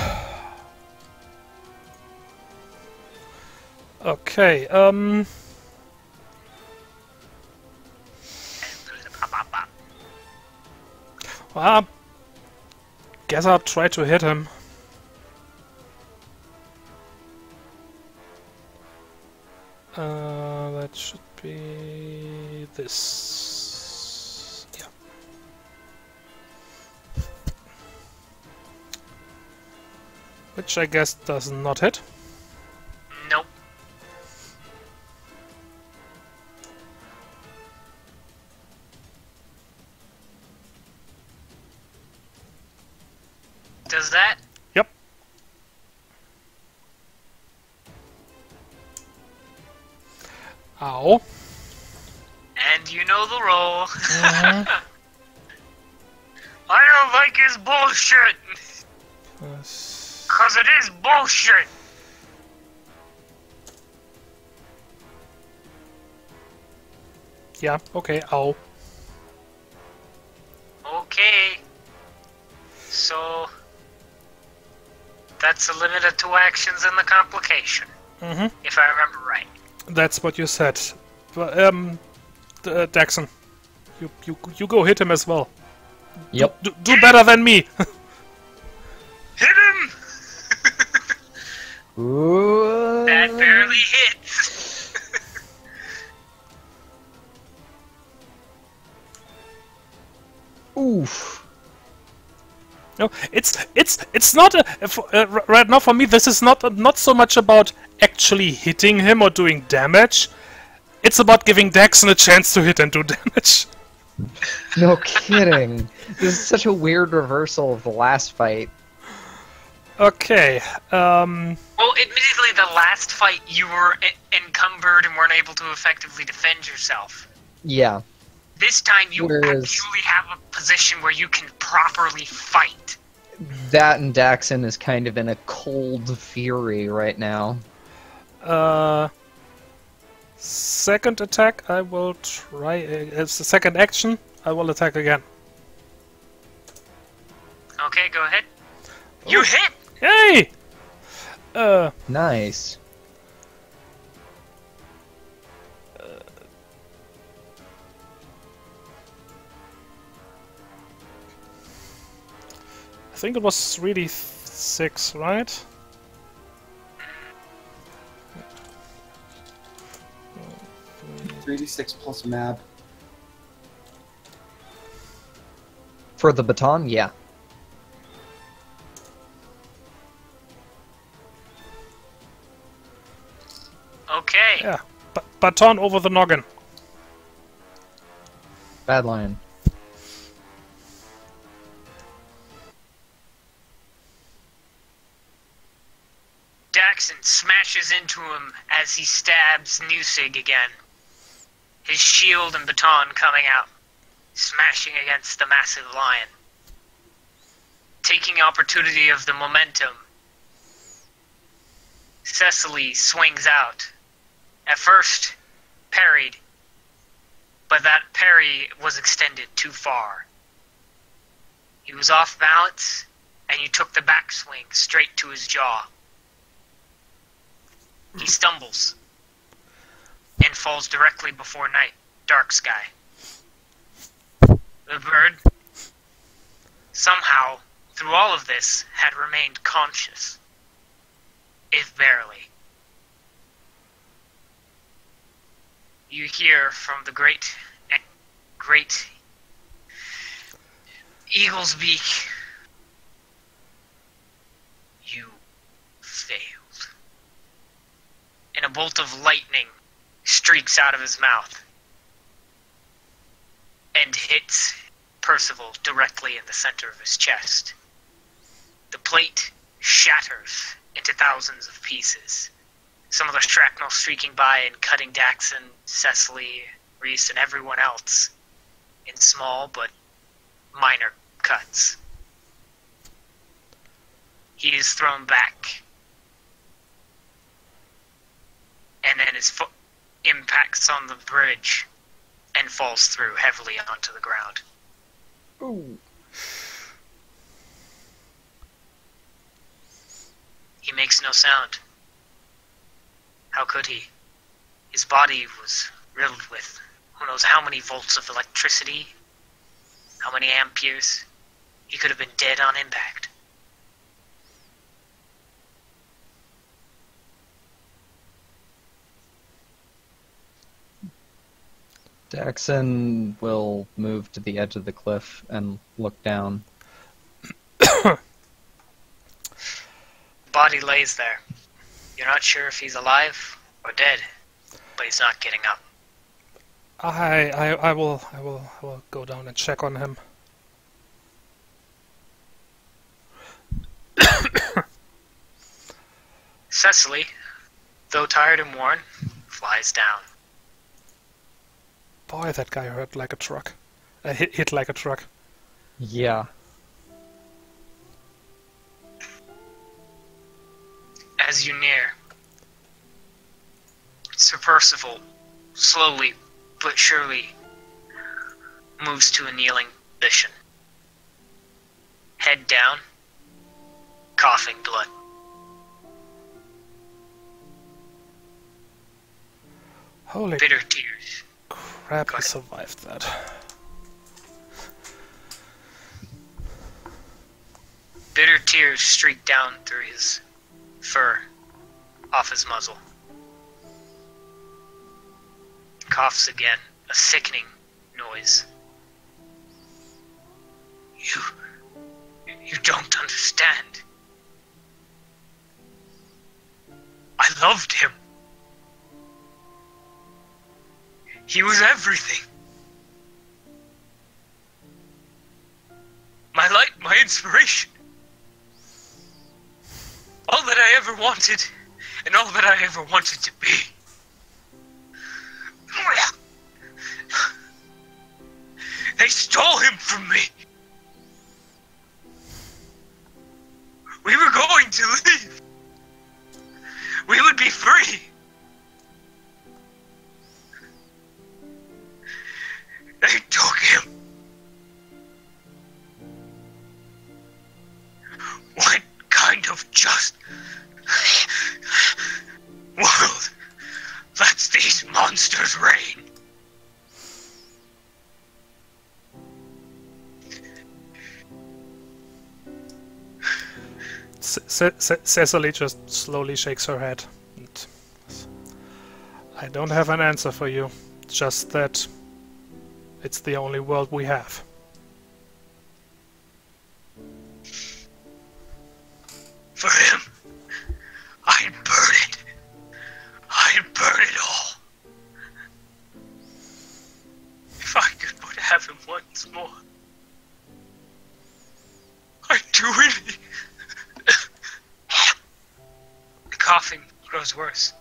Okay, well, guess I'll try to hit him. That should be this. Yeah. Which I guess does not hit. Nope. Does that? Yep. Ow. And you know the roll. Mhm. I don't like his bullshit. Plus- Cause it is bullshit. Yeah, okay, ow. Okay. So that's a limit of 2 actions in the complication, Mm-hmm. if I remember right. That's what you said. But, Daxon, you go hit him as well. Yep. Do better than me. Hit him! Ooh. That barely hits. Oof. No, it's not right now for me. This is not so much about actually hitting him or doing damage. It's about giving Daxon a chance to hit and do damage. No kidding. This is such a weird reversal of the last fight. Okay. Well, admittedly, the last fight you were encumbered and weren't able to effectively defend yourself. Yeah. This time you Whereas- actually have a position where you can properly fight. That and Daxon is kind of in a cold fury right now. Second attack, I will try. It's the second action. I will attack again. Okay, go ahead. You hit! Hey! Nice. I think it was 3d6, right? Mm. 3d6 plus mab. For the baton, yeah. Okay. Yeah. Baton over the noggin. Bad lion. Daxon smashes into him as he stabs Newsig again. His shield and baton coming out, smashing against the massive lion. Taking opportunity of the momentum, Cecily swings out. At first, parried, but that parry was extended too far. He was off balance, and you took the backswing straight to his jaw. He stumbles and falls directly before night, dark sky. The bird, somehow, through all of this, had remained conscious, if barely. You hear from the great eagle's beak, "You failed." And a bolt of lightning streaks out of his mouth and hits Percival directly in the center of his chest. The plate shatters into thousands of pieces. Some of the shrapnel streaking by and cutting Daxon, Cecily, Reese, and everyone else in small but minor cuts. He is thrown back, and then his foot impacts on the bridge and falls through heavily onto the ground. Ooh. He makes no sound. How could he? His body was riddled with who knows how many volts of electricity, how many amperes. He could have been dead on impact. Daxon will move to the edge of the cliff and look down. Body lays there. You're not sure if he's alive or dead, but he's not getting up. I will go down and check on him. Cecily, though tired and worn, flies down. Boy, that guy hurt like a truck. Hit like a truck. Yeah. As you near, Sir Percival slowly but surely moves to a kneeling position. Head down, coughing blood. Holy Bitter tears. crap, Go he ahead. survived that. Bitter tears streak down through his fur, off his muzzle. Coughs again, a sickening noise. You don't understand. I loved him. He was everything. My light, my inspiration. All that I ever wanted, and all that I ever wanted to be. They stole him from me. We were going to leave. We would be free. They took him. What kind of just world lets these monsters reign? Cecily just slowly shakes her head. And I don't have an answer for you, just that it's the only world we have. For him, I'd burn it. I'd burn it all. If I could but have him once more, I'd do anything. The coughing grows worse.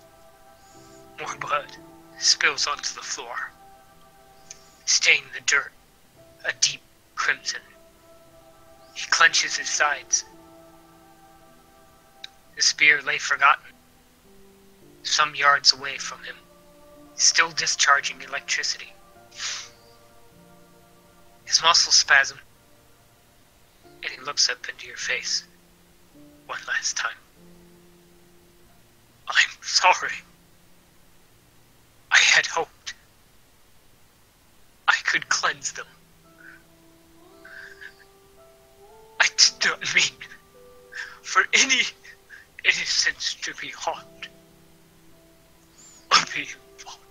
More blood spills onto the floor, staining the dirt a deep crimson. He clenches his sides. The spear lay forgotten, some yards away from him, still discharging electricity. His muscles spasm, and he looks up into your face one last time. I'm sorry. I had hoped I could cleanse them. I did not mean for any innocence to be harmed or be involved.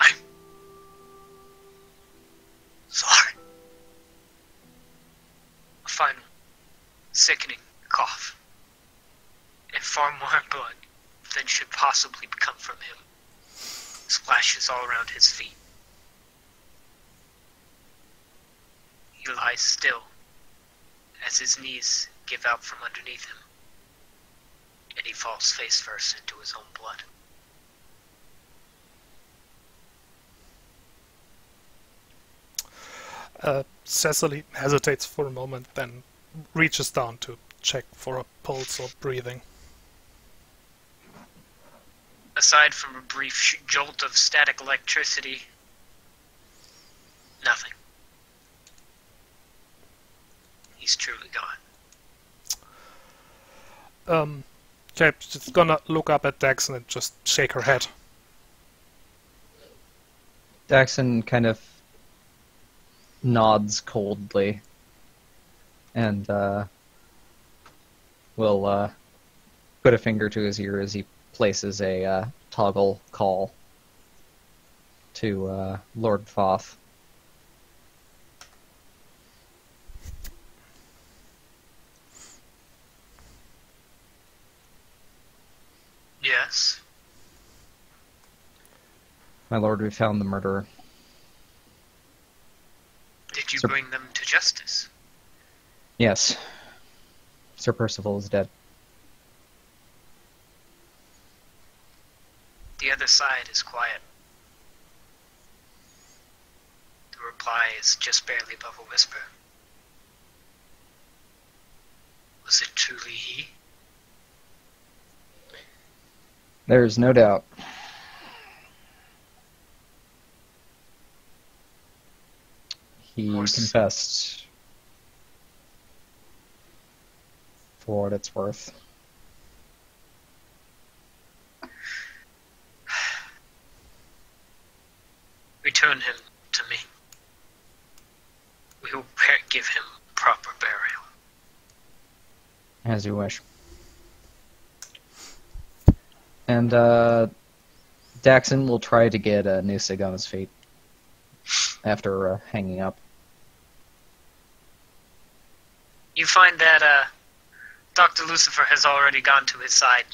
I'm sorry. A final sickening cough, and far more blood than should possibly come from him splashes all around his feet. He lies still as his knees give out from underneath him, and he falls face first into his own blood. Cecily hesitates for a moment, then reaches down to check for a pulse or breathing. Aside from a brief jolt of static electricity, nothing. He's truly gone. Okay, she's gonna look up at Daxon and just shake her head. Daxon kind of nods coldly and will put a finger to his ear as he places a toggle call to Lord Thoth. Yes. My lord, we found the murderer. Did you Sir- bring them to justice? Yes. Sir Percival is dead. The other side is quiet. The reply is just barely above a whisper. Was it truly he? There's no doubt. He confessed. For what it's worth. Return him to me. We will give him proper burial. As you wish. And Daxon will try to get a noose on his feet after hanging up. You find that Dr. Lucifer has already gone to his side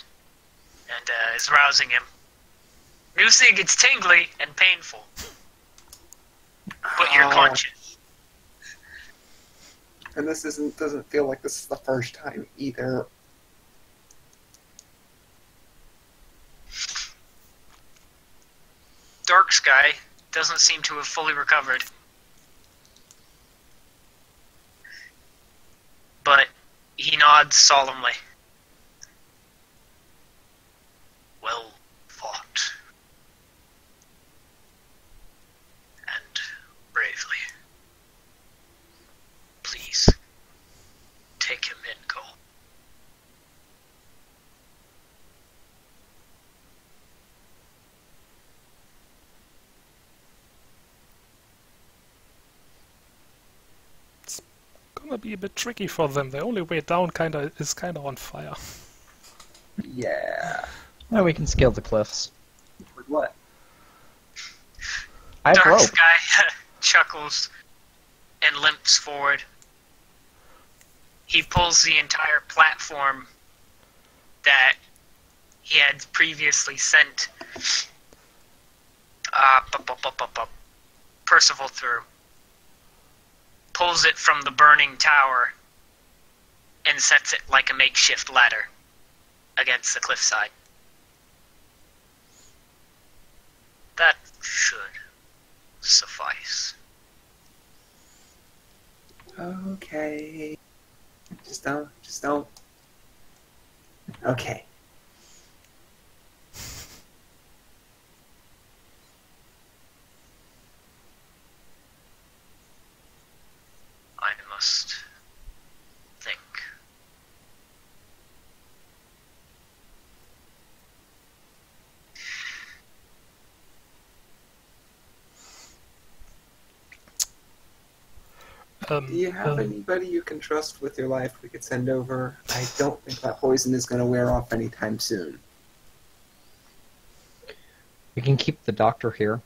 and is rousing him. Noosing gets tingly and painful, but you're conscious. And this doesn't feel like this is the first time either. Dark Sky doesn't seem to have fully recovered. But he nods solemnly. Well fought. And bravely. Please, take him in, Cole. Gonna be a bit tricky for them. The only way down is kinda on fire. Yeah. Well, we can scale the cliffs. With what? I have Dark rope. Sky chuckles and limps forward. He pulls the entire platform that he had previously sent Percival through. Pulls it from the burning tower and sets it like a makeshift ladder against the cliffside. That should suffice. Okay. Just don't. Okay. I must think. Do you have anybody you can trust with your life we could send over? I don't think that poison is going to wear off anytime soon. We can keep the doctor here.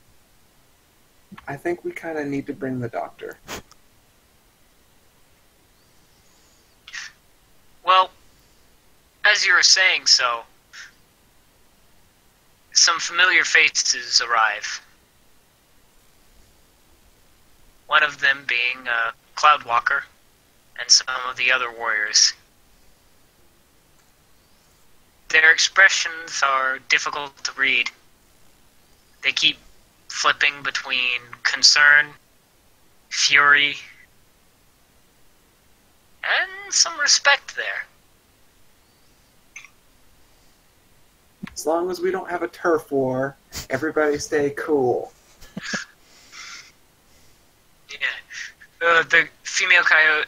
I think we kind of need to bring the doctor. Well, as you were saying so, some familiar faces arrive. One of them being Cloudwalker and some of the other warriors. Their expressions are difficult to read. They keep flipping between concern, fury, and some respect there. As long as we don't have a turf war, everybody stay cool. Yeah. The female coyote,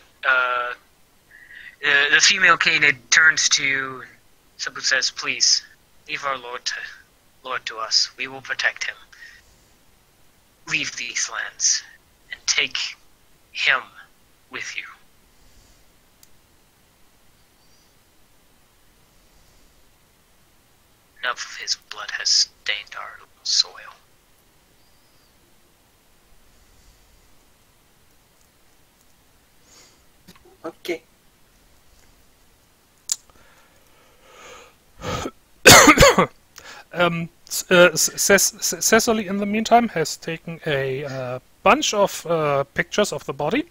the female canid turns to Sabu, says, "Please, leave our Lord to us. We will protect him. Leave these lands and take him with you." Enough of his blood has stained our soil. Okay. Cecily, in the meantime, has taken a bunch of pictures of the body.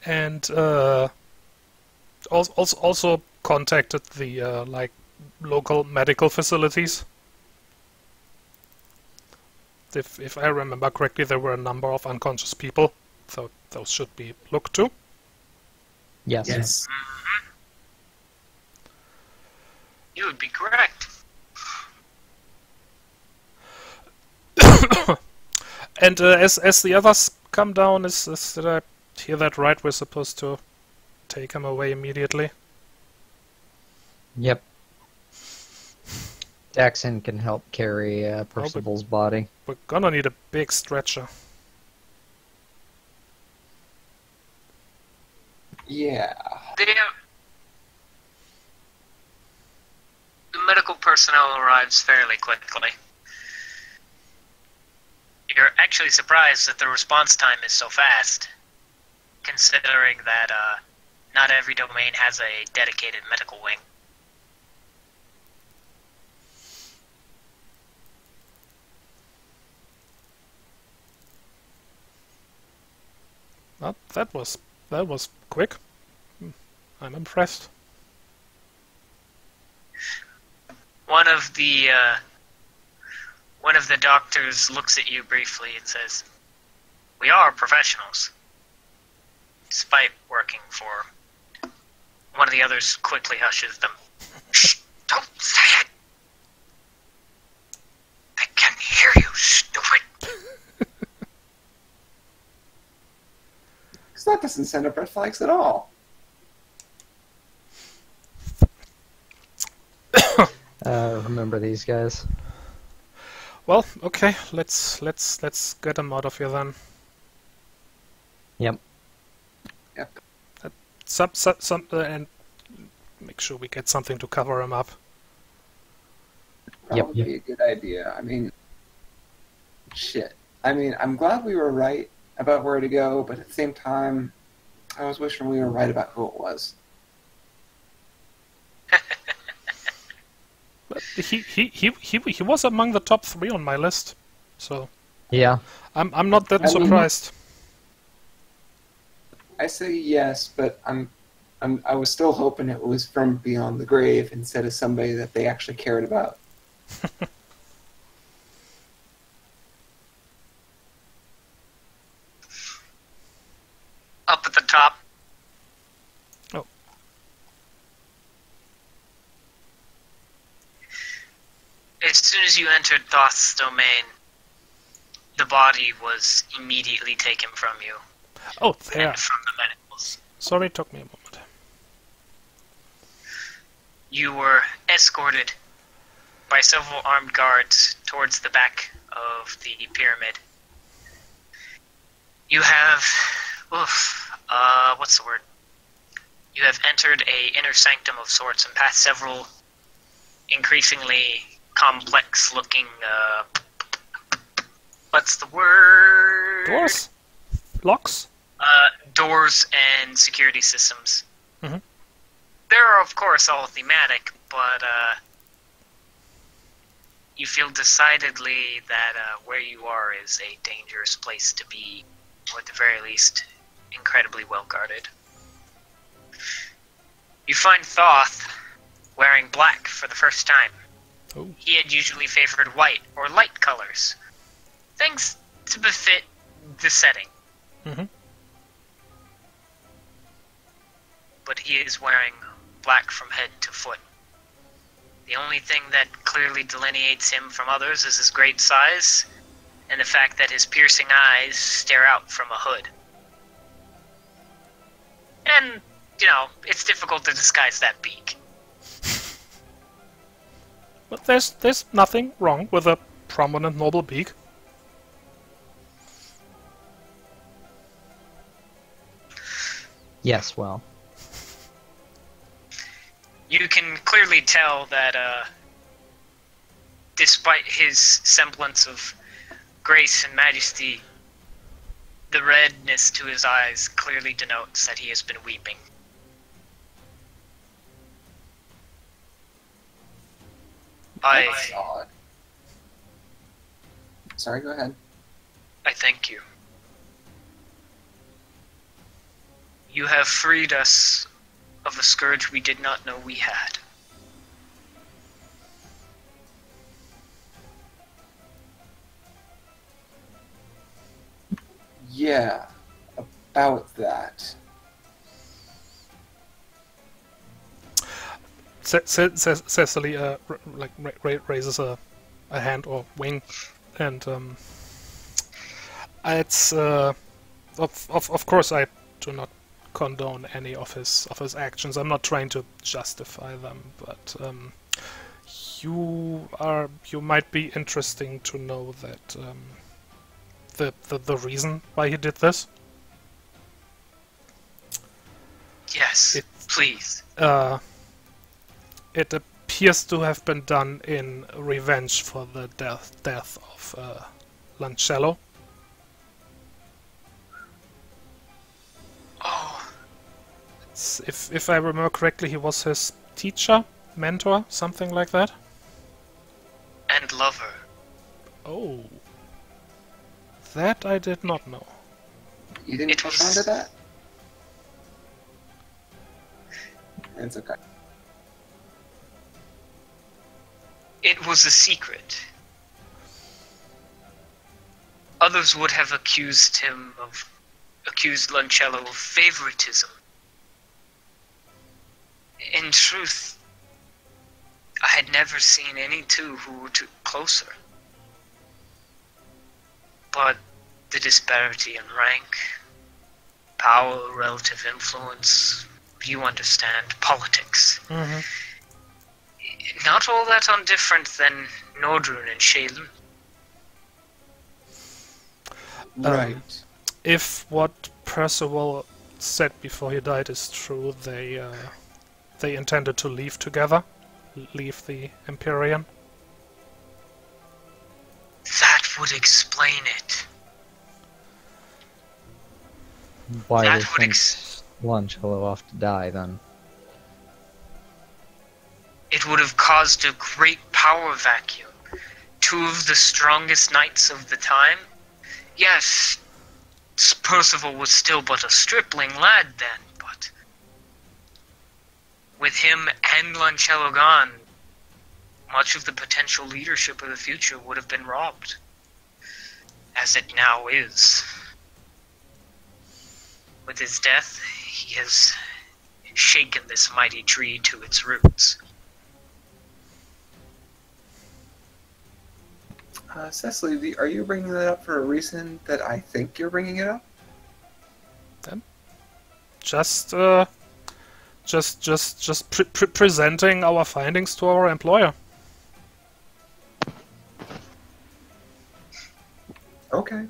And also contacted the local medical facilities. If I remember correctly, there were a number of unconscious people, so those should be looked to. Yes. Yes. You would be correct. And as the others come down, did I hear that right? We're supposed to take him away immediately. Yep. Jackson can help carry Percival's body. We're gonna need a big stretcher. Yeah. The medical personnel arrives fairly quickly. You're actually surprised that the response time is so fast, considering that not every domain has a dedicated medical wing. Well, that was quick. I'm impressed. One of the doctors looks at you briefly and says, "We are professionals." Despite working for one of the others, quickly hushes them. "Shh! Don't say it! They can hear you, stupid!" Because that doesn't send up red flags at all. Remember these guys? Well, okay, let's get them out of here then. Yep. Yep. And make sure we get something to cover him up. Probably be a good idea. I mean, shit. I mean, I'm glad we were right about where to go, but at the same time, I was wishing we were right about who it was. But he was among the top 3 on my list, so Yeah. I'm not that surprised. I say yes, but I'm I was still hoping it was from beyond the grave instead of somebody that they actually cared about. Up at the top. Oh. As soon as you entered Thoth's domain, the body was immediately taken from you. Oh, there. And from the manacles. Sorry, it took me a moment. You were escorted by several armed guards towards the back of the pyramid. You have... what's the word? You have entered a inner sanctum of sorts and passed several increasingly complex-looking, what's the word? Doors? Locks? Doors and security systems. Mhm. They're, of course, all thematic, but, you feel decidedly that, where you are is a dangerous place to be, or at the very least, incredibly well guarded. You find Thoth wearing black for the first time. Oh. He had usually favored white or light colors, things to befit the setting. Mm-hmm. But he is wearing black from head to foot. The only thing that clearly delineates him from others is his great size, and the fact that his piercing eyes stare out from a hood. And, you know, it's difficult to disguise that beak. But there's nothing wrong with a prominent noble beak. Yes, well. You can clearly tell that, despite his semblance of grace and majesty, the redness to his eyes clearly denotes that he has been weeping. That's odd. Sorry, go ahead. I thank you. You have freed us of a scourge we did not know we had. Yeah, about that. Cecily raises a hand or wing, and it's of course I do not condone any of his actions. I'm not trying to justify them, but you might be interesting to know that the reason why he did this. Yes, please. It appears to have been done in revenge for the death of Lancello. Oh, If I remember correctly, he was his teacher, mentor, something like that. and lover. Oh, that I did not know. You didn't It catch was- on to that? It's okay. It was a secret. Others would have accused Lancello of favoritism. In truth, I had never seen any two who were closer. But the disparity in rank, power, relative influence, you understand, politics. Mm-hmm. Not all that undifferent than Nordrun and Shaylin. Right. If what Percival said before he died is true, they intended to leave together, leave the Empyrean. That would explain it. Why That they would sent Lancello off to die, then? It would have caused a great power vacuum. Two of the strongest knights of the time? Yes, Percival was still but a stripling lad then, but With him and Lancello gone, much of the potential leadership of the future would have been robbed, as it now is. With his death, he has shaken this mighty tree to its roots. Cecily, are you bringing that up for a reason that I think you're bringing it up? Just presenting our findings to our employer. Okay.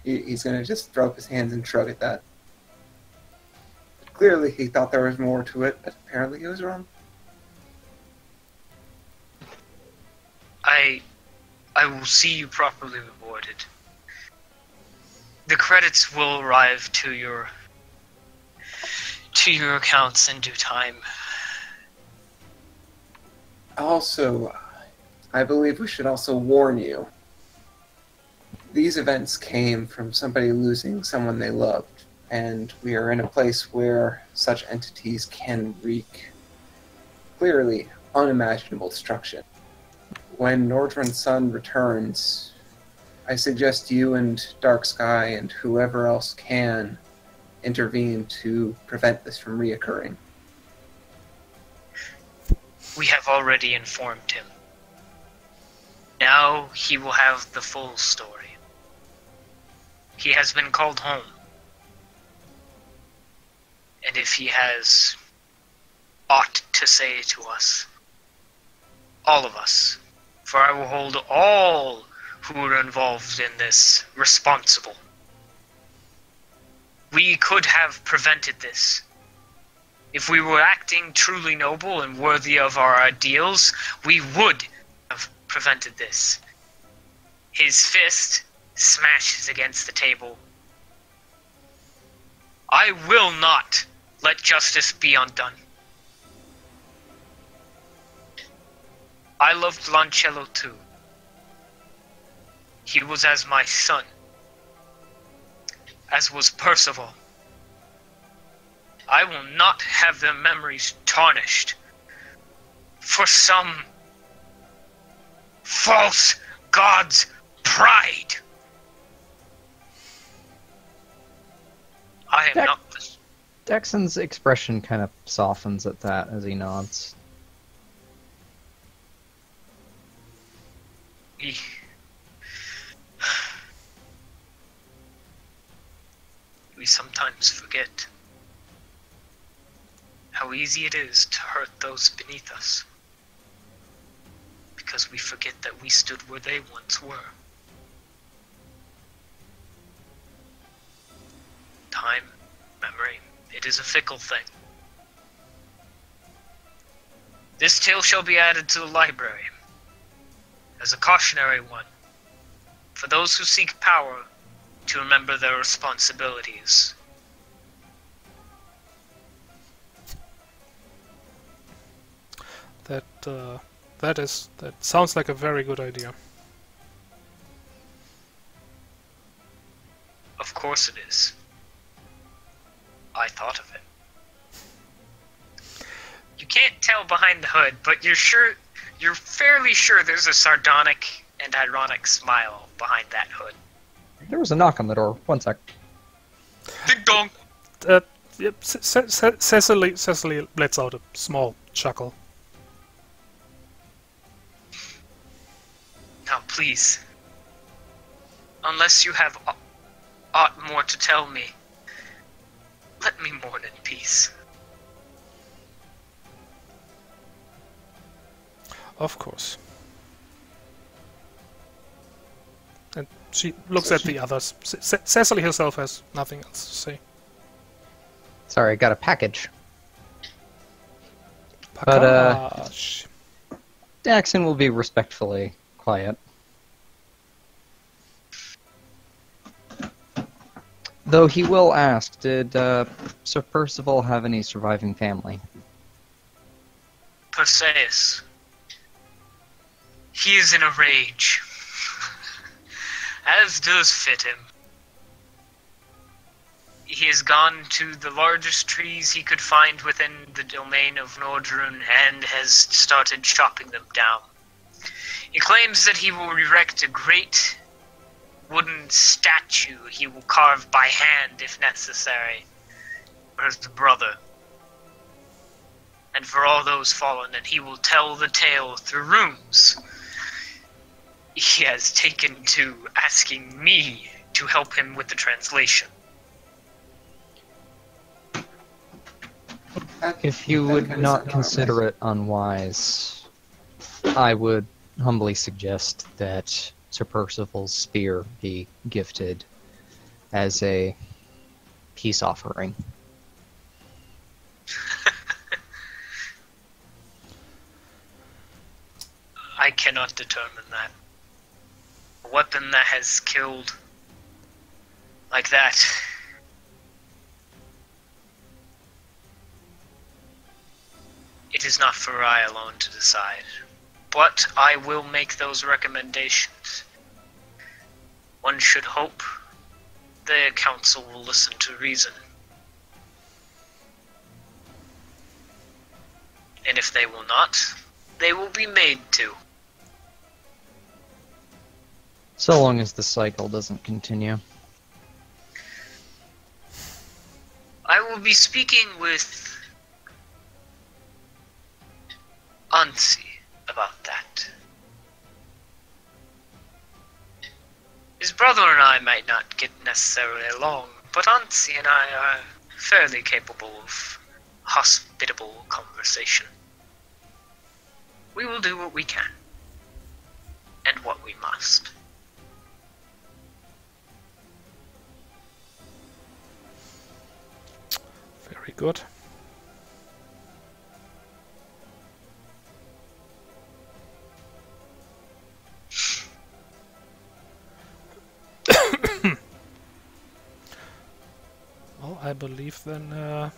He's gonna just throw up his hands and shrug at that. Clearly he thought there was more to it, but apparently he was wrong. I will see you properly rewarded. The credits will arrive to your accounts in due time. Also, I believe we should also warn you. These events came from somebody losing someone they loved, and we are in a place where such entities can wreak clearly unimaginable destruction. When Nordrun's son returns, I suggest you and Dark Sky and whoever else can intervene to prevent this from reoccurring. We have already informed him. Now he will have the full story. He has been called home. And if he has aught to say to us, all of us, for I will hold all who were involved in this responsible. We could have prevented this. If we were acting truly noble and worthy of our ideals, we would have prevented this. His fist smashes against the table. I will not let justice be undone. I loved Lancello too. He was as my son, as was Percival. I will not have their memories tarnished for some false god's pride. I am not the... Dexon's expression kind of softens at that as he nods. We sometimes forget how easy it is to hurt those beneath us, because we forget that we stood where they once were. Time, memory, it is a fickle thing. This tale shall be added to the library as a cautionary one for those who seek power to remember their responsibilities. That sounds like a very good idea. Of course it is. I thought of it. You can't tell behind the hood, but you're fairly sure there's a sardonic and ironic smile behind that hood. There was a knock on the door. One sec. Ding dong! Yep, Cecily lets out a small chuckle. Now please, unless you have aught more to tell me, let me mourn in peace. Of course. And she looks at the others. Cecily herself has nothing else to say. Sorry, I got a package. Package. Daxon will be respectfully quiet. Though he will ask, did Sir Percival have any surviving family? Perseus. He is in a rage. As does fit him. He has gone to the largest trees he could find within the domain of Nordrun and has started chopping them down. He claims that he will erect a great wooden statue he will carve by hand if necessary for his brother and for all those fallen, and he will tell the tale through runes. He has taken to asking me to help him with the translation. If you would not consider it unwise, I would humbly suggest that Sir Percival's spear be gifted as a peace offering. I cannot determine that. A weapon that has killed like that. It is not for I alone to decide. But I will make those recommendations. One should hope the council will listen to reason. And if they will not, they will be made to. So long as the cycle doesn't continue. I will be speaking with Ansi about that. His brother and I might not get necessarily along, but Ansi and I are fairly capable of hospitable conversation. We will do what we can, and what we must. Very good. Well, I believe then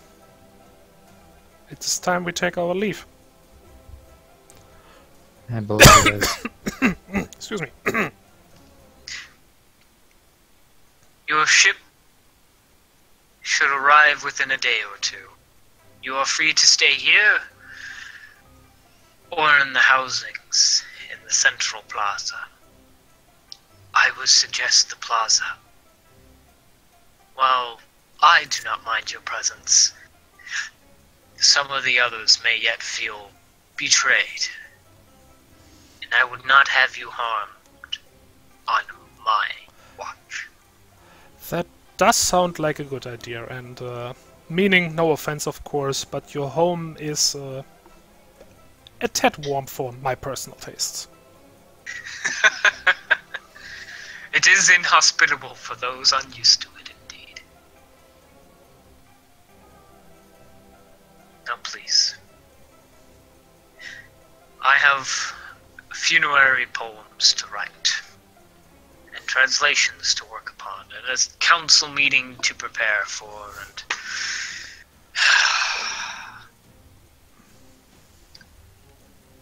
it's time we take our leave. I believe it is. Excuse me. Your ship should arrive within a day or two. You are free to stay here or in the housings in the central plaza. I would suggest the plaza. While I do not mind your presence, some of the others may yet feel betrayed, and I would not have you harmed on my watch. That does sound like a good idea, and meaning no offense, of course, but your home is a tad warm for my personal tastes. It is inhospitable for those unused to it, indeed. Now, please. I have funerary poems to write, and translations to work upon, and a council meeting to prepare for, and...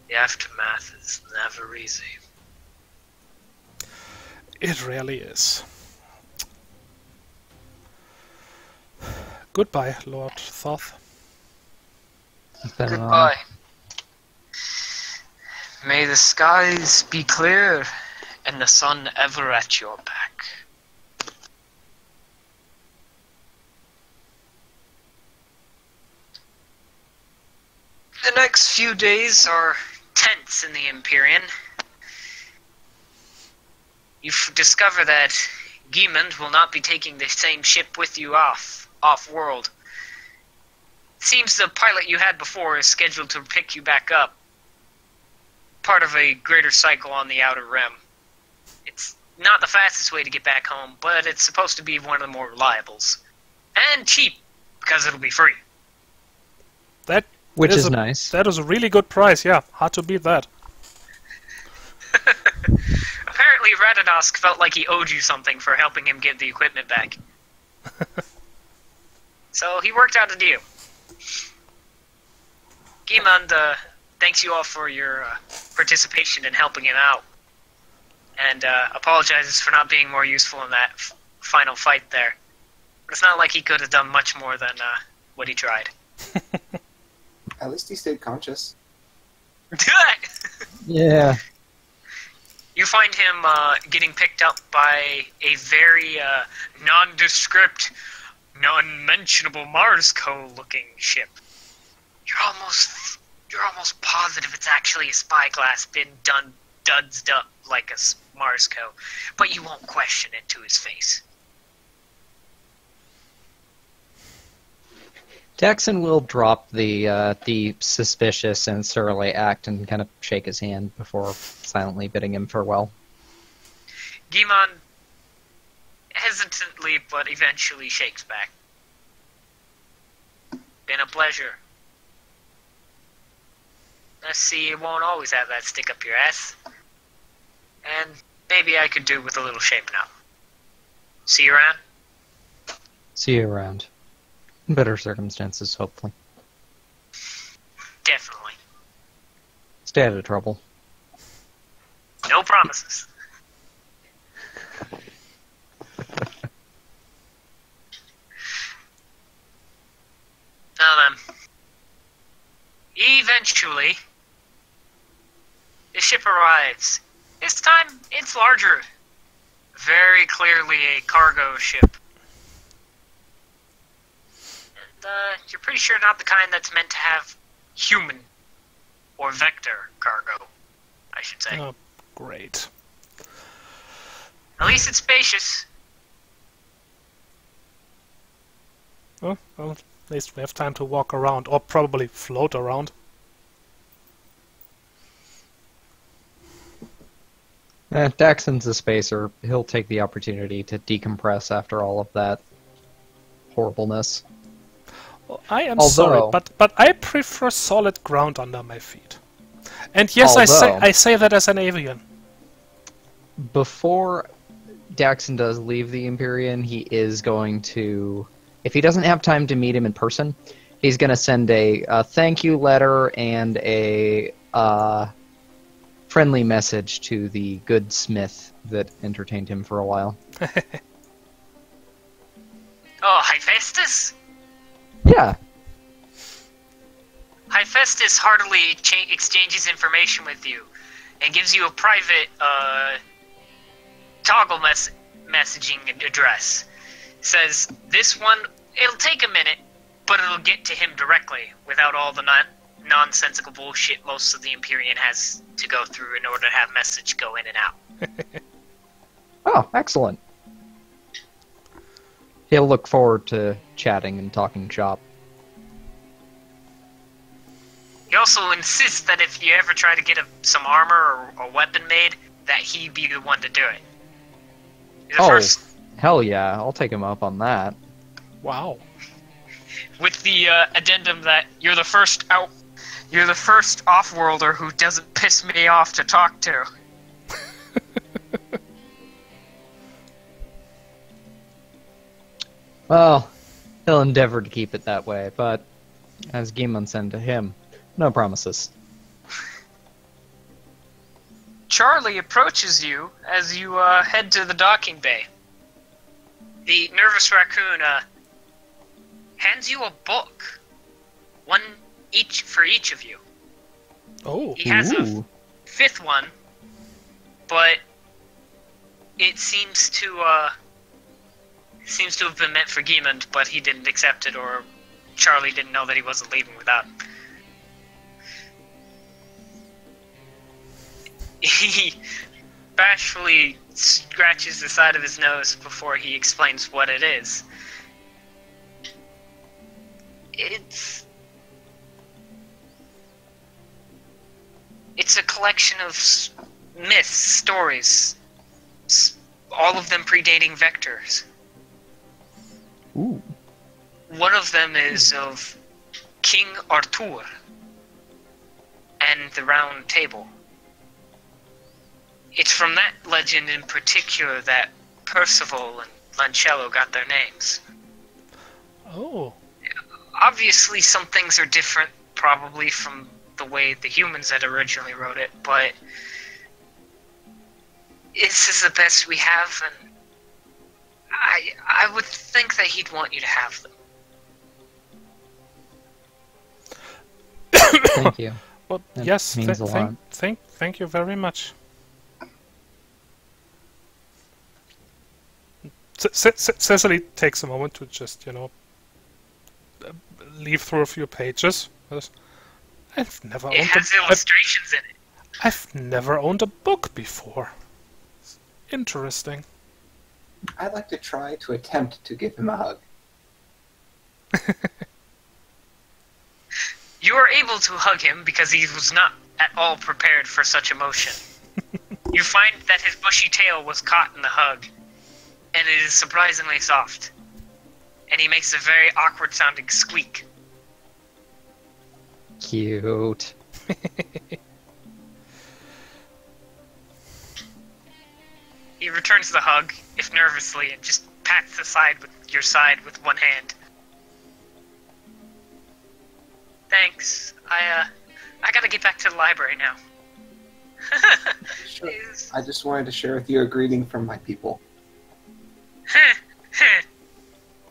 the aftermath is never easy. It really is. Goodbye, Lord Thoth. It's been an honor. Goodbye. May the skies be clear and the sun ever at your back. The next few days are tense in the Empyrean. You discover that Giemund will not be taking the same ship with you off-world. It seems the pilot you had before is scheduled to pick you back up. Part of a greater cycle on the Outer Rim. It's not the fastest way to get back home, but it's supposed to be one of the more reliables. And cheap, because it'll be free. That Which is a, nice. That is a really good price, yeah. Hard to beat that. Apparently Radadosk felt like he owed you something for helping him get the equipment back. So he worked out a deal. Giemund thanks you all for your participation in helping him out. And apologizes for not being more useful in that final fight there. It's not like he could have done much more than what he tried. At least he stayed conscious. Yeah. You find him getting picked up by a very nondescript, non-mentionable Mars-Co-looking ship. You're almost positive it's actually a spyglass been dudsed up like a Mars-Co, but you won't question it to his face. Jackson will drop the suspicious and surly act and kind of shake his hand before silently bidding him farewell. Gimon hesitantly but eventually shakes back. Been a pleasure. I see you won't always have that stick up your ass. And maybe I could do with a little shaping up. See you around? See you around. In better circumstances, hopefully. Definitely. Stay out of trouble. No promises. Now then. Eventually, the ship arrives. This time, it's larger. Very clearly a cargo ship. And, you're pretty sure not the kind that's meant to have human or vector cargo, I should say. Oh, great. At least it's spacious. Well, at least we have time to walk around, or probably float around. Daxon's a spacer. He'll take the opportunity to decompress after all of that horribleness. Well, I am Although- sorry, but I prefer solid ground under my feet. And yes, Although- I say that as an avian. Before Daxon does leave the Empyrean, he is going to, if he doesn't have time to meet him in person, he's going to send a thank you letter and a friendly message to the good smith that entertained him for a while. Oh, Hephaestus? Yeah. Hephaestus heartily exchanges information with you and gives you a private toggle messaging address. Says, this one, it'll take a minute, but it'll get to him directly without all the nonsensical bullshit most of the Empyrean has to go through in order to have message go in and out. Oh, excellent. He'll look forward to chatting and talking shop. He also insists that if you ever try to get some armor or weapon made, that he be the one to do it. The first, hell yeah, I'll take him up on that. Wow. with the addendum that you're the first off-worlder who doesn't piss me off to talk to. Well, he'll endeavor to keep it that way, but as Gimon said to him, no promises. Charlie approaches you as you head to the docking bay. The nervous raccoon hands you a book, one each for each of you. Oh. He has a Ooh. fifth one, but it seems to have been meant for Giemond, but he didn't accept it, or Charlie didn't know that he wasn't leaving without it. He bashfully scratches the side of his nose before he explains what it is. It's a collection of myths, stories, all of them predating vectors. Ooh. One of them is of King Arthur and the Round Table. It's from that legend in particular that Percival and Lancello got their names. Oh. Obviously, some things are different, probably, from the way the humans had originally wrote it, but this is the best we have, and I would think that he'd want you to have them. Thank you. Well, That yes, means a lot. thank you very much. Cecily takes a moment to just, leaf through a few pages. I've never It owned has illustrations in it. I've never owned a book before. It's interesting. I'd like to try to attempt to give him a hug. You were able to hug him because he was not at all prepared for such emotion. You find that his bushy tail was caught in the hug, and it is surprisingly soft. And he makes a very awkward sounding squeak. Cute. He returns the hug, if nervously, and just pats your side with one hand. Thanks. I gotta get back to the library now. Sure. I just wanted to share with you a greeting from my people.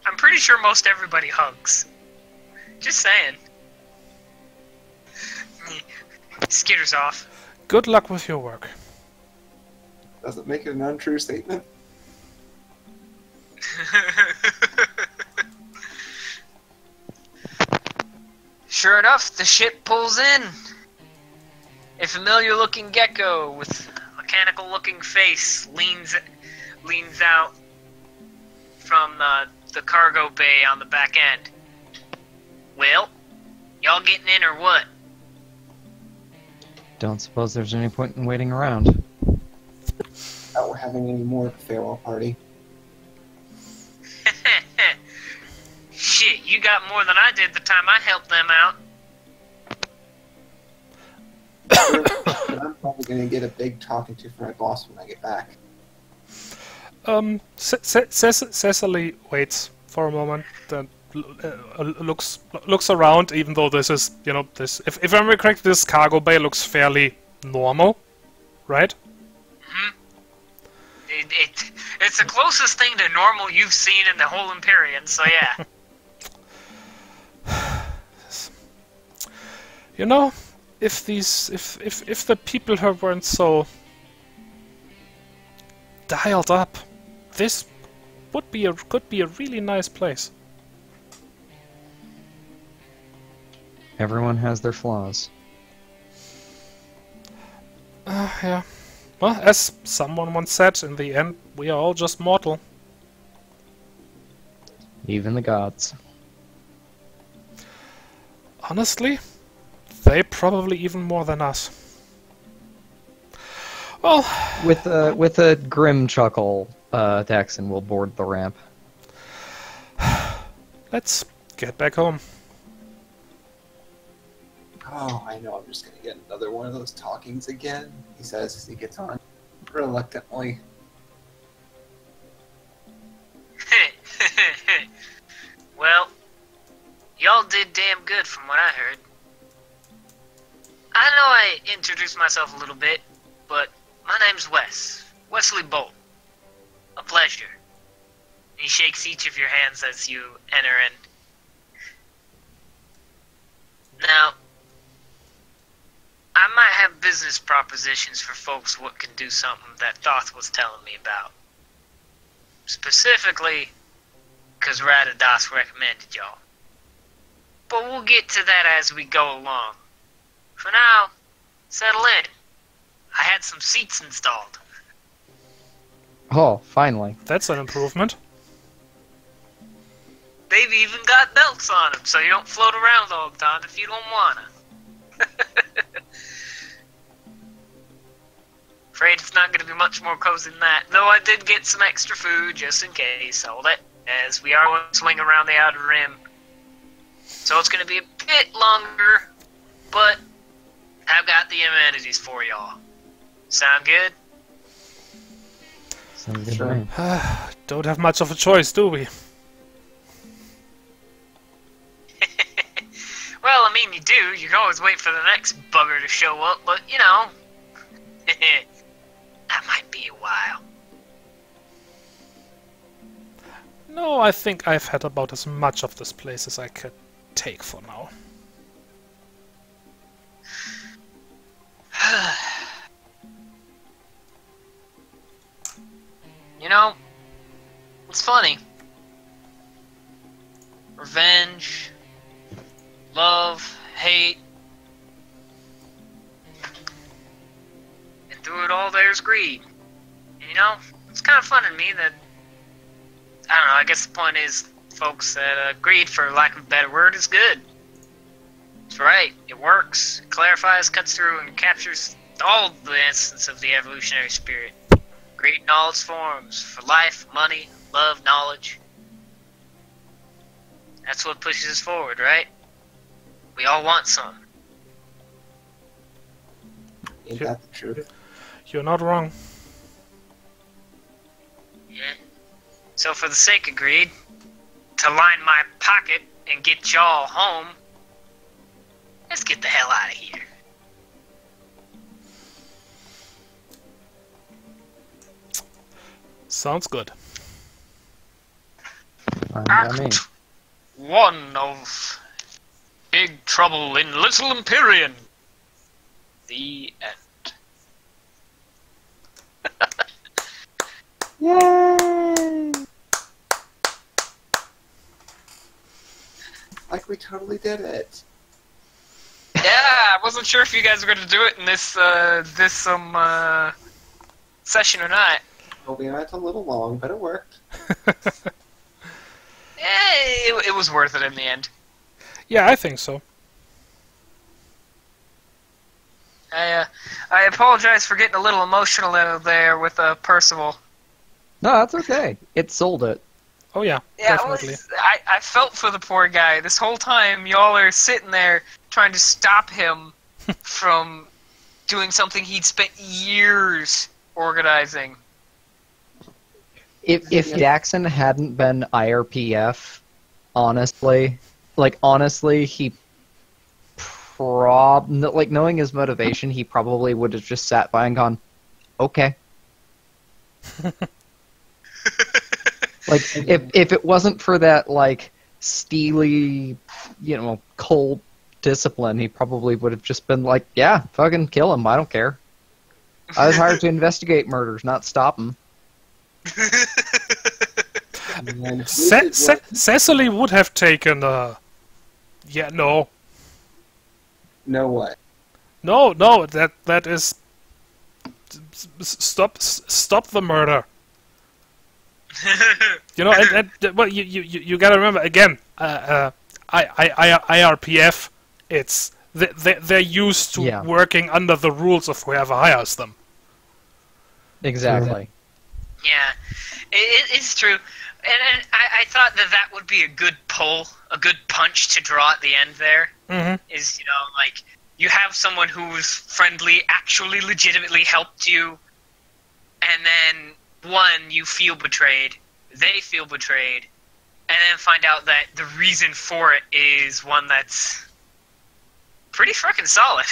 I'm pretty sure most everybody hugs. Just saying. He skitters off. Good luck with your work. Does it make it an untrue statement? Sure enough, the ship pulls in. A familiar-looking gecko with a mechanical-looking face leans out from the cargo bay on the back end. Well, y'all getting in or what? Don't suppose there's any point in waiting around. We're having any more of a farewell party. Shit, you got more than I did the time I helped them out. I'm probably going to get a big talking to from my boss when I get back. Cecily waits for a moment, then looks around. Even though this is, this, if I'm correct, this cargo bay looks fairly normal, right? It's the closest thing to normal you've seen in the whole Empyrean, so yeah. If the people here weren't so dialed up, this could be a really nice place. Everyone has their flaws. Yeah. Well, as someone once said, in the end, we are all just mortal. Even the gods. Honestly, they probably even more than us. Well, With a grim chuckle, Daxon will board the ramp. let's get back home. Oh, I know, I'm just going to get another one of those talkings again, he says as he gets on, reluctantly. Well, y'all did damn good from what I heard. I know I introduced myself a little bit, but my name's Wesley Bolt. A pleasure. He shakes each of your hands as you enter in. Now, I might have business propositions for folks what can do something that Thoth was telling me about. Specifically, because Radadas recommended y'all. But we'll get to that as we go along. For now, settle in. I had some seats installed. Oh, finally. That's an improvement. They've even got belts on them, so you don't float around all the time if you don't wanna. Afraid it's not gonna be much more cozy than that, though I did get some extra food just in case, hold it, as we are going to swing around the outer rim. So it's gonna be a bit longer, but I've got the amenities for y'all. Sound good? Sounds good Sure. to me. Don't have much of a choice, do we? Well, I mean, you do. You can always wait for the next bugger to show up, but, that might be a while. No, I think I've had about as much of this place as I could take for now. You know, it's funny. Revenge, love, hate, and through it all there's greed. And, you know, it's kind of fun to me that, I don't know, I guess the point is, folks, that greed, for lack of a better word, is good. It's right, it works, it clarifies, cuts through, and captures all the essence of the evolutionary spirit. Greed in all its forms, for life, money, love, knowledge. That's what pushes us forward, right? We all want some. Ain't that the truth? You're not wrong. Yeah. So for the sake of greed, to line my pocket and get y'all home, let's get the hell out of here. Sounds good. Fine by me. Act 1 of Big Trouble in Little Empyrean. The end. Yay! Like we totally did it. Yeah, I wasn't sure if you guys were going to do it in this session or not. Well, we went a little long, but it worked. It was worth it in the end. Yeah, I think so. I apologize for getting a little emotional there with Percival. No, that's okay. It sold it. Oh yeah, Yeah, definitely. I felt for the poor guy. This whole time, y'all are sitting there trying to stop him from doing something he'd spent years organizing. If Jackson hadn't been IRPF, honestly, he knowing his motivation, he probably would have just sat by and gone, okay. If it wasn't for that, steely, cold discipline, he probably would have just been like, yeah, fucking kill him, I don't care. I was hired to investigate murders, not stop them. Cecily would have taken yeah, no. No what? No, that is... Stop the murder. Well, you gotta remember, again, IRPF, they're used to working under the rules of whoever hires them. Exactly. Yeah, it's true. And I thought that would be a good pull, a good punch to draw at the end there. Mm-hmm. Is, you have someone who was friendly, actually legitimately helped you, and then, one, you feel betrayed, they feel betrayed, and then find out that the reason for it is one that's pretty fucking solid.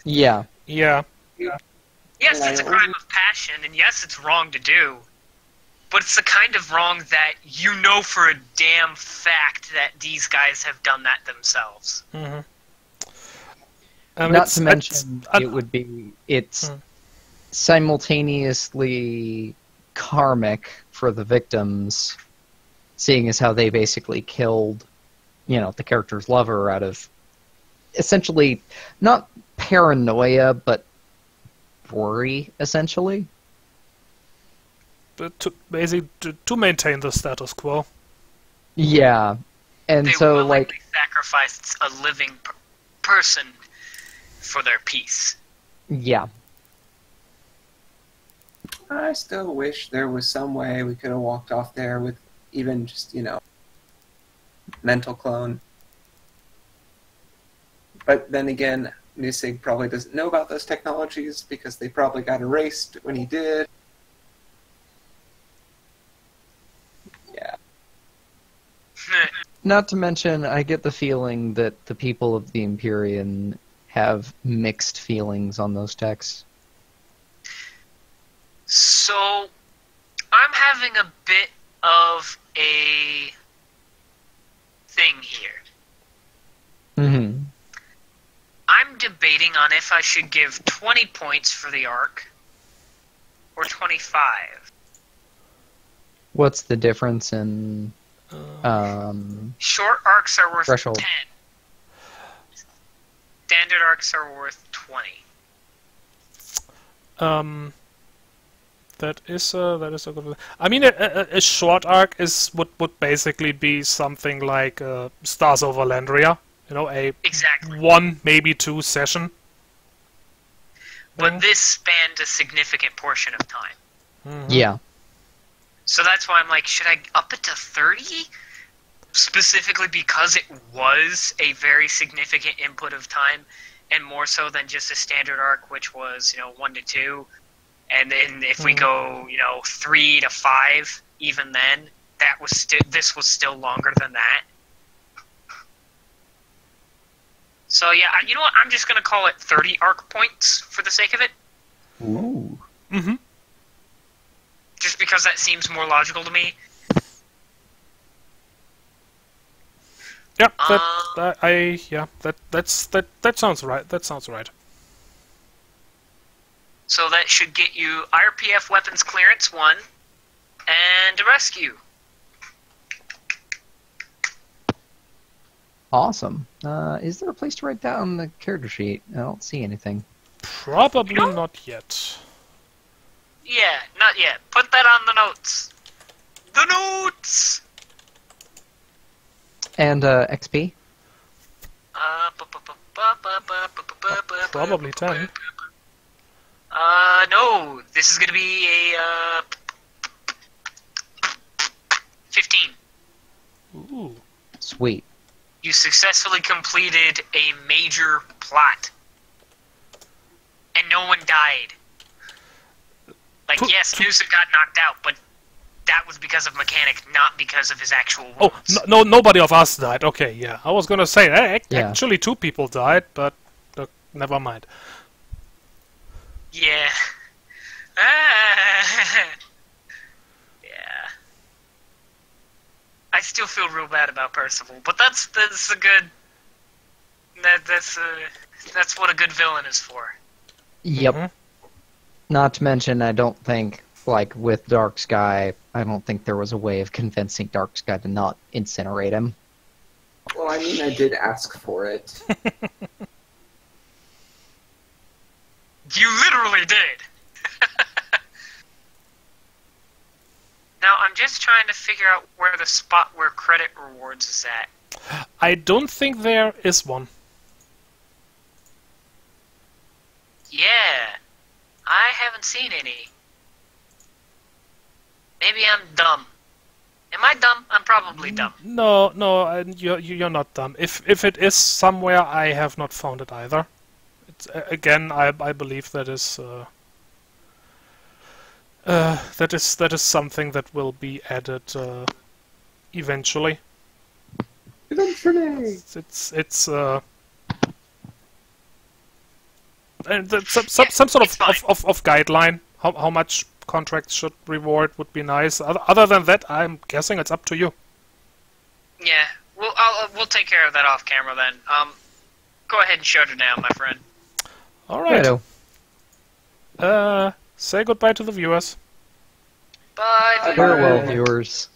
Yeah. Yeah. Yes, it's a crime of passion, and yes, it's wrong to do, but it's the kind of wrong that you know for a damn fact that these guys have done that themselves. Mm-hmm. Not to mention, it's simultaneously karmic for the victims, seeing as how they basically killed, the character's lover out of essentially not paranoia, but worry, essentially. But to maintain the status quo. Yeah, and they so willingly sacrificed a living person for their peace. Yeah. I still wish there was some way we could have walked off there with even just, mental clone. But then again, Nusig probably doesn't know about those technologies because they probably got erased when he did. Yeah. Not to mention, I get the feeling that the people of the Empyrean have mixed feelings on those texts. So, I'm having a bit of a thing here. Mm-hmm. I'm debating on if I should give 20 points for the arc or 25. What's the difference in Short arcs are worth threshold? 10. Standard arcs are worth 20. That is a good. I mean, a short arc would basically be something like Stars over Landria. You know, a Exactly. 1 maybe 2 session. But this spanned a significant portion of time. Mhm. Yeah. So that's why I'm like, should I up it to 30? Specifically because it was a very significant input of time, and more so than just a standard arc, which was, 1 to 2. And then if we go, 3 to 5, even then, this was still longer than that. So yeah, you know what? I'm just gonna call it 30 arc points for the sake of it. Ooh. Mhm. Just because that seems more logical to me. Yeah, that sounds right. That sounds right. So that should get you IRPF weapons clearance 1 and a rescue. Awesome. Is there a place to write down the character sheet? I don't see anything. Probably No? not yet. Yeah, not yet. Put that on the notes. The notes! And XP? Probably 10. No. This is gonna be a, 15. Ooh. Sweet. You successfully completed a major plot. And no one died. Like, yes, Newsom got knocked out, but that was because of mechanic, not because of his actual Oh, wounds. no, nobody of us died. Okay, yeah. I was gonna say, Yeah. actually 2 people died, but never mind. Yeah. Yeah. I still feel real bad about Percival, but that's a good. That's what a good villain is for. Yep. Mhm. Not to mention, I don't think, like, with Dark Sky, I don't think there was a way of convincing Dark Sky to not incinerate him. Well, I mean, I did ask for it. You literally did. Now I'm just trying to figure out where the spot where credit rewards is at. I don't think there is one. Yeah, I haven't seen any. Maybe I'm dumb. Am I dumb? I'm probably dumb. No, you're not dumb. If it is somewhere, I have not found it either. It's, again, I believe that is that is something that will be added eventually. Eventually! It's and some sort it's fine. of guideline. How much contracts should reward would be nice. Other than that, I'm guessing it's up to you. Yeah, we'll take care of that off camera then. Go ahead and shut her down, my friend. All right. Righto. Say goodbye to the viewers. Bye. Farewell, viewers.